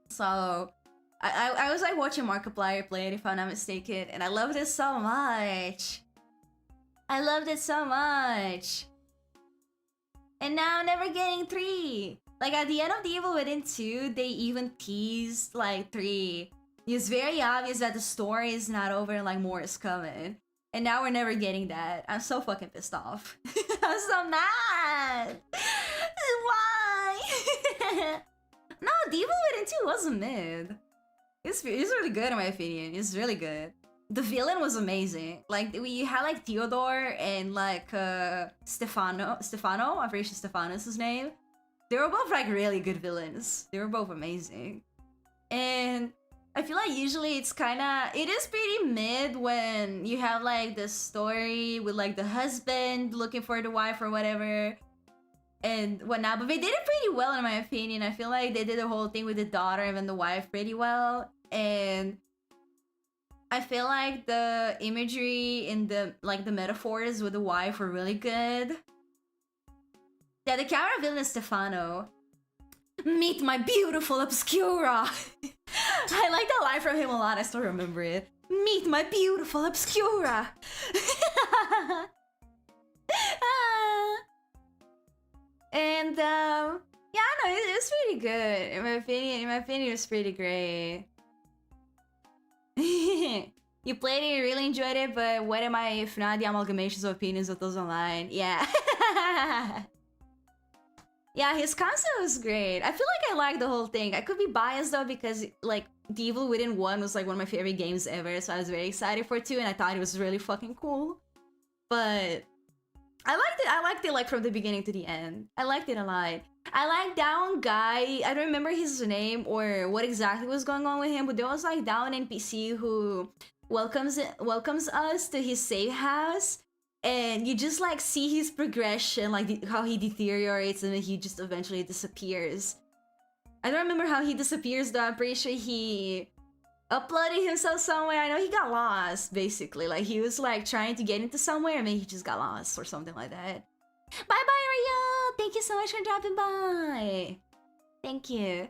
So I was like watching Markiplier play it if I'm not mistaken. And I loved it so much. I loved it so much. And now I'm never getting 3. Like, at the end of The Evil Within 2, they even teased, like, 3. It's very obvious that the story is not over and, like, more is coming. And now we're never getting that. I'm so fucking pissed off. I'm so mad! Why? No, The Evil Within 2 wasn't mid. It's really good in my opinion. It's really good. The villain was amazing. Like, we had, like, Theodore and, like, Stefano. I'm pretty sure Stefano's his name. They were both like really good villains. They were both amazing. And I feel like usually it is pretty mid when you have like the story with like the husband looking for the wife or whatever and whatnot. But they did it pretty well in my opinion. I feel like they did the whole thing with the daughter and then the wife pretty well. And I feel like the imagery and the metaphors with the wife were really good. Yeah, the camera villain is Stefano. Meet my beautiful Obscura! I like that line from him a lot, I still remember it. Meet my beautiful Obscura! And, yeah, no, it's pretty good. In my opinion, it was pretty great. You played it, you really enjoyed it, but what am I if not the amalgamations of opinions of those online? Yeah. Yeah, his concept was great. I feel like I like the whole thing. I could be biased though because like The Evil Within 1 was like one of my favorite games ever, so I was very excited for 2 and I thought it was really fucking cool. But I liked it like from the beginning to the end. I liked it a lot. I like that one guy. I don't remember his name or what exactly was going on with him, but there was like that one NPC who welcomes us to his safe house, and you just like see his progression, like how he deteriorates, and then he just eventually disappears. I don't remember how he disappears though. I'm pretty sure he uploaded himself somewhere. I know he got lost, basically. Like, he was, like, trying to get into somewhere, and maybe he just got lost or something like that. Bye-bye, Rio! Thank you so much for dropping by! Thank you.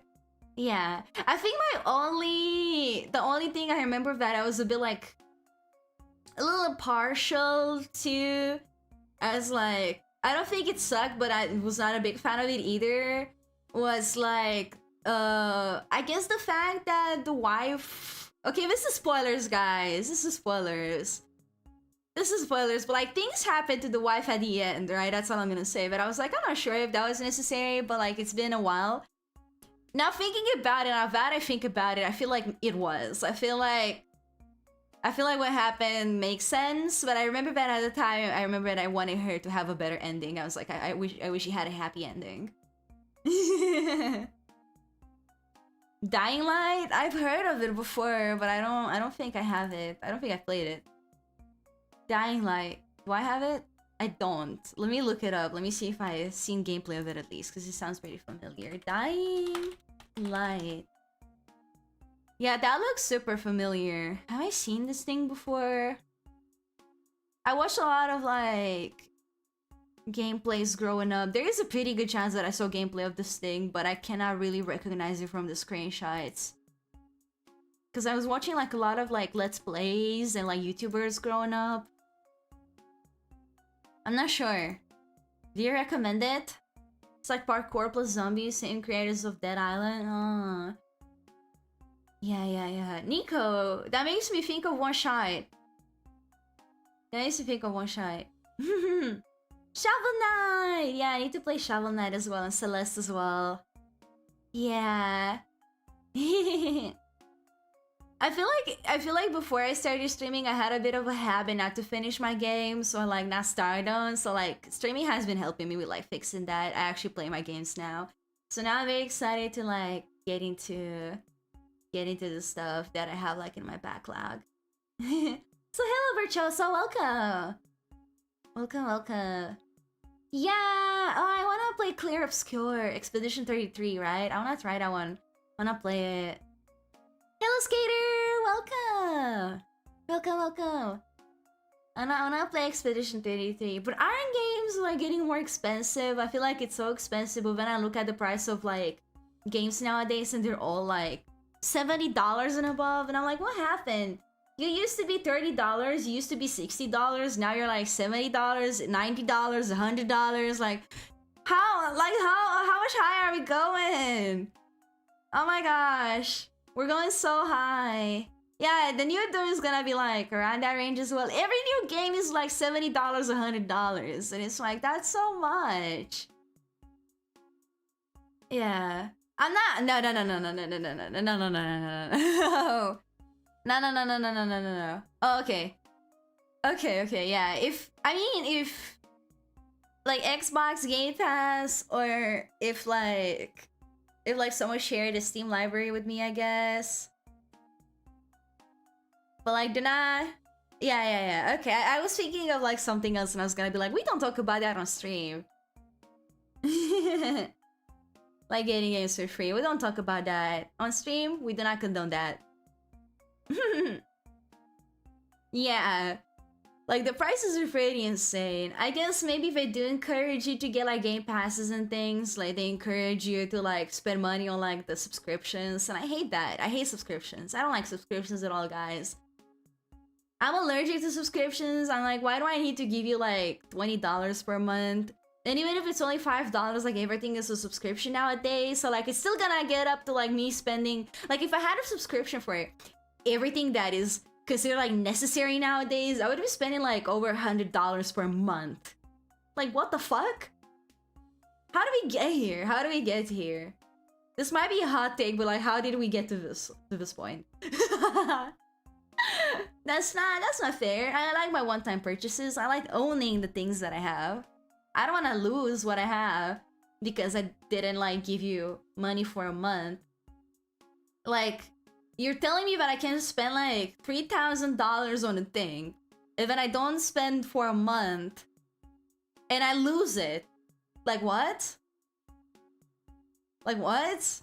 Yeah. I think the only thing I remember that I was a bit, like, a little partial to, as, like, I don't think it sucked, but I was not a big fan of it either, was, like, I guess the fact that the wife... Okay, this is spoilers, guys. This is spoilers. But like, things happened to the wife at the end, right? That's all I'm gonna say. But I was like, I'm not sure if that was necessary, but like, it's been a while. Now thinking about it, now that I think about it, I feel like it was. I feel like what happened makes sense, but I remember that at the time, I remember that I wanted her to have a better ending. I was like, I wish she had a happy ending. Dying Light? I've heard of it before, but I don't think I have it. I don't think I've played it. Dying Light. Do I have it? I don't. Let me look it up. Let me see if I've seen gameplay of it at least, because it sounds pretty familiar. Dying Light. Yeah, that looks super familiar. Have I seen this thing before? I watched a lot of, like, gameplays growing up. There is a pretty good chance that I saw gameplay of this thing, but I cannot really recognize it from the screenshots. Because I was watching like a lot of like Let's Plays and like YouTubers growing up. I'm not sure. Do you recommend it? It's like parkour plus zombies, same creators of Dead Island. Yeah. Nico, that makes me think of One Shot. Shovel Knight! Yeah, I need to play Shovel Knight as well, and Celeste as well. Yeah. I feel like before I started streaming, I had a bit of a habit not to finish my games or like not start on. So like streaming has been helping me with like fixing that. I actually play my games now. So now I'm very excited to like get into the stuff that I have like in my backlog. So hello Virtuoso, welcome! Welcome. Yeah, I wanna play Clear Obscure, Expedition 33, right? That's right, I wanna play it. Hello Skater, welcome. I wanna play Expedition 33, but aren't games like getting more expensive? I feel like it's so expensive, but when I look at the price of like games nowadays and they're all like $70 and above, and I'm like, what happened? You used to be $30, you used to be $60, now you're like $70, $90, $100. Like, how much higher are we going? Oh my gosh, we're going so high. Yeah, the new Doom is gonna be like around that range as well. Every new game is like $70, $100, and it's like, that's so much. Yeah, I'm not. No. No. Oh, okay. Yeah. If like Xbox Game Pass, or if someone shared a Steam library with me, I guess. But like, do not. Yeah. Okay, I was thinking of like something else, and I was gonna be like, we don't talk about that on stream. Like getting games for free. We don't talk about that on stream. We do not condone that. Yeah, like the prices are pretty insane. I guess maybe they do encourage you to get like game passes and things, like they encourage you to like spend money on like the subscriptions, and I hate that. I hate subscriptions. I don't like subscriptions at all, guys. I'm allergic to subscriptions. I'm like, why do I need to give you like $20 per month? And even if it's only $5, like everything is a subscription nowadays, so like it's still gonna get up to like me spending, like if I had a subscription for everything that is considered like necessary nowadays, I would be spending like over $100 per month. Like, what the fuck? How do we get here? How do we get here? This might be a hot take, but like, how did we get to this point? That's not fair. I like my one-time purchases. I like owning the things that I have. I don't want to lose what I have because I didn't like give you money for a month. Like, you're telling me that I can spend like $3,000 on a thing, and then I don't spend for a month, and I lose it. Like what? Like what?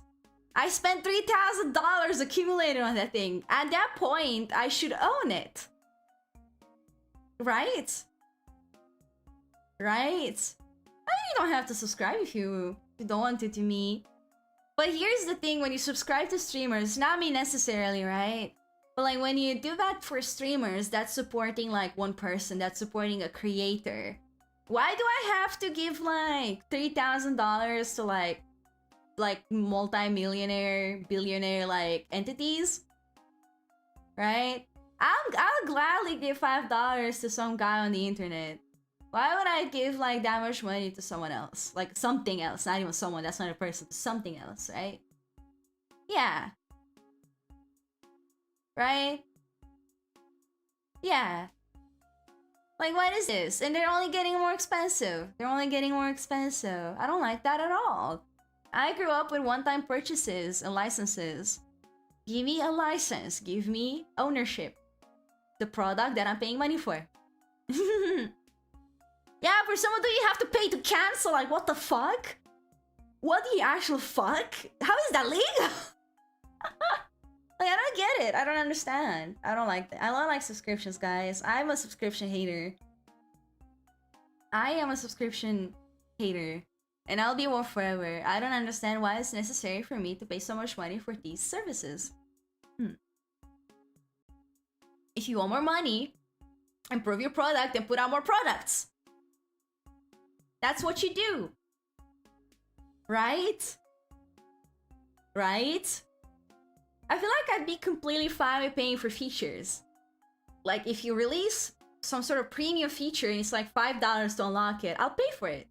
I spent $3,000 accumulated on that thing. At that point, I should own it. Right? Right? I mean, you don't have to subscribe if you don't want to me. But here's the thing, when you subscribe to streamers, not me necessarily, right? But like when you do that for streamers, that's supporting like one person, that's supporting a creator. Why do I have to give like $3,000 to like multi-millionaire, billionaire like entities? Right? I'll gladly give $5 to some guy on the internet. Why would I give like that much money to someone else? Like something else, not even someone, that's not a person, something else, right? Yeah. Right? Yeah. Like, what is this? And they're only getting more expensive. They're only getting more expensive. I don't like that at all. I grew up with one-time purchases and licenses. Give me a license. Give me ownership. The product that I'm paying money for. Yeah, for some of them you have to pay to cancel. Like, what the fuck? What the actual fuck? How is that legal? Like, I don't get it. I don't understand. I don't like that. I don't like subscriptions, guys. I'm a subscription hater. I am a subscription hater. And I'll be one forever. I don't understand why it's necessary for me to pay so much money for these services. If you want more money, improve your product and put out more products. That's what you do. Right? Right? I feel like I'd be completely fine with paying for features. Like, if you release some sort of premium feature and it's like $5 to unlock it, I'll pay for it.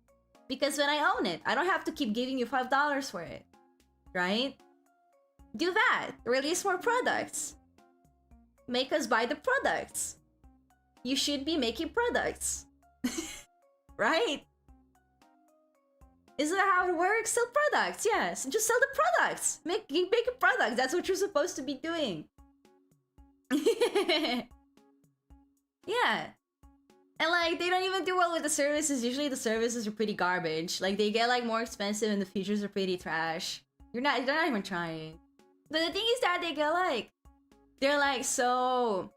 Because then I own it. I don't have to keep giving you $5 for it. Right? Do that. Release more products. Make us buy the products. You should be making products. Right? Isn't that how it works? Sell products, yes. Just sell the products. Make a product. That's what you're supposed to be doing. Yeah. And like, they don't even do well with the services. Usually the services are pretty garbage. Like, they get like more expensive and the features are pretty trash. They're not even trying. But the thing is that they get like, they're like so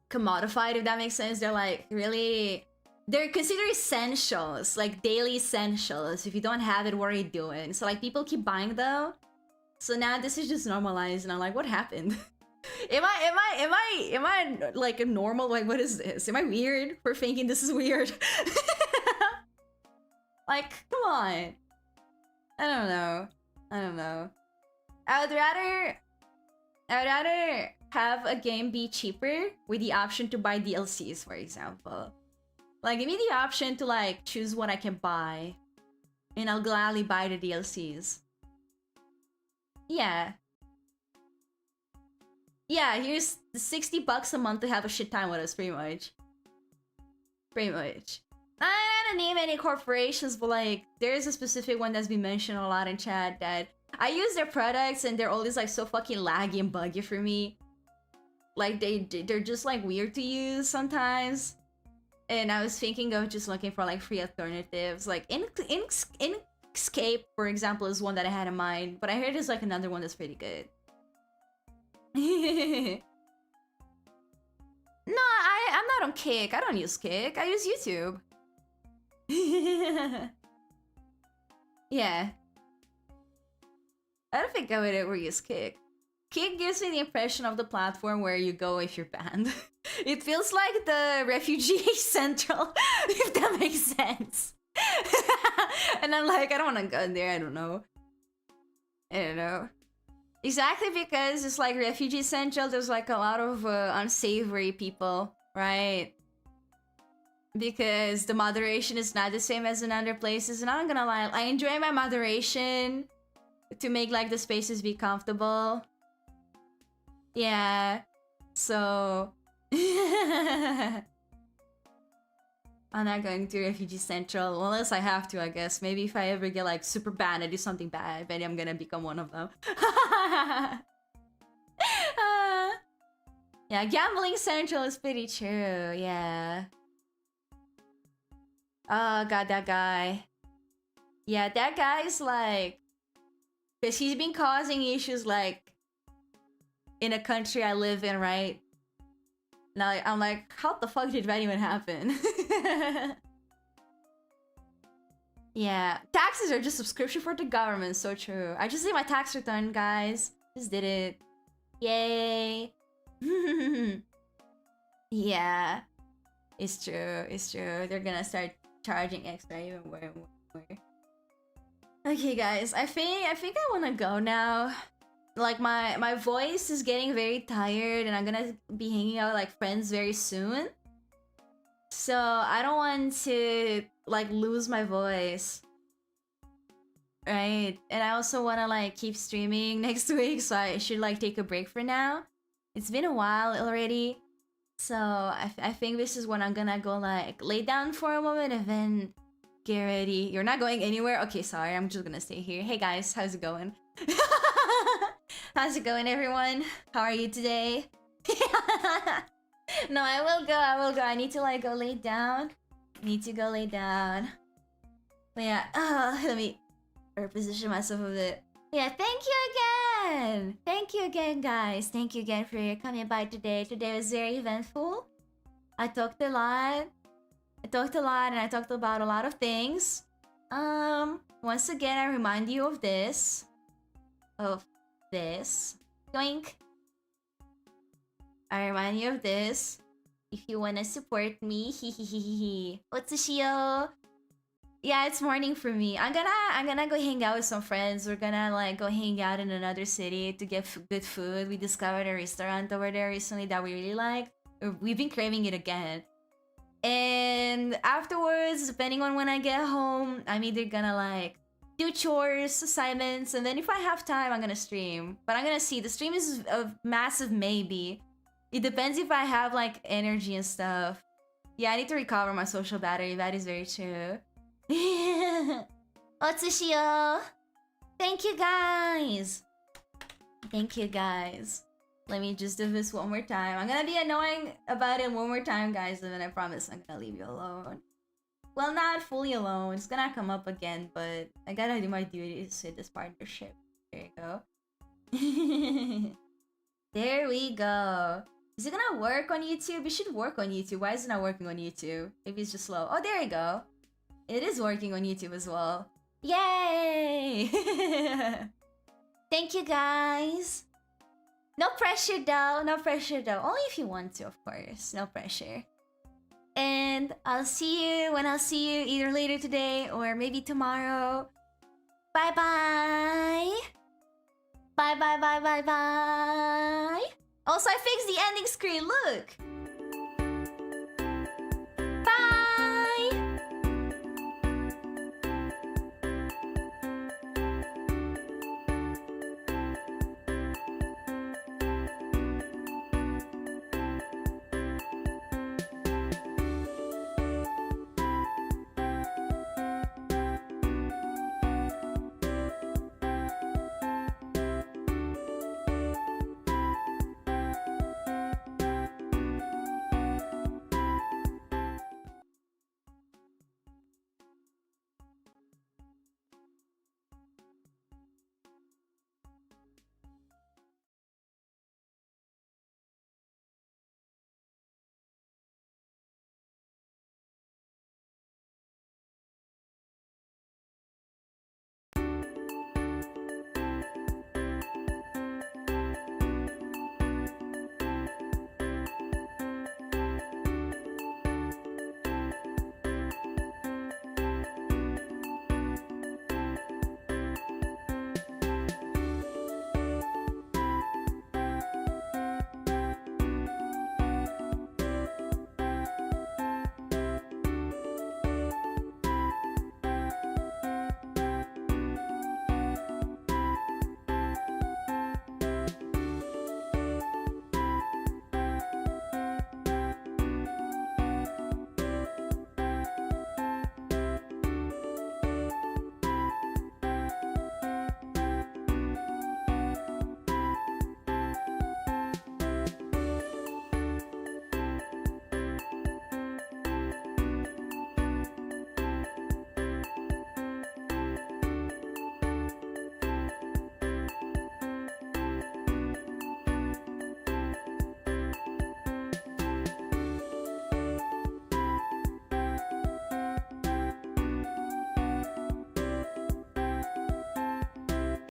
commodified, if that makes sense. They're like really, they're considered essentials, like daily essentials. If you don't have it, what are you doing? So like, people keep buying them. So now this is just normalized and I'm like, what happened? Am I like a normal, like, what is this? Am I weird for thinking this is weird? Like, come on. I don't know. I would rather have a game be cheaper with the option to buy DLCs, for example. Like, give me the option to like choose what I can buy, and I'll gladly buy the DLCs. Yeah. Yeah, here's the $60 a month to have a shit time with us, pretty much. Pretty much. I don't name any corporations, but like, there's a specific one that's been mentioned a lot in chat that I use their products and they're always like so fucking laggy and buggy for me. Like, they're just like weird to use sometimes. And I was thinking of just looking for like free alternatives. Like, Inkscape, for example, is one that I had in mind, but I heard there's like another one that's pretty good. No, I'm not on Kick. I don't use Kick. I use YouTube. Yeah. I don't think I would ever use Kick. Kick gives me the impression of the platform where you go if you're banned. It feels like the refugee central, if that makes sense. And I'm like, I don't want to go there. I don't know. Exactly, because it's like refugee central. There's like a lot of unsavory people, right? because the moderation is not the same as in other places. And I'm not gonna lie, I enjoy my moderation to make like the spaces be comfortable. Yeah, so I'm not going to Refugee Central unless I have to, I guess. Maybe if I ever get like super bad and do something bad, maybe I'm gonna become one of them. Yeah, Gambling Central is pretty true, yeah. Oh god, that guy. Yeah, that guy is like... Because he's been causing issues like... in a country I live in, right? Now I'm like, how the fuck did that even happen? Yeah, taxes are just subscription for the government, so true. I just did my tax return, guys. Just did it. Yay. Yeah, it's true, it's true. They're gonna start charging extra even more and more. Okay, guys, I think I wanna go now. Like my voice is getting very tired, and I'm gonna be hanging out with like friends very soon. So I don't want to like lose my voice. Right, and I also wanna like keep streaming next week, so I should like take a break for now. It's been a while already. So I think this is when I'm gonna go like lay down for a moment and then get ready. You're not going anywhere? Okay, sorry, I'm just gonna stay here. Hey guys, how's it going? How's it going, everyone? How are you today? No, I will go. I need to like go lay down. Need to go lay down. But yeah, let me reposition myself a bit. Yeah, thank you again! Thank you again, guys. Thank you again for coming by today. Today was very eventful. I talked a lot. And I talked about a lot of things. Once again, I remind you of this. Doink. I remind you of this. If you wanna support me, What's a shio? Yeah, it's morning for me. I'm gonna go hang out with some friends. We're gonna like go hang out in another city to get good food. We discovered a restaurant over there recently that we really liked. We've been craving it again. And afterwards, depending on when I get home, I'm either gonna like do chores, assignments, and then if I have time, I'm gonna stream. But I'm gonna see. The stream is a massive maybe. It depends if I have like energy and stuff. Yeah, I need to recover my social battery. That is very true. Otsushio! Thank you, guys! Thank you, guys. Let me just do this one more time. I'm gonna be annoying about it one more time, guys, and then I promise I'm gonna leave you alone. Well, not fully alone. It's gonna come up again, but I gotta do my duties with this partnership. There you go. There we go. Is it gonna work on YouTube? It should work on YouTube. Why is it not working on YouTube? Maybe it's just slow. Oh, there you go. It is working on YouTube as well. Yay! Thank you, guys. No pressure though. No pressure though. Only if you want to, of course. No pressure. And I'll see you when I'll see you either later today or maybe tomorrow. Bye bye. Bye bye bye bye bye. Also, I fixed the ending screen. Look.